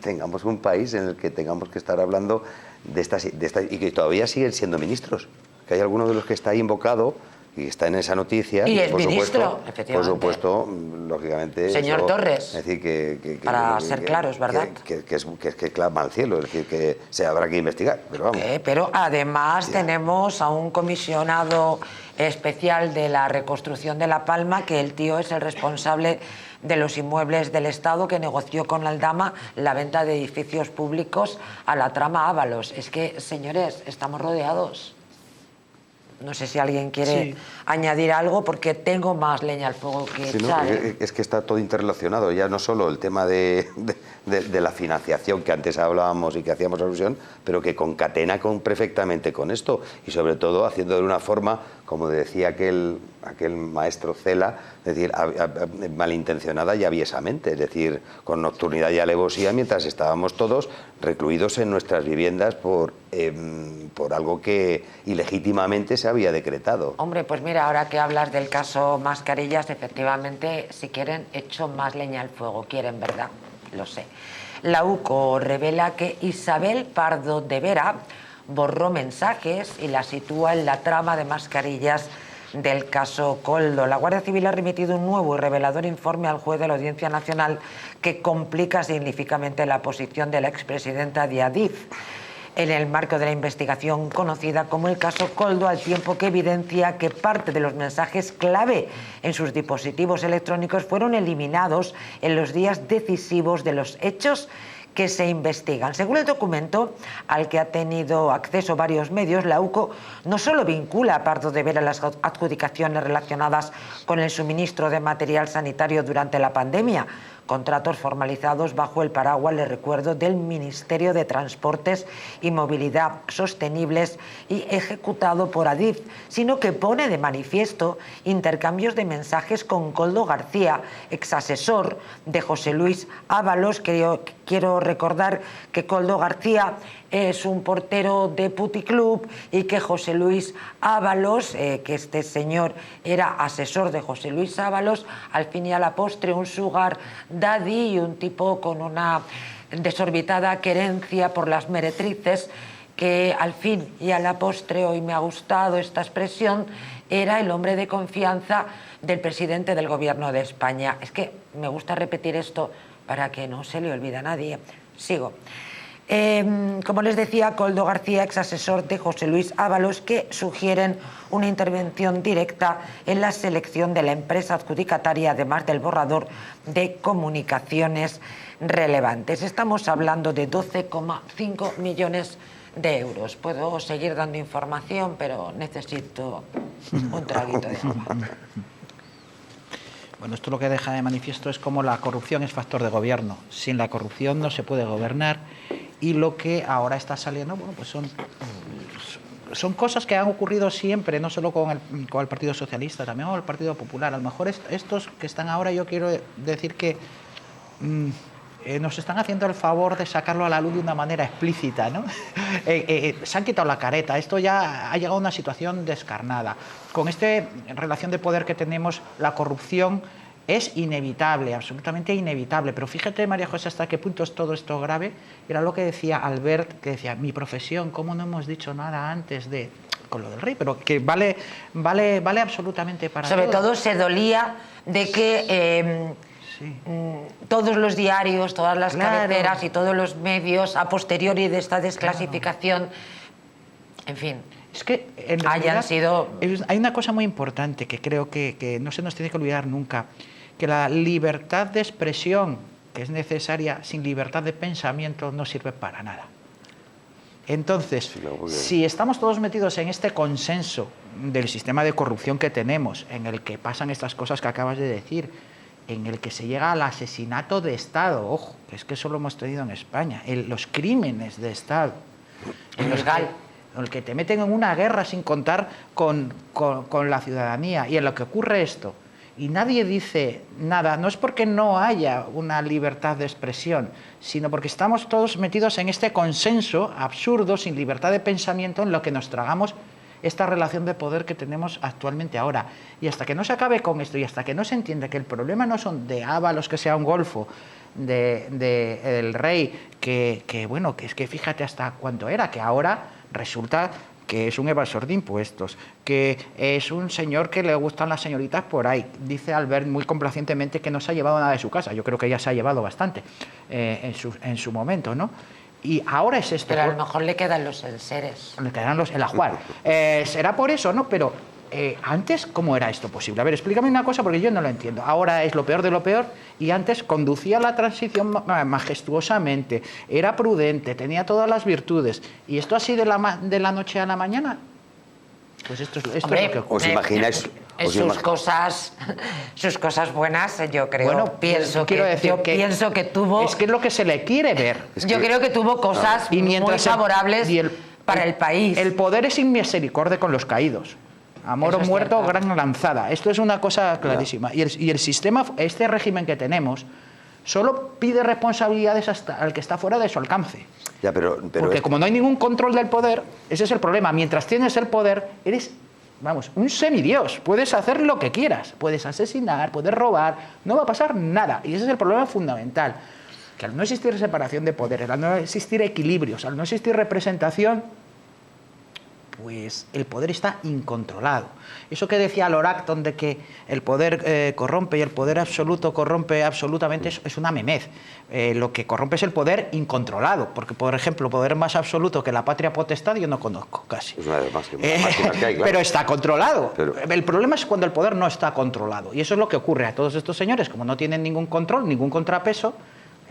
tengamos un país en el que tengamos que estar hablando de estas y que todavía siguen siendo ministros. Que hay alguno de los que está ahí invocado y está en esa noticia. Y es por ministro, supuesto, efectivamente. Por supuesto, lógicamente. Señor eso, Torres. Es decir, para ser claros, ¿verdad? Que clama al cielo, es decir, que se habrá que investigar. Pero vamos. Pero además tenemos a un comisionado especial de la reconstrucción de La Palma, que el tío es el responsable de los inmuebles del Estado, que negoció con Aldama la venta de edificios públicos a la trama Ábalos. Es que, señores, estamos rodeados. No sé si alguien quiere añadir algo, porque tengo más leña al fuego que echar. Es que está todo interrelacionado, ya no solo el tema de la financiación que antes hablábamos y que hacíamos alusión, pero que concatena perfectamente con esto, y sobre todo haciendo de una forma, como decía aquel maestro Cela, es decir, malintencionada y aviesamente, es decir, con nocturnidad y alevosía, mientras estábamos todos recluidos en nuestras viviendas por algo que ilegítimamente se había decretado. Hombre, pues mira, ahora que hablas del caso Mascarillas, efectivamente, si quieren, echo más leña al fuego. Quieren, ¿verdad? Lo sé. La UCO revela que Isabel Pardo de Vera borró mensajes y la sitúa en la trama de Mascarillas del caso Koldo. La Guardia Civil ha remitido un nuevo y revelador informe al juez de la Audiencia Nacional que complica significativamente la posición de la expresidenta de Adif en el marco de la investigación conocida como el caso Koldo, al tiempo que evidencia que parte de los mensajes clave en sus dispositivos electrónicos fueron eliminados en los días decisivos de los hechos que se investigan. Según el documento al que ha tenido acceso varios medios, la UCO no solo vincula a Pardo de Vera las adjudicaciones relacionadas con el suministro de material sanitario durante la pandemia, contratos formalizados bajo el paraguas, les recuerdo, del Ministerio de Transportes y Movilidad Sostenibles y ejecutado por Adif, sino que pone de manifiesto intercambios de mensajes con Koldo García, exasesor de José Luis Ábalos. Quiero recordar que Koldo García es un portero de puticlub y que José Luis Ábalos, que este señor era asesor de José Luis Ábalos, al fin y a la postre un sugar daddy y un tipo con una desorbitada querencia por las meretrices, que al fin y a la postre, hoy me ha gustado esta expresión, era el hombre de confianza del presidente del Gobierno de España. Es que me gusta repetir esto para que no se le olvide a nadie. Sigo. Como les decía, Koldo García, ex asesor de José Luis Ábalos, que sugieren una intervención directa en la selección de la empresa adjudicataria, además del borrador de comunicaciones relevantes. Estamos hablando de 12,5 millones de euros. Puedo seguir dando información, pero necesito un traguito de agua. Bueno, esto lo que deja de manifiesto es cómo la corrupción es factor de gobierno. Sin la corrupción no se puede gobernar, y lo que ahora está saliendo, bueno, pues son cosas que han ocurrido siempre, no solo con el Partido Socialista, también con el Partido Popular. A lo mejor estos que están ahora, yo quiero decir que nos están haciendo el favor de sacarlo a la luz de una manera explícita, ¿no? Se han quitado la careta, esto ya ha llegado a una situación descarnada. Con esta relación de poder que tenemos, la corrupción es inevitable, absolutamente inevitable. Pero fíjate, María José, hasta qué punto es todo esto grave. Era lo que decía Albert, que decía, mi profesión, ¿cómo no hemos dicho nada antes de...? Con lo del rey, pero que vale absolutamente para todo. Sobre todo se dolía de que todos los diarios, todas las cabeceras y todos los medios a posteriori de esta desclasificación, en fin, es que en realidad hayan sido... Hay una cosa muy importante que creo que no se nos tiene que olvidar nunca, que la libertad de expresión que es necesaria sin libertad de pensamiento no sirve para nada. Entonces, si estamos todos metidos en este consenso del sistema de corrupción que tenemos, en el que pasan estas cosas que acabas de decir, en el que se llega al asesinato de Estado, ojo, que es que eso lo hemos tenido en España, los crímenes de Estado, en el que te meten en una guerra sin contar con la ciudadanía, y en lo que ocurre esto, y nadie dice nada, no es porque no haya una libertad de expresión, sino porque estamos todos metidos en este consenso absurdo, sin libertad de pensamiento, en lo que nos tragamos esta relación de poder que tenemos actualmente ahora. Y hasta que no se acabe con esto, y hasta que no se entienda que el problema no son de Ábalos, que sea un golfo, del rey, que bueno, que es que fíjate hasta cuánto era, que ahora resulta que es un evasor de impuestos, que es un señor que le gustan las señoritas por ahí. Dice Albert muy complacientemente que no se ha llevado nada de su casa. Yo creo que ya se ha llevado bastante en su momento, ¿no? Y ahora es esto. Pero a lo mejor le quedan los enseres. Le quedan el ajuar. Será por eso, ¿no? Pero antes, ¿cómo era esto posible? A ver, explícame una cosa porque yo no lo entiendo. Ahora es lo peor de lo peor, y antes conducía la transición majestuosamente, era prudente, tenía todas las virtudes. ¿Y esto así de la noche a la mañana? Pues esto es lo que ocurre. ¿Os imagináis? Sus cosas buenas, yo creo. Bueno, pienso que tuvo. Es que es lo que se le quiere ver. Yo creo que tuvo cosas muy favorables para el país. El poder es sin misericordia con los caídos. A moro muerto, gran lanzada. Esto es una cosa clarísima. Y el sistema, este régimen que tenemos, solo pide responsabilidades hasta al que está fuera de su alcance. Ya, pero porque como no hay ningún control del poder, ese es el problema. Mientras tienes el poder, eres, vamos, un semidios. Puedes hacer lo que quieras. Puedes asesinar, puedes robar. No va a pasar nada. Y ese es el problema fundamental. Que al no existir separación de poderes, al no existir equilibrios, al no existir representación, pues el poder está incontrolado. Eso que decía Lord Acton de que el poder corrompe y el poder absoluto corrompe absolutamente es una memez. Lo que corrompe es el poder incontrolado, porque, por ejemplo, poder más absoluto que la patria potestad yo no conozco casi. Es una de las máximas que hay, claro. Pero está controlado. El problema es cuando el poder no está controlado. Y eso es lo que ocurre a todos estos señores, como no tienen ningún control, ningún contrapeso.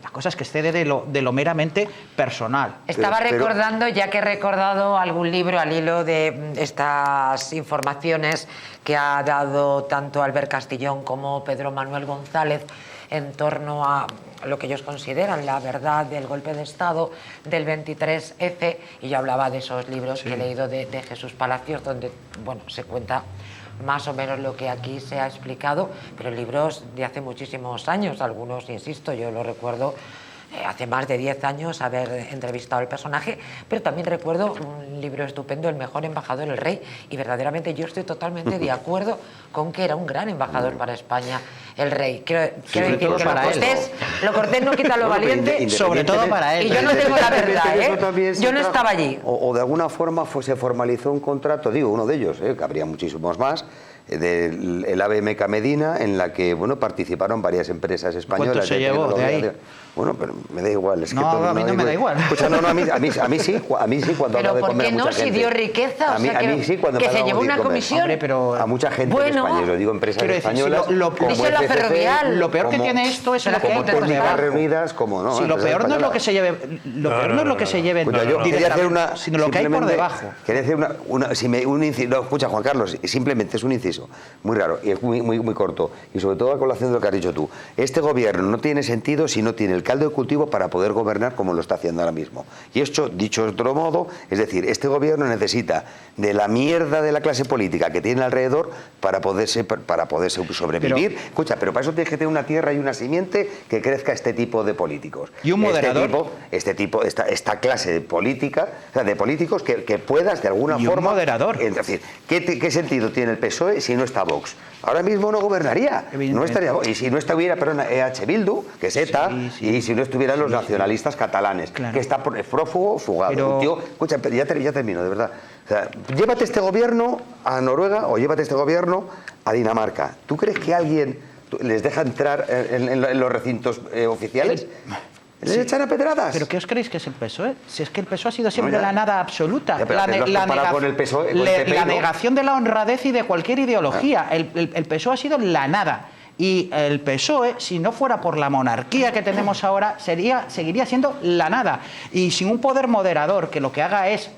La cosa es que excede de lo meramente personal. Estaba recordando, ya que he recordado algún libro al hilo de estas informaciones que ha dado tanto Albert Castillón como Pedro Manuel González en torno a lo que ellos consideran la verdad del golpe de Estado del 23F, y yo hablaba de esos libros que he leído de Jesús Palacios, donde bueno, se cuenta más o menos lo que aquí se ha explicado, pero libros de hace muchísimos años, algunos, insisto, yo lo recuerdo hace más de 10 años haber entrevistado al personaje, pero también recuerdo un libro estupendo, El mejor embajador, el rey, y verdaderamente yo estoy totalmente de acuerdo con que era un gran embajador para España, el rey. Quiero decir que lo cortés no quita lo valiente, sobre todo para él. Y yo no tengo la verdad, yo no estaba allí. O de alguna forma se formalizó un contrato, digo, uno de ellos, que habría muchísimos más, del ABMK Medina, en la que bueno, participaron varias empresas españolas. ¿Cuánto se llevó de ahí? Bueno, pero me da igual. Es no, que a mí no me da igual. Escucha, no, a mí sí, cuando pero hablo de ¿por comer qué a mucha no? gente. Si dio riqueza, a mí sí, cuando que me se llevó una comisión. Hombre, pero a mucha gente en España, yo digo empresas españolas, como la ferrovial. Lo peor que tiene esto es lo que hay técnicas reunidas, como no. Si lo peor no es lo que se lleve, lo peor no es lo que se lleve, sino lo que hay por debajo. Quería hacer un inciso. Escucha, Juan Carlos, simplemente es un inciso muy raro y es muy corto, y sobre todo a colación de lo que has dicho tú. Este gobierno no tiene sentido si no tiene el caldo de cultivo para poder gobernar como lo está haciendo ahora mismo. Y esto, dicho de otro modo, es decir, este gobierno necesita de la mierda de la clase política que tiene alrededor para poderse sobrevivir. Escucha, pero para eso tienes que tener una tierra y una simiente que crezca este tipo de políticos. Y un moderador. Esta clase de política, o sea, de políticos que puedas de alguna forma. Un moderador. Es decir, ¿qué sentido tiene el PSOE si no está Vox? Ahora mismo no gobernaría. No estaría, y si no estuviera, EH Bildu, que es ETA, y si no estuvieran los nacionalistas catalanes, que está prófugo, fugado. Tío, escucha, ya termino, de verdad. O sea, llévate este gobierno a Noruega o llévate este gobierno a Dinamarca. ¿Tú crees que alguien les deja entrar en los recintos oficiales? ¿Les echan a pedradas? ¿Pero qué os creéis que es el PSOE? Si es que el PSOE ha sido siempre la nada absoluta. La negación de la honradez y de cualquier ideología. El PSOE ha sido la nada. Y el PSOE, si no fuera por la monarquía que tenemos ahora, seguiría siendo la nada. Y sin un poder moderador que lo que haga es...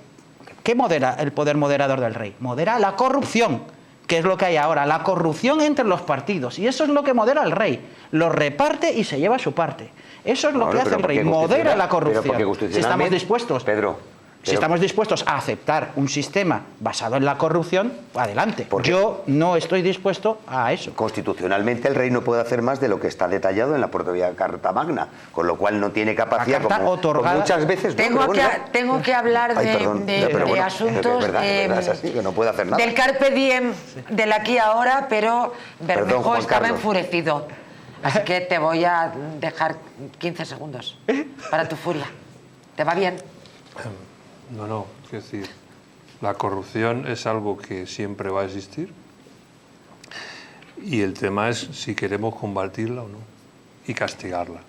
¿Qué modera el poder moderador del rey? Modera la corrupción, que es lo que hay ahora, la corrupción entre los partidos. Y eso es lo que modera el rey. Lo reparte y se lleva su parte. Eso es lo que hace el rey, modera la corrupción. Si estamos dispuestos... Si estamos dispuestos a aceptar un sistema basado en la corrupción, adelante. Yo no estoy dispuesto a eso. Constitucionalmente el rey no puede hacer más de lo que está detallado en la propia Carta Magna, con lo cual no tiene capacidad, como muchas veces... Tengo que hablar de asuntos es así, que no puede hacer nada. del carpe diem, del aquí y ahora, pero Bermejo estaba enfurecido. Así que te voy a dejar 15 segundos para tu furia. ¿Te va bien? No, es decir, la corrupción es algo que siempre va a existir y el tema es si queremos combatirla o no y castigarla.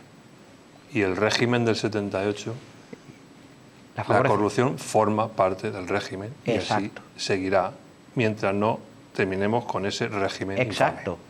Y el régimen del 78, la corrupción forma parte del régimen y así seguirá mientras no terminemos con ese régimen. Exacto. Infame.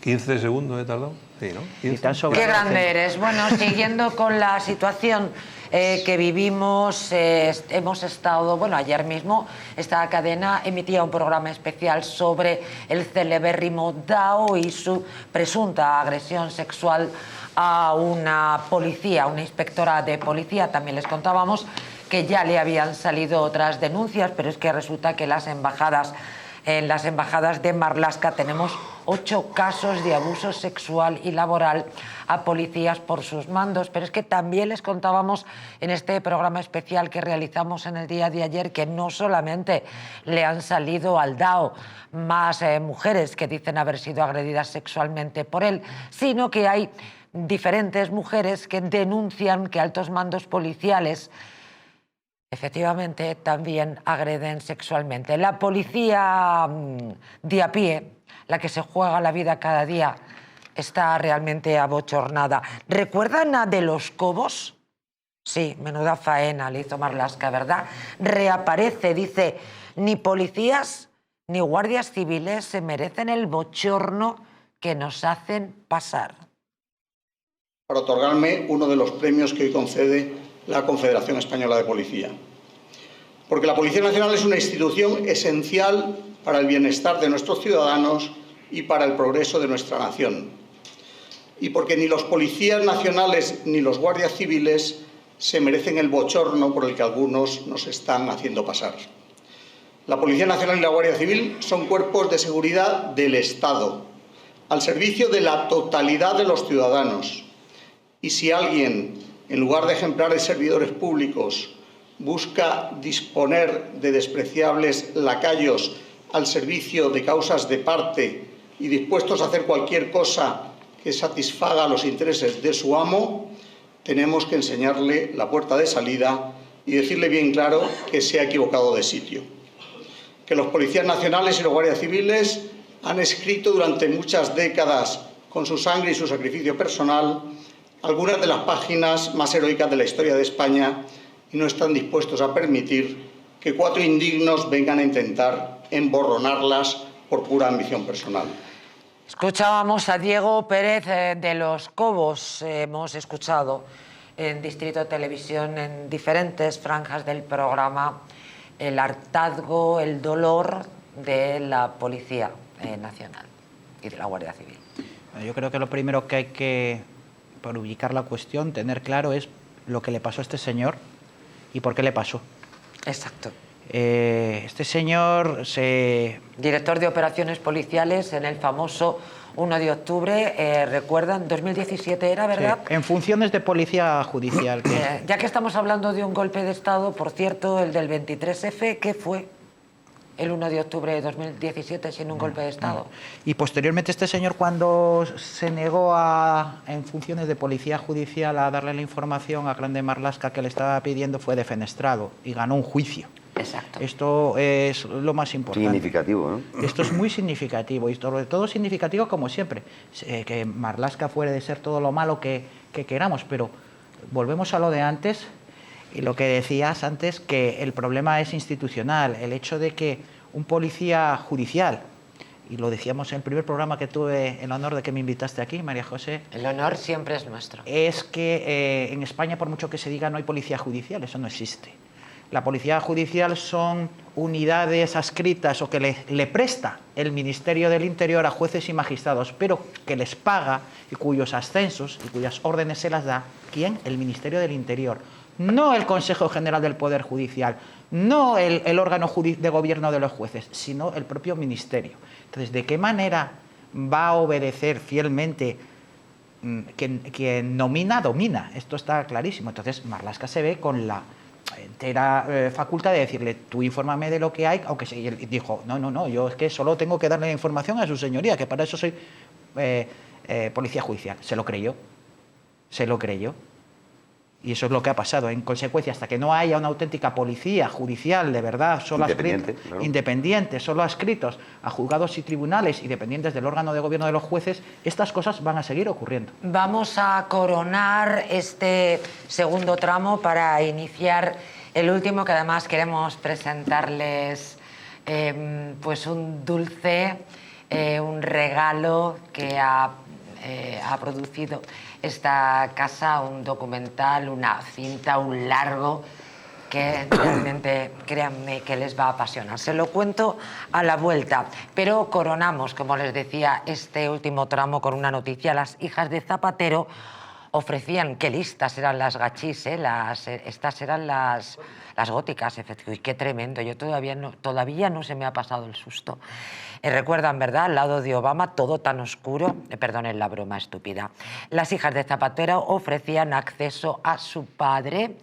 15 segundos he tardado. Sí, ¿no? 15. Qué grande eres. Bueno, siguiendo con la situación que vivimos, hemos estado, bueno, ayer mismo esta cadena emitía un programa especial sobre el celebérrimo Dao y su presunta agresión sexual a una policía, una inspectora de policía. También les contábamos que ya le habían salido otras denuncias, pero es que resulta que en las embajadas de Marlaska tenemos 8 casos de abuso sexual y laboral a policías por sus mandos. Pero es que también les contábamos en este programa especial que realizamos en el día de ayer que no solamente le han salido al Dao más mujeres que dicen haber sido agredidas sexualmente por él, sino que hay diferentes mujeres que denuncian que altos mandos policiales efectivamente también agreden sexualmente. La policía de a pie, la que se juega la vida cada día, está realmente abochornada. ¿Recuerdan a De los Cobos? Sí, menuda faena le hizo Marlaska, ¿verdad? Reaparece, dice, ni policías ni guardias civiles se merecen el bochorno que nos hacen pasar. Para otorgarme uno de los premios que hoy concede la Confederación Española de Policía. Porque la Policía Nacional es una institución esencial para el bienestar de nuestros ciudadanos y para el progreso de nuestra nación. Y porque ni los policías nacionales ni los guardias civiles se merecen el bochorno por el que algunos nos están haciendo pasar. La Policía Nacional y la Guardia Civil son cuerpos de seguridad del Estado, al servicio de la totalidad de los ciudadanos. Y si alguien, en lugar de ejemplares servidores públicos, busca disponer de despreciables lacayos al servicio de causas de parte y dispuestos a hacer cualquier cosa que satisfaga los intereses de su amo, tenemos que enseñarle la puerta de salida y decirle bien claro que se ha equivocado de sitio. Que los policías nacionales y los guardias civiles han escrito durante muchas décadas, con su sangre y su sacrificio personal, algunas de las páginas más heroicas de la historia de España y no están dispuestos a permitir que 4 indignos vengan a intentar emborronarlas por pura ambición personal. Escuchábamos a Diego Pérez de los Cobos. Hemos escuchado en Distrito Televisión, en diferentes franjas del programa, el hartazgo, el dolor de la Policía Nacional y de la Guardia Civil. Yo creo que lo primero que hay que, para ubicar la cuestión, tener claro es lo que le pasó a este señor y por qué le pasó. Exacto. Este señor Director de Operaciones Policiales en el famoso 1 de octubre, recuerdan, 2017 era, ¿verdad? Sí, en funciones de policía judicial. Ya que estamos hablando de un golpe de Estado, por cierto, el del 23F, ¿qué fue el 1 de octubre de 2017 sin un golpe de Estado? Y posteriormente este señor, cuando se negó en funciones de policía judicial a darle la información a Grande Marlaska que le estaba pidiendo, fue defenestrado y ganó un juicio. Exacto. Esto es lo más importante. Significativo, ¿no? Esto es muy significativo y sobre todo significativo como siempre. Que Marlaska fuera de ser todo lo malo que queramos, pero volvemos a lo de antes y lo que decías antes, que el problema es institucional. El hecho de que un policía judicial y lo decíamos en el primer programa que tuve el honor de que me invitaste aquí, María José. El honor siempre es nuestro. Es que en España, por mucho que se diga, no hay policía judicial, eso no existe. La policía judicial son unidades adscritas o que le presta el Ministerio del Interior a jueces y magistrados, pero que les paga y cuyos ascensos y cuyas órdenes se las da, ¿quién? El Ministerio del Interior. No el Consejo General del Poder Judicial, no el órgano de gobierno de los jueces, sino el propio Ministerio. Entonces, ¿de qué manera va a obedecer fielmente quien nomina, domina? Esto está clarísimo. Entonces, Marlaska se ve con la entera facultad de decirle, tú infórmame de lo que hay, aunque y él dijo, no, yo es que solo tengo que darle la información a su señoría, que para eso soy policía judicial. Se lo creyó. Y eso es lo que ha pasado. En consecuencia, hasta que no haya una auténtica policía judicial de verdad, independiente, solo adscritos a juzgados y tribunales y dependientes del órgano de gobierno de los jueces, estas cosas van a seguir ocurriendo. Vamos a coronar este segundo tramo para iniciar el último, que además queremos presentarles pues un dulce, un regalo que ha producido esta casa, un documental, una cinta, un largo, que realmente, créanme, que les va a apasionar. Se lo cuento a la vuelta, pero coronamos, como les decía, este último tramo con una noticia. Las hijas de Zapatero ofrecían, qué listas eran las gachís, estas eran las góticas, efectivamente. Qué tremendo, yo todavía no se me ha pasado el susto. Recuerdan, ¿verdad? Al lado de Obama, todo tan oscuro. Perdonen la broma estúpida. Las hijas de Zapatero ofrecían acceso a su padre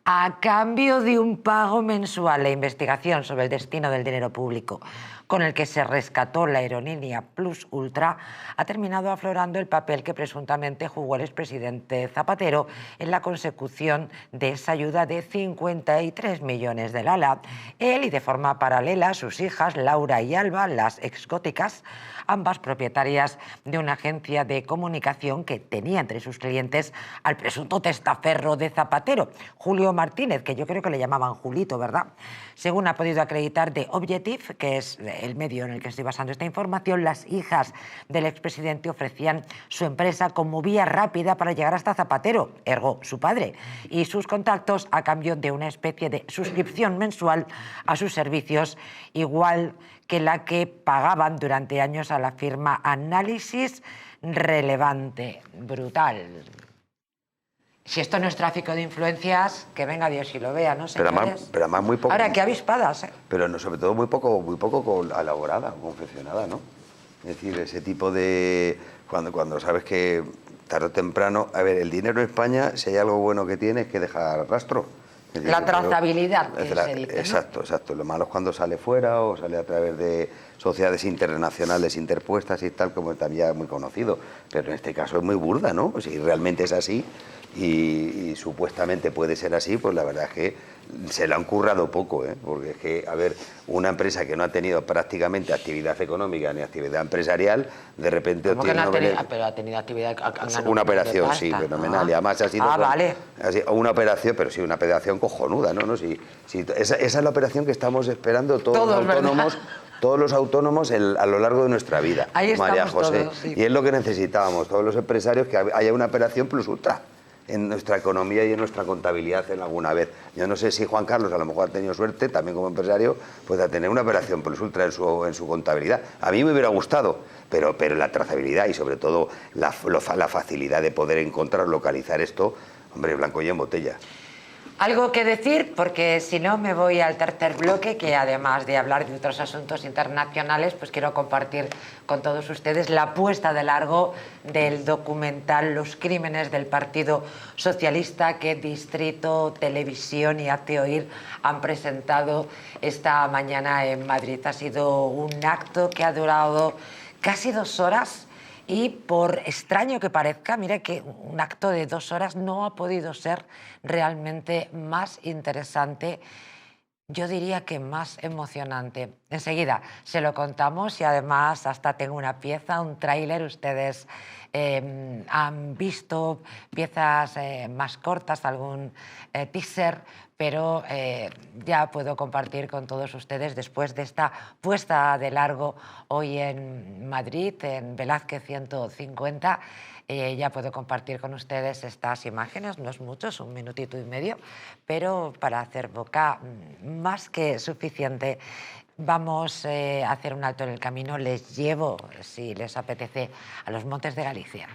a cambio de un pago mensual. La investigación sobre el destino del dinero público con el que se rescató la aerolínea Plus Ultra ha terminado aflorando el papel que presuntamente jugó el expresidente Zapatero en la consecución de esa ayuda de 53 millones del ALA. Él y de forma paralela sus hijas Laura y Alba, las exgóticas, ambas propietarias de una agencia de comunicación que tenía entre sus clientes al presunto testaferro de Zapatero, Julio Martínez, que yo creo que le llamaban Julito, ¿verdad? Según ha podido acreditar The Objective, que es el medio en el que estoy basando esta información, las hijas del expresidente ofrecían su empresa como vía rápida para llegar hasta Zapatero, ergo su padre, y sus contactos a cambio de una especie de suscripción mensual a sus servicios, igual que la que pagaban durante años a la firma Análisis Relevante. Brutal. Si esto no es tráfico de influencias, que venga Dios y lo vea, ¿no, señores? Pero además muy poco. Ahora, qué avispadas, ¿eh? Pero no, sobre todo muy poco elaborada, confeccionada, ¿no? Es decir, ese tipo de... Cuando sabes que tarde o temprano... A ver, el dinero en España, si hay algo bueno que tiene, es que deja rastro. Es decir, la trazabilidad, que se dice, ¿no? Exacto. Lo malo es cuando sale fuera o sale a través de sociedades internacionales interpuestas y tal, como también muy conocido. Pero en este caso es muy burda, ¿no? Si realmente es así y supuestamente puede ser así, pues la verdad es que se le han currado poco, ¿eh? Porque es que, a ver, una empresa que no ha tenido prácticamente actividad económica ni actividad empresarial, de repente obtiene... ¿Cómo que no ha tenido? Pero ha tenido actividad... Una operación, sí, fenomenal. Y además ha sido... vale. Una operación, pero sí, una operación cojonuda, ¿no? Esa es la operación que estamos esperando todos los autónomos a lo largo de nuestra vida, ahí María José. Todos, sí. Y es lo que necesitábamos, todos los empresarios, que haya una operación plus ultra en nuestra economía y en nuestra contabilidad en alguna vez. Yo no sé si Juan Carlos a lo mejor ha tenido suerte, también como empresario, pues a tener una operación plus ultra en su contabilidad. A mí me hubiera gustado, pero la trazabilidad y sobre todo la facilidad de poder encontrar, localizar esto, hombre, blanco y en botella. Algo que decir, porque si no me voy al tercer bloque, que además de hablar de otros asuntos internacionales, pues quiero compartir con todos ustedes la puesta de largo del documental Los crímenes del Partido Socialista, que Distrito Televisión y Hazte Oír han presentado esta mañana en Madrid. Ha sido un acto que ha durado casi 2 horas. Y por extraño que parezca, mire que un acto de 2 horas no ha podido ser realmente más interesante, yo diría que más emocionante. Enseguida se lo contamos y además hasta tengo una pieza, un tráiler. Ustedes han visto piezas más cortas, algún teaser, pero ya puedo compartir con todos ustedes, después de esta puesta de largo hoy en Madrid, en Velázquez 150, ya puedo compartir con ustedes estas imágenes, no es mucho, es 1 minutito y medio, pero para hacer boca más que suficiente. Vamos a hacer un alto en el camino, les llevo, si les apetece, a los Montes de Galicia.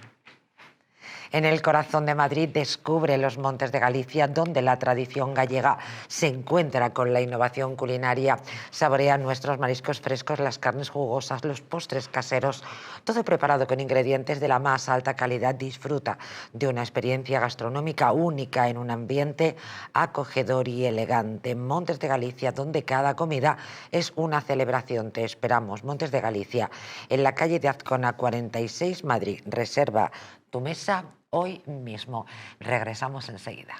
En el corazón de Madrid descubre los Montes de Galicia, donde la tradición gallega se encuentra con la innovación culinaria. Saborea nuestros mariscos frescos, las carnes jugosas, los postres caseros, todo preparado con ingredientes de la más alta calidad. Disfruta de una experiencia gastronómica única en un ambiente acogedor y elegante. Montes de Galicia, donde cada comida es una celebración. Te esperamos. Montes de Galicia, en la calle de Azcona 46, Madrid. Reserva tu mesa hoy mismo. Regresamos enseguida.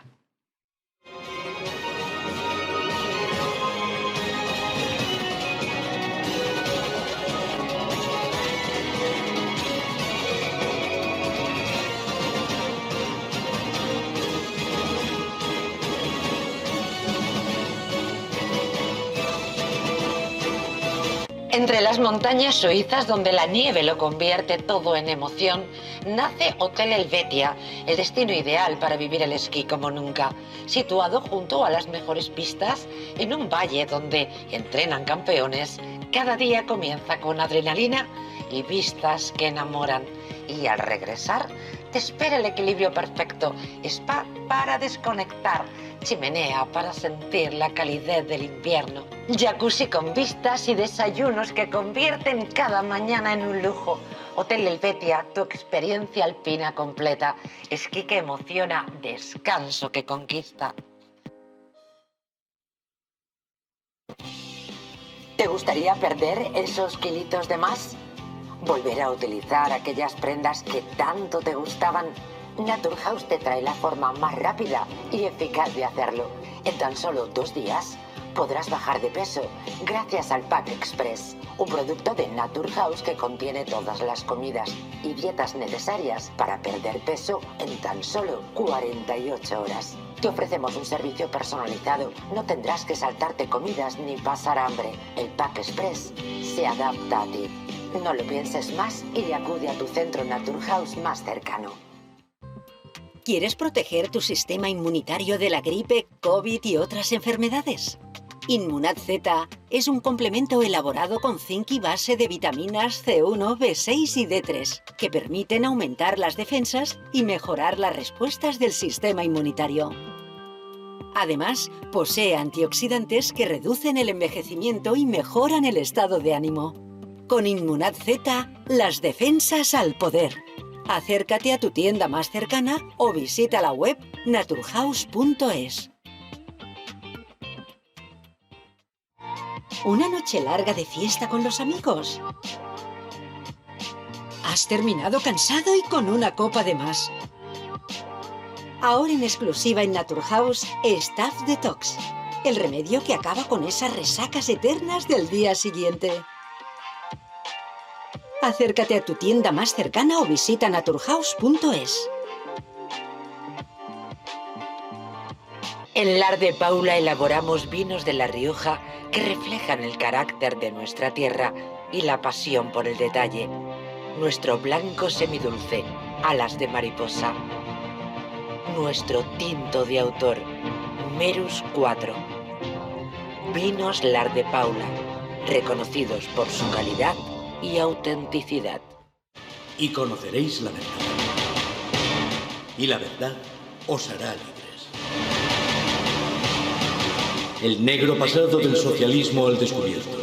Entre las montañas suizas, donde la nieve lo convierte todo en emoción, nace Hotel Helvetia, el destino ideal para vivir el esquí como nunca. Situado junto a las mejores pistas, en un valle donde entrenan campeones, cada día comienza con adrenalina y vistas que enamoran. Y al regresar, te espera el equilibrio perfecto, spa para desconectar, chimenea para sentir la calidez del invierno, jacuzzi con vistas y desayunos que convierten cada mañana en un lujo. Hotel Helvetia, tu experiencia alpina completa, esquí que emociona, descanso que conquista. ¿Te gustaría perder esos kilitos de más? ¿Volver a utilizar aquellas prendas que tanto te gustaban? Naturhaus te trae la forma más rápida y eficaz de hacerlo. En tan solo 2 días podrás bajar de peso gracias al Pack Express, un producto de Naturhaus que contiene todas las comidas y dietas necesarias para perder peso en tan solo 48 horas. Te ofrecemos un servicio personalizado, no tendrás que saltarte comidas ni pasar hambre. El Pack Express se adapta a ti. No lo pienses más y acude a tu centro Naturhaus más cercano. ¿Quieres proteger tu sistema inmunitario de la gripe, COVID y otras enfermedades? Inmunad Z es un complemento elaborado con zinc y base de vitaminas C1, B6 y D3 que permiten aumentar las defensas y mejorar las respuestas del sistema inmunitario. Además, posee antioxidantes que reducen el envejecimiento y mejoran el estado de ánimo. Con Inmunad Z, las defensas al poder. Acércate a tu tienda más cercana o visita la web naturhaus.es. ¿Una noche larga de fiesta con los amigos? ¿Has terminado cansado y con una copa de más? Ahora en exclusiva en Naturhaus, Staff Detox, el remedio que acaba con esas resacas eternas del día siguiente. Acércate a tu tienda más cercana o visita naturhaus.es. En Lar de Paula elaboramos vinos de La Rioja que reflejan el carácter de nuestra tierra y la pasión por el detalle. Nuestro blanco semidulce, alas de mariposa. Nuestro tinto de autor, Merus 4. Vinos Lar de Paula, reconocidos por su calidad y autenticidad. Y conoceréis la verdad. Y la verdad os hará libres. El negro pasado del socialismo al descubierto.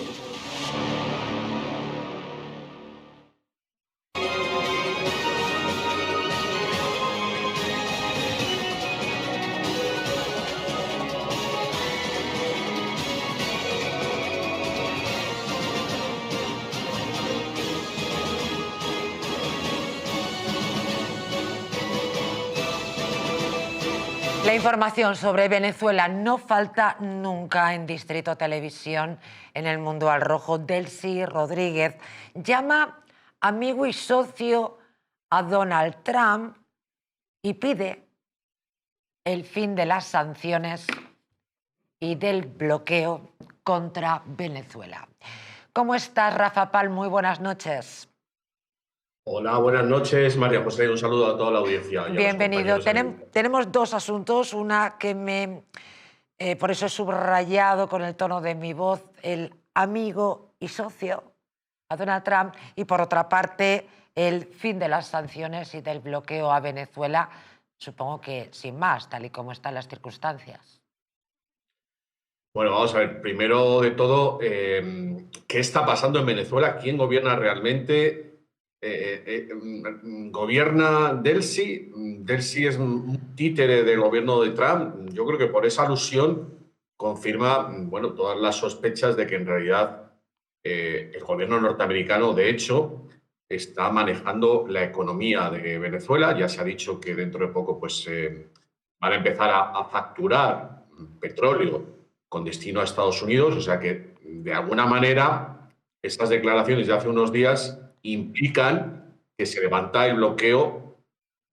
La información sobre Venezuela no falta nunca en Distrito Televisión. En El Mundo al Rojo, Delcy Rodríguez llama amigo y socio a Donald Trump y pide el fin de las sanciones y del bloqueo contra Venezuela. ¿Cómo estás, Rafa Pal? Muy buenas noches. Hola, buenas noches, María José. Un saludo a toda la audiencia. Bienvenido. Tenemos dos asuntos. Una que por eso he subrayado con el tono de mi voz, el amigo y socio a Donald Trump, y por otra parte, el fin de las sanciones y del bloqueo a Venezuela, supongo que sin más, tal y como están las circunstancias. Bueno, vamos a ver, primero de todo, ¿qué está pasando en Venezuela? ¿Quién gobierna realmente? ¿Gobierna Delcy? ¿Delcy es un títere del gobierno de Trump? Yo creo que por esa alusión confirma, bueno, todas las sospechas de que en realidad el gobierno norteamericano, de hecho, está manejando la economía de Venezuela. Ya se ha dicho que dentro de poco pues, van a empezar a facturar petróleo con destino a Estados Unidos, o sea que de alguna manera estas declaraciones de hace unos días implican que se levanta el bloqueo.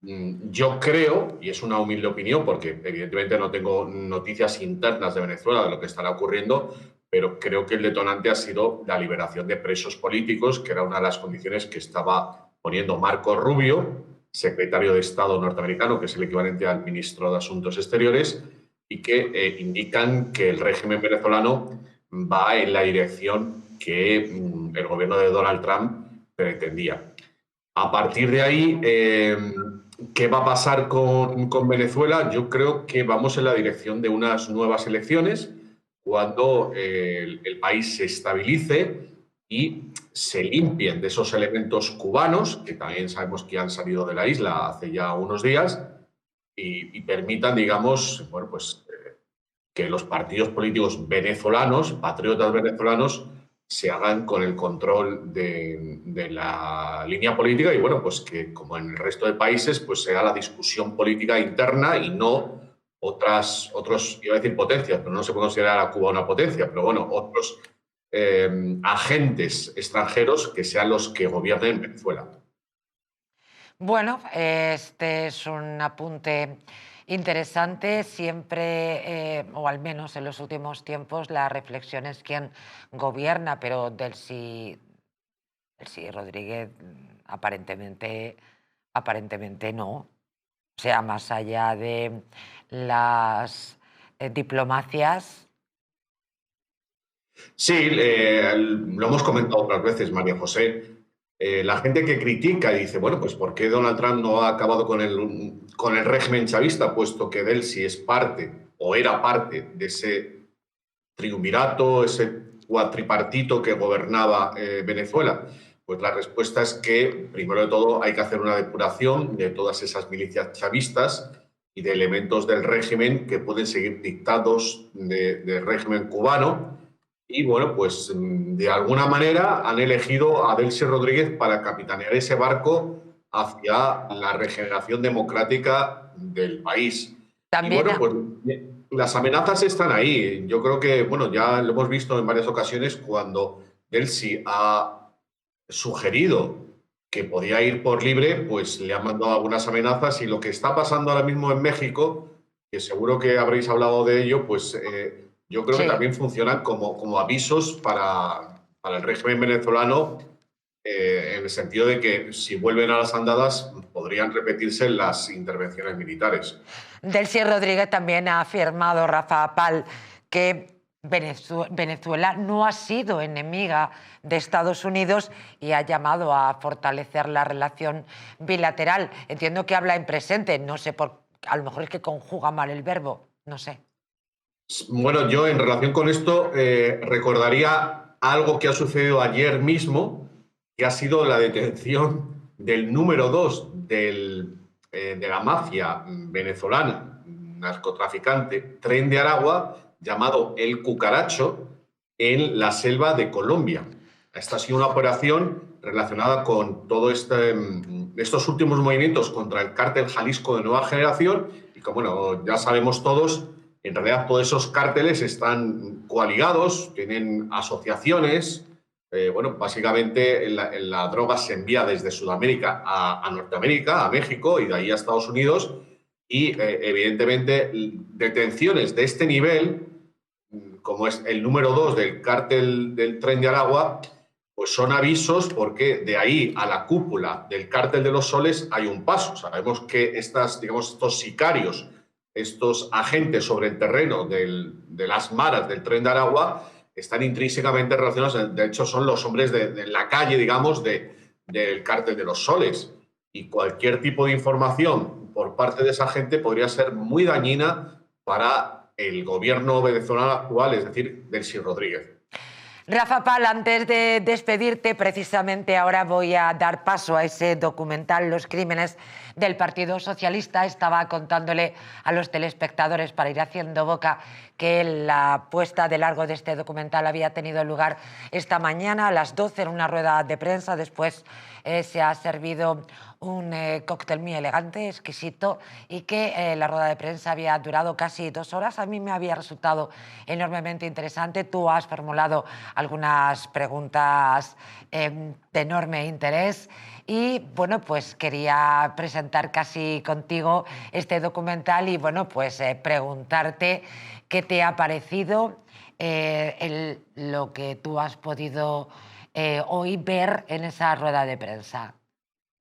Yo creo, y es una humilde opinión porque evidentemente no tengo noticias internas de Venezuela de lo que estará ocurriendo, pero creo que el detonante ha sido la liberación de presos políticos, que era una de las condiciones que estaba poniendo Marco Rubio, secretario de Estado norteamericano, que es el equivalente al ministro de Asuntos Exteriores, y que indican que el régimen venezolano va en la dirección que el gobierno de Donald Trump pretendía. A partir de ahí, ¿qué va a pasar con Venezuela? Yo creo que vamos en la dirección de unas nuevas elecciones cuando el país se estabilice y se limpien de esos elementos cubanos, que también sabemos que han salido de la isla hace ya unos días, y permitan, digamos, bueno, pues, que los partidos políticos venezolanos, patriotas venezolanos, se hagan con el control de la línea política y, bueno, pues que, como en el resto de países, pues sea la discusión política interna y no otros, iba a decir potencias, pero no se puede considerar a Cuba una potencia, pero bueno, otros agentes extranjeros que sean los que gobiernen Venezuela. Bueno, este es un apunte interesante. Siempre, o al menos en los últimos tiempos, la reflexión es quién gobierna, pero Delcy Rodríguez aparentemente no. O sea, más allá de las diplomacias. Sí, lo hemos comentado otras veces, María José. La gente que critica y dice, bueno, pues ¿por qué Donald Trump no ha acabado con el régimen chavista, puesto que Delcy es parte o era parte de ese triunvirato, ese cuatripartito que gobernaba Venezuela? Pues la respuesta es que, primero de todo, hay que hacer una depuración de todas esas milicias chavistas y de elementos del régimen que pueden seguir dictados del régimen cubano. Y bueno, pues de alguna manera han elegido a Delcy Rodríguez para capitanear ese barco hacia la regeneración democrática del país. También, y bueno, pues las amenazas están ahí. Yo creo que, bueno, ya lo hemos visto en varias ocasiones cuando Delcy ha sugerido que podía ir por libre, pues le han mandado algunas amenazas y lo que está pasando ahora mismo en México, que seguro que habréis hablado de ello, pues yo creo que también funcionan como avisos para el régimen venezolano, en el sentido de que si vuelven a las andadas podrían repetirse las intervenciones militares. Delcy Rodríguez también ha afirmado, Rafa Pal, que Venezuela no ha sido enemiga de Estados Unidos y ha llamado a fortalecer la relación bilateral. Entiendo que habla en presente, no sé, a lo mejor es que conjuga mal el verbo, no sé. Bueno, yo en relación con esto recordaría algo que ha sucedido ayer mismo, que ha sido la detención del número 2 de la mafia venezolana, narcotraficante, Tren de Aragua, llamado El Cucaracho, en la selva de Colombia. Esta ha sido una operación relacionada con todos estos últimos movimientos contra el cártel Jalisco de Nueva Generación y que, bueno, ya sabemos todos, en realidad todos esos cárteles están coaligados, tienen asociaciones. Bueno, básicamente la droga se envía desde Sudamérica a Norteamérica, a México y de ahí a Estados Unidos. Y evidentemente detenciones de este nivel como es el número 2 del cártel del Tren de Aragua, pues son avisos porque de ahí a la cúpula del cártel de los Soles hay un paso. Sabemos que estos sicarios, estos agentes sobre el terreno de las maras del Tren de Aragua están intrínsecamente relacionados. De hecho, son los hombres de la calle, digamos, del cártel de los Soles. Y cualquier tipo de información por parte de esa gente podría ser muy dañina para el gobierno venezolano actual, es decir, Delcy Rodríguez. Rafa Pal, antes de despedirte, precisamente ahora voy a dar paso a ese documental, Los crímenes del Partido Socialista. Estaba contándole a los telespectadores, para ir haciendo boca, que la puesta de largo de este documental había tenido lugar esta mañana a las 12 en una rueda de prensa. Después se ha servido un cóctel muy elegante, exquisito, y que la rueda de prensa había durado casi 2 horas. A mí me había resultado enormemente interesante. Tú has formulado algunas preguntas de enorme interés y, bueno, pues quería presentar casi contigo este documental y, bueno, pues preguntarte qué te ha parecido lo que tú has podido hoy ver en esa rueda de prensa.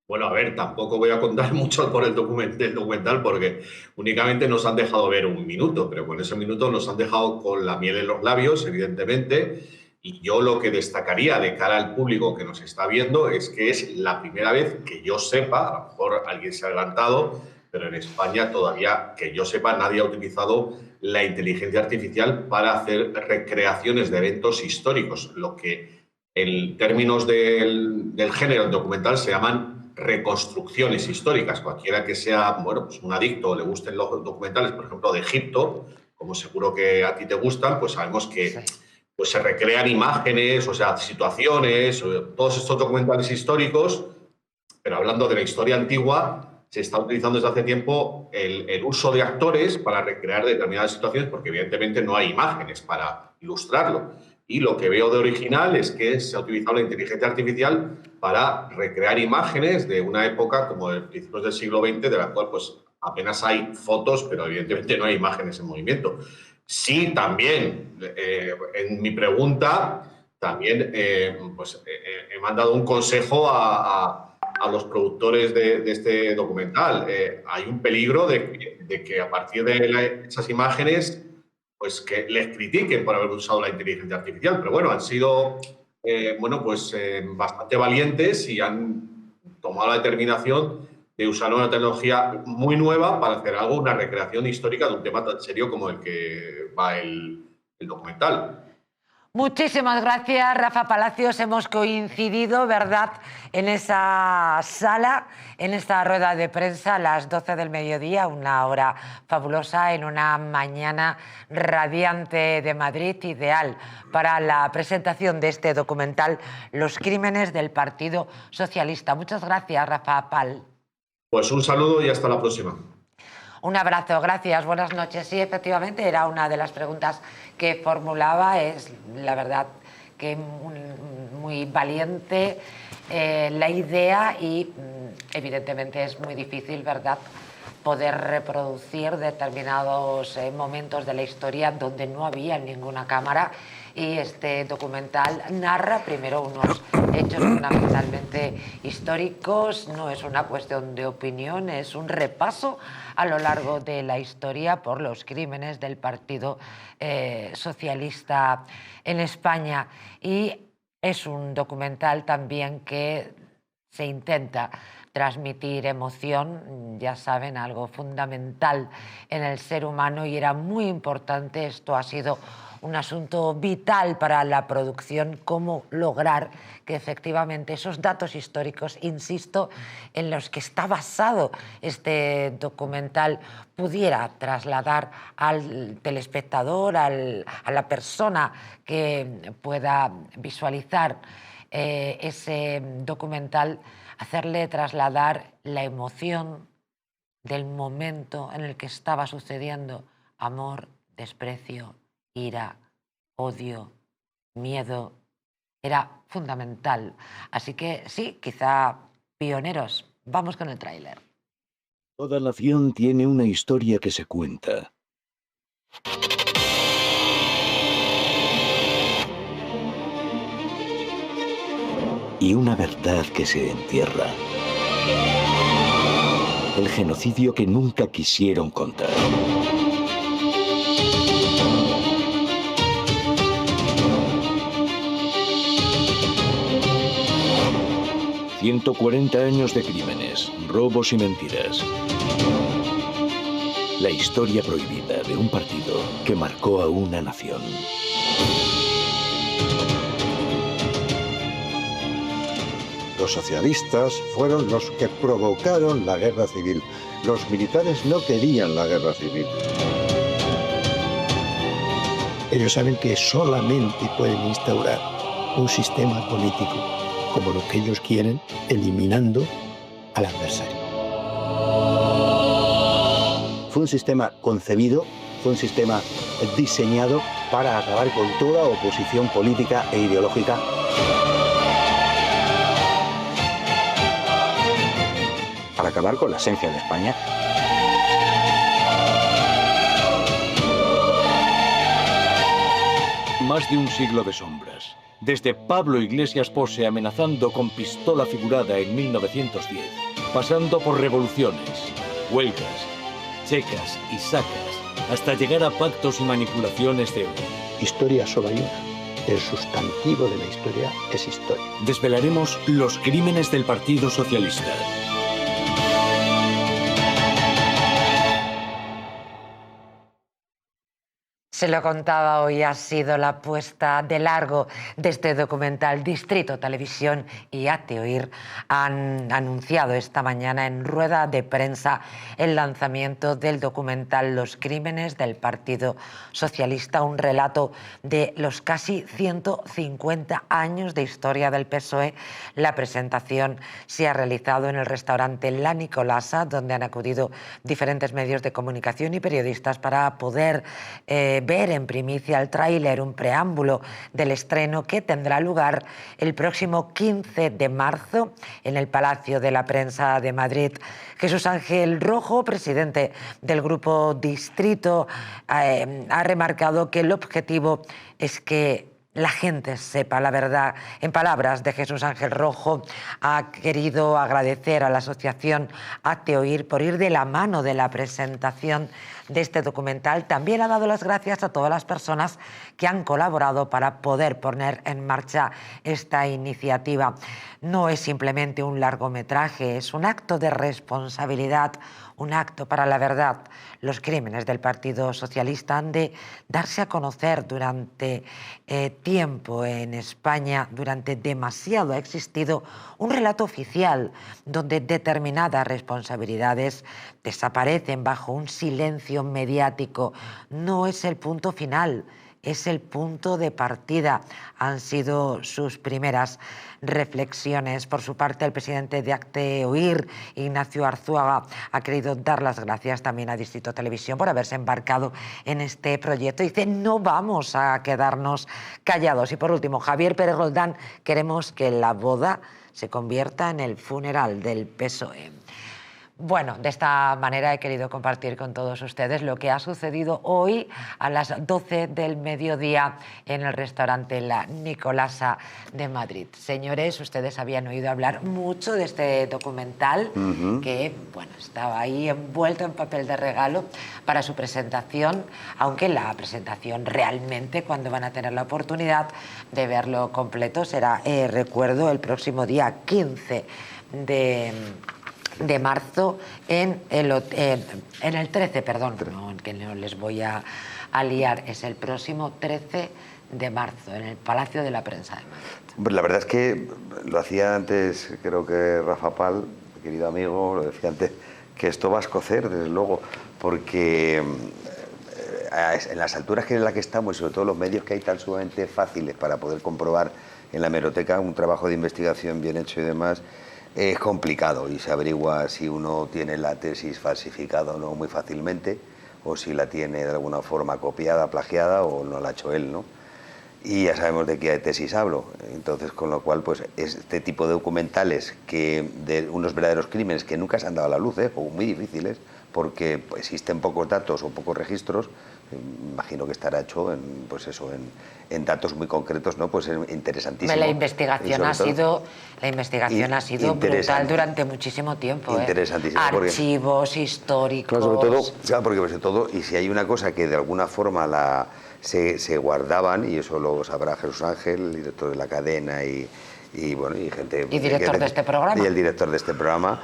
Bueno, a ver, tampoco voy a contar mucho por el documental porque únicamente nos han dejado ver 1 minuto, pero con ese minuto nos han dejado con la miel en los labios, evidentemente, y yo lo que destacaría de cara al público que nos está viendo es que es la primera vez que yo sepa, a lo mejor alguien se ha adelantado, pero en España todavía, que yo sepa, nadie ha utilizado la inteligencia artificial para hacer recreaciones de eventos históricos, lo que en términos del género documental se llaman reconstrucciones históricas. Cualquiera que sea, bueno, pues un adicto o le gusten los documentales, por ejemplo, de Egipto, como seguro que a ti te gustan, pues sabemos que pues se recrean imágenes, o sea, situaciones, todos estos documentales históricos, pero hablando de la historia antigua, se está utilizando desde hace tiempo el uso de actores para recrear determinadas situaciones, porque evidentemente no hay imágenes para ilustrarlo. Y lo que veo de original es que se ha utilizado la inteligencia artificial para recrear imágenes de una época como de principios del siglo XX, de la cual pues apenas hay fotos, pero evidentemente no hay imágenes en movimiento. Sí, también, en mi pregunta, también he mandado un consejo a los productores de este documental. Hay un peligro de que a partir de esas imágenes pues que les critiquen por haber usado la inteligencia artificial, pero bueno, han sido bastante valientes y han tomado la determinación de usar una tecnología muy nueva para hacer una recreación histórica de un tema tan serio como el que va el documental. Muchísimas gracias, Rafa Palacios. Hemos coincidido, ¿verdad?, en esa sala, en esta rueda de prensa a las 12 del mediodía, una hora fabulosa, en una mañana radiante de Madrid, ideal para la presentación de este documental, Los crímenes del Partido Socialista. Muchas gracias, Rafa Pal. Pues un saludo y hasta la próxima. Un abrazo, gracias, buenas noches. Sí, efectivamente, era una de las preguntas que formulaba. Es, la verdad, que muy valiente la idea y, evidentemente, es muy difícil, ¿verdad?, poder reproducir determinados momentos de la historia donde no había ninguna cámara. Y este documental narra primero unos hechos fundamentalmente históricos, no es una cuestión de opinión, es un repaso a lo largo de la historia por los crímenes del Partido Socialista en España. Y es un documental también que se intenta transmitir emoción, ya saben, algo fundamental en el ser humano, y era muy importante. Esto ha sido un asunto vital para la producción, cómo lograr que efectivamente esos datos históricos, insisto, en los que está basado este documental, pudiera trasladar al telespectador, a la persona que pueda visualizar ese documental, hacerle trasladar la emoción del momento en el que estaba sucediendo: amor, desprecio, ira, odio, miedo. Era fundamental. Así que sí, quizá pioneros. Vamos con el tráiler. Toda nación tiene una historia que se cuenta. y una verdad que se entierra. El genocidio que nunca quisieron contar. ...140 años de crímenes, robos y mentiras. La historia prohibida de un partido que marcó a una nación. Los socialistas fueron los que provocaron la guerra civil. Los militares no querían la guerra civil. Ellos saben que solamente pueden instaurar un sistema político como lo que ellos quieren, eliminando al adversario. Fue un sistema concebido, fue un sistema diseñado para acabar con toda oposición política e ideológica. Para acabar con la esencia de España. Más de un siglo de sombras. Desde Pablo Iglesias pose amenazando con pistola figurada en 1910, pasando por revoluciones, huelgas, checas y sacas, hasta llegar a pactos y manipulaciones de hoy. Historia solo hay una. El sustantivo de la historia es historia. Desvelaremos los crímenes del Partido Socialista. Se lo contaba hoy, ha sido la puesta de largo de este documental. Distrito Televisión y Hazte Oír han anunciado esta mañana en rueda de prensa el lanzamiento del documental Los crímenes del Partido Socialista, un relato de los casi 150 años de historia del PSOE. La presentación se ha realizado en el restaurante La Nicolasa, donde han acudido diferentes medios de comunicación y periodistas para poder ver en primicia el tráiler, un preámbulo del estreno que tendrá lugar el próximo 15 de marzo en el Palacio de la Prensa de Madrid. Jesús Ángel Rojo, presidente del Grupo Distrito, ha remarcado que el objetivo es que la gente sepa la verdad. En palabras de Jesús Ángel Rojo, ha querido agradecer a la asociación Hazte Oír por ir de la mano de la presentación de este documental. También ha dado las gracias a todas las personas que han colaborado para poder poner en marcha esta iniciativa. No es simplemente un largometraje, es un acto de responsabilidad, un acto para la verdad. Los crímenes del Partido Socialista han de darse a conocer durante tiempo en España. Durante demasiado ha existido un relato oficial donde determinadas responsabilidades desaparecen bajo un silencio mediático. No es el punto final, es el punto de partida. Han sido sus primeras reflexiones. Por su parte, el presidente de Hazte Oír, Ignacio Arzuaga, ha querido dar las gracias también a Distrito Televisión por haberse embarcado en este proyecto. Dice, no vamos a quedarnos callados. Y por último, Javier Pérez Roldán, queremos que la boda se convierta en el funeral del PSOE. Bueno, de esta manera he querido compartir con todos ustedes lo que ha sucedido hoy a las 12 del mediodía en el restaurante La Nicolasa de Madrid. Señores, ustedes habían oído hablar mucho de este documental que, bueno, estaba ahí envuelto en papel de regalo para su presentación, aunque la presentación realmente, cuando van a tener la oportunidad de verlo completo, será, recuerdo, el próximo día 15 de marzo en el 13, perdón, no, que no les voy a liar, es el próximo 13 de marzo en el Palacio de la Prensa de Madrid. La verdad es que lo hacía antes, creo que Rafa Pal, querido amigo, lo decía antes, que esto va a escocer, desde luego, porque en las alturas en las que estamos y sobre todo los medios que hay tan sumamente fáciles para poder comprobar en la hemeroteca un trabajo de investigación bien hecho y demás, es complicado y se averigua si uno tiene la tesis falsificada o no muy fácilmente, o si la tiene de alguna forma copiada, plagiada o no la ha hecho él, ¿no? Y ya sabemos de qué tesis hablo. Entonces, con lo cual, pues este tipo de documentales de unos verdaderos crímenes que nunca se han dado a la luz, o muy difíciles, porque pues, existen pocos datos o pocos registros, imagino que estará hecho en, pues eso, en datos muy concretos, ¿no? Pues interesantísimo. La investigación ha sido brutal durante muchísimo tiempo. Interesantísimo. Archivos históricos. Porque sobre todo, y si hay una cosa que de alguna forma se guardaban, y eso lo sabrá Jesús Ángel, el director de la cadena y gente... Y director de este programa. Y el director de este programa.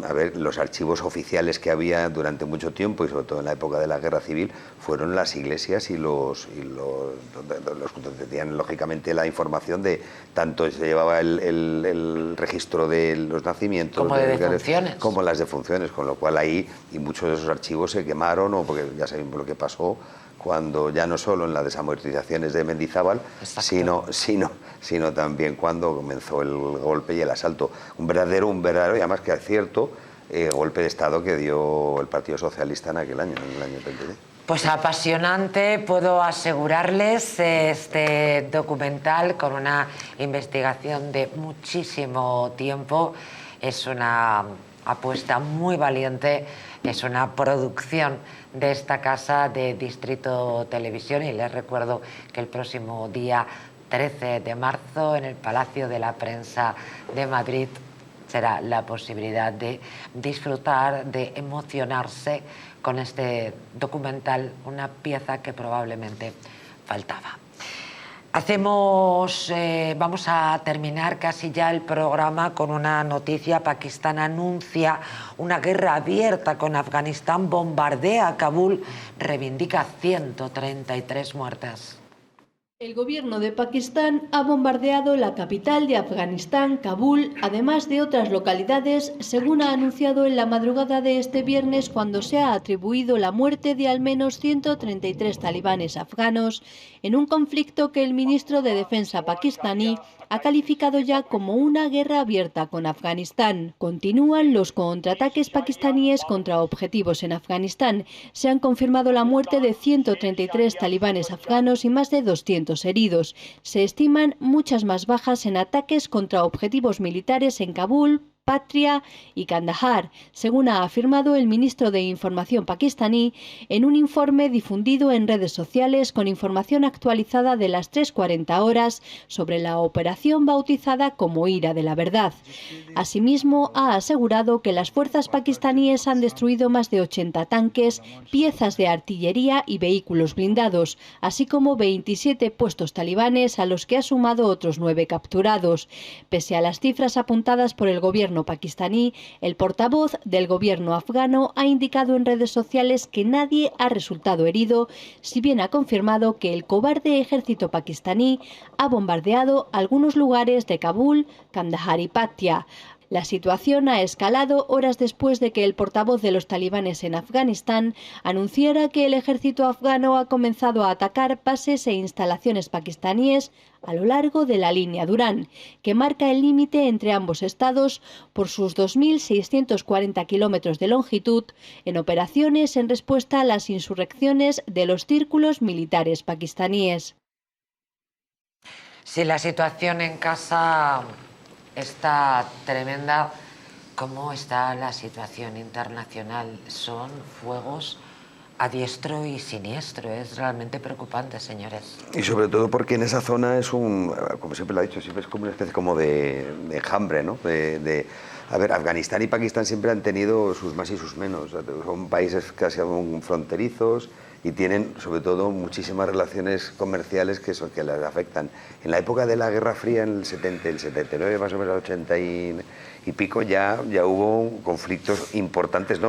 A ver, los archivos oficiales que había durante mucho tiempo, y sobre todo en la época de la Guerra Civil, fueron las iglesias y los que tenían lógicamente la información de tanto se llevaba el registro de los nacimientos como de defunciones, como las defunciones, con lo cual ahí y muchos de esos archivos se quemaron, o porque ya sabemos lo que pasó cuando ya no solo en las desamortizaciones de Mendizábal, sino también cuando comenzó el golpe y el asalto. Un verdadero, y además que es cierto, golpe de Estado que dio el Partido Socialista en aquel año, en el año 33. Pues apasionante, puedo asegurarles, este documental con una investigación de muchísimo tiempo. Es una apuesta muy valiente, es una producción de esta casa de Distrito Televisión, y les recuerdo que el próximo día 13 de marzo en el Palacio de la Prensa de Madrid será la posibilidad de disfrutar, de emocionarse con este documental, una pieza que probablemente faltaba. Vamos a terminar casi ya el programa con una noticia. Pakistán anuncia una guerra abierta con Afganistán, bombardea Kabul, reivindica 133 muertes. El gobierno de Pakistán ha bombardeado la capital de Afganistán, Kabul, además de otras localidades, según ha anunciado en la madrugada de este viernes, cuando se ha atribuido la muerte de al menos 133 talibanes afganos en un conflicto que el ministro de Defensa pakistaní ha calificado ya como una guerra abierta con Afganistán. Continúan los contraataques pakistaníes contra objetivos en Afganistán. Se han confirmado la muerte de 133 talibanes afganos y más de 200 heridos. Se estiman muchas más bajas en ataques contra objetivos militares en Kabul, Patria y Kandahar, según ha afirmado el ministro de Información pakistaní en un informe difundido en redes sociales con información actualizada de las 3:40 horas sobre la operación bautizada como Ira de la Verdad. Asimismo, ha asegurado que las fuerzas pakistaníes han destruido más de 80 tanques, piezas de artillería y vehículos blindados, así como 27 puestos talibanes, a los que ha sumado otros 9 capturados. Pese a las cifras apuntadas por el gobierno pakistaní, el portavoz del gobierno afgano ha indicado en redes sociales que nadie ha resultado herido, si bien ha confirmado que el cobarde ejército pakistaní ha bombardeado algunos lugares de Kabul, Kandahar y Patria. La situación ha escalado horas después de que el portavoz de los talibanes en Afganistán anunciara que el ejército afgano ha comenzado a atacar bases e instalaciones pakistaníes a lo largo de la línea Durán, que marca el límite entre ambos estados por sus 2.640 kilómetros de longitud, en operaciones en respuesta a las insurrecciones de los círculos militares pakistaníes. Si la situación en casa está tremenda, ¿cómo está la situación internacional? Son fuegos a diestro y siniestro. Es realmente preocupante, señores. Y sobre todo porque en esa zona es como siempre lo ha dicho, siempre es como una especie como de enjambre, ¿no? A ver, Afganistán y Pakistán siempre han tenido sus más y sus menos. Son países casi fronterizos y tienen, sobre todo, muchísimas relaciones comerciales que las afectan. En la época de la Guerra Fría, en el 70, el 79, más o menos el 80 y pico, ya hubo conflictos importantes,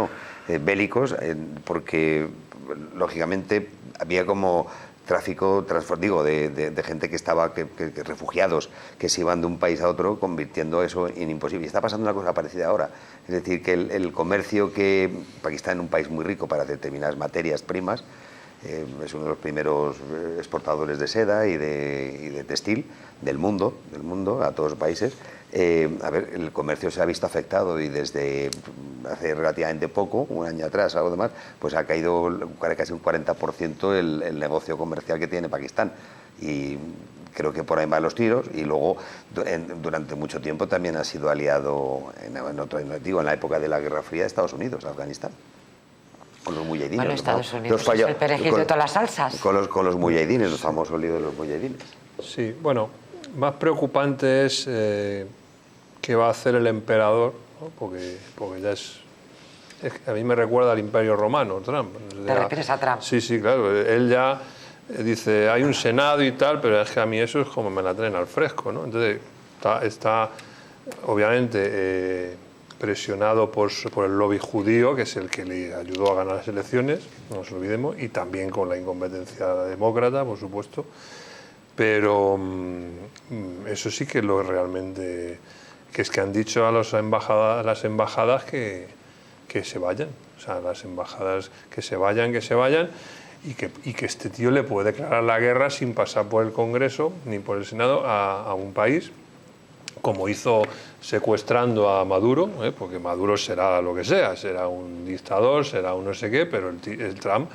bélicos, porque, lógicamente, había como tráfico, de gente que estaba, refugiados, que se iban de un país a otro, convirtiendo eso en imposible. Y está pasando una cosa parecida ahora. Es decir, que el comercio que Pakistán es un país muy rico para determinadas materias primas, es uno de los primeros exportadores de seda y de textil del mundo a todos los países. El comercio se ha visto afectado y desde hace relativamente poco, un año atrás, algo demás, pues ha caído casi un 40% el negocio comercial que tiene Pakistán. Y creo que por ahí van los tiros. Y luego, durante mucho tiempo también ha sido aliado, en la época de la Guerra Fría, de Estados Unidos, Afganistán. Con los mujahidines. Bueno, Estados Unidos es el perejil de todas las salsas. Con los mujahidines, los famosos líos de los mujahidines. Sí, bueno, más preocupante es qué va a hacer el emperador, ¿no? porque ya a mí me recuerda al Imperio Romano, Trump. ¿Te refieres a Trump? Sí, sí, claro. Él ya dice, hay un Senado y tal, pero es que a mí eso es como me la traen al fresco, ¿no? Entonces está obviamente presionado por el lobby judío, que es el que le ayudó a ganar las elecciones, no nos olvidemos, y también con la incompetencia demócrata, por supuesto. Pero eso sí que es lo realmente... que es que han dicho a las embajadas que se vayan. O sea, las embajadas que se vayan y que este tío le puede declarar la guerra sin pasar por el Congreso ni por el Senado a un país, como hizo secuestrando a Maduro, porque Maduro será lo que sea, será un dictador, será un no sé qué, pero el Trump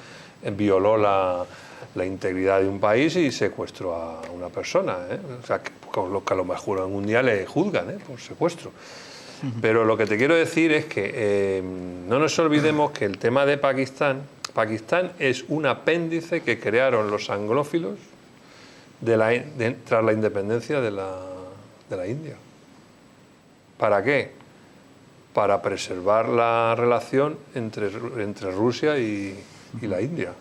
violó la integridad de un país y secuestró a una persona, o sea, que a lo mejor algún día le juzgan por secuestro. Pero lo que te quiero decir es que no nos olvidemos que el tema de Pakistán es un apéndice que crearon los anglófilos tras la independencia de la India. ¿Para qué? Para preservar la relación entre Rusia y la India,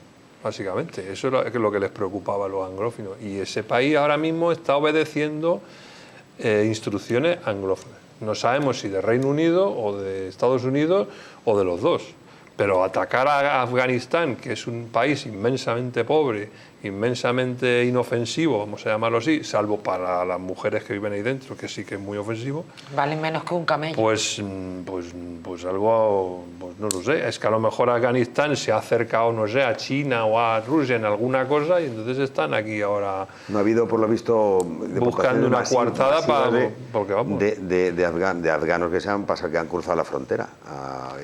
básicamente. Eso es lo que les preocupaba a los anglófilos. Y ese país ahora mismo está obedeciendo instrucciones anglófonas. No sabemos si de Reino Unido o de Estados Unidos o de los dos. Pero atacar a Afganistán, que es un país inmensamente pobre, inmensamente inofensivo, vamos a llamarlo así, salvo para las mujeres que viven ahí dentro, que sí que es muy ofensivo. Vale menos que un camello. Pues algo, pues no lo sé. Es que a lo mejor Afganistán se ha acercado, no sé, a China o a Rusia en alguna cosa y entonces están aquí ahora. No ha habido, por lo visto, buscando una coartada de afganos que han cruzado la frontera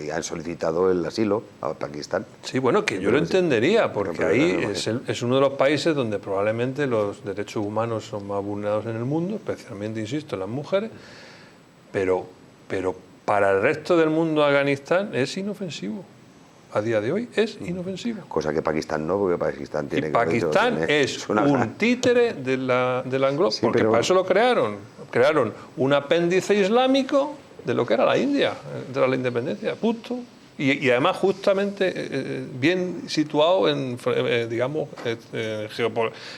y han solicitado el asilo a Pakistán. Sí, bueno, que yo lo entendería, porque ahí es uno de los países donde probablemente los derechos humanos son más vulnerados en el mundo, especialmente, insisto, en las mujeres, pero para el resto del mundo Afganistán es inofensivo. A día de hoy es inofensivo. Cosa que Pakistán no, porque Pakistán tiene... Y Pakistán es un títere de la anglo, sí, porque para eso lo crearon. Crearon un apéndice islámico de lo que era la India, tras la independencia, punto. Y además justamente bien situado, digamos,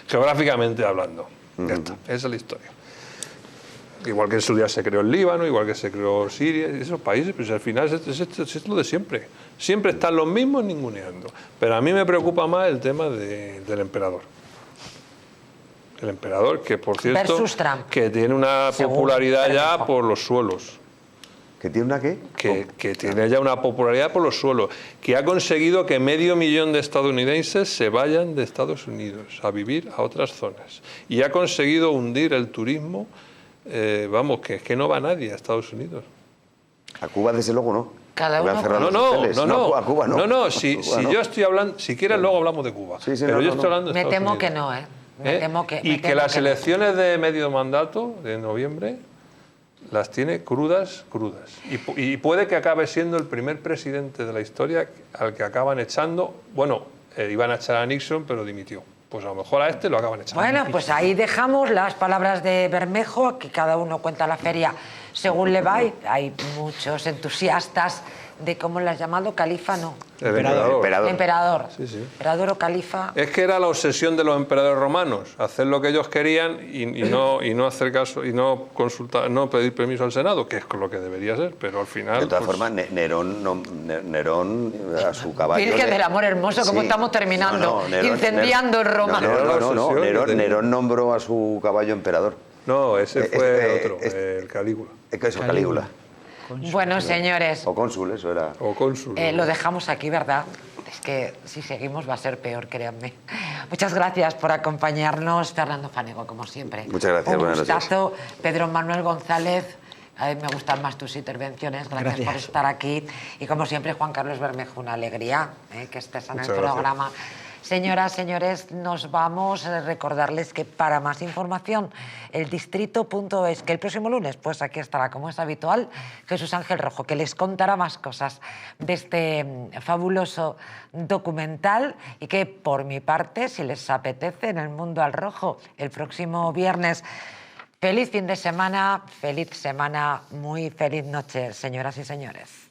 geográficamente hablando. Ya está, esa es la historia. Igual que en su día se creó el Líbano, igual que se creó Siria, esos países, pues al final es lo de siempre. Siempre están los mismos ninguneando. Pero a mí me preocupa más el tema del emperador. El emperador, que por cierto, que tiene una popularidad ya por los suelos. ¿Que tiene una qué? Que tiene ya una popularidad por los suelos, que ha conseguido que 500.000 de estadounidenses se vayan de Estados Unidos a vivir a otras zonas. Y ha conseguido hundir el turismo, vamos, que es que no va nadie a Estados Unidos. A Cuba, desde luego, no. Cada uno. No, a Cuba no. No, si yo estoy hablando, si quieres luego hablamos de Cuba. Sí, pero yo estoy hablando de Me Estados temo Unidos. que no, ¿eh? Me temo que, y que las elecciones de medio mandato de noviembre las tiene crudas. Y puede que acabe siendo el primer presidente de la historia al que acaban echando. Bueno, iban a echar a Nixon, pero dimitió. Pues a lo mejor a este lo acaban echando. Bueno, pues ahí dejamos las palabras de Bermejo, que cada uno cuenta la feria según le va. Hay muchos entusiastas de, ¿cómo lo has llamado? Califa, no. Emperador. Sí, sí. Emperador o califa. Es que era la obsesión de los emperadores romanos, hacer lo que ellos querían y no hacer caso y no consultar, no pedir permiso al Senado, que es lo que debería ser, pero al final. De todas formas, Nerón a su caballo. Virgen del amor hermoso, como estamos terminando, incendiando Roma. Nerón nombró a su caballo emperador. No, ese fue otro, el Calígula. Eso, Calígula. Bueno, señores. O cónsul, eso era. O cónsul. Lo dejamos aquí, ¿verdad? Es que si seguimos va a ser peor, créanme. Muchas gracias por acompañarnos, Fernando Fanego, como siempre. Muchas gracias, Un buenas gustazo. Pedro Manuel González, a mí me gustan más tus intervenciones. Gracias por estar aquí. Y como siempre, Juan Carlos Bermejo, una alegría que estés en el programa. Señoras, señores, nos vamos a recordarles que para más información, eldistrito.es, que el próximo lunes, pues aquí estará, como es habitual, Jesús Ángel Rojo, que les contará más cosas de este fabuloso documental y que, por mi parte, si les apetece, en El Mundo al Rojo, el próximo viernes. Feliz fin de semana, muy feliz noche, señoras y señores.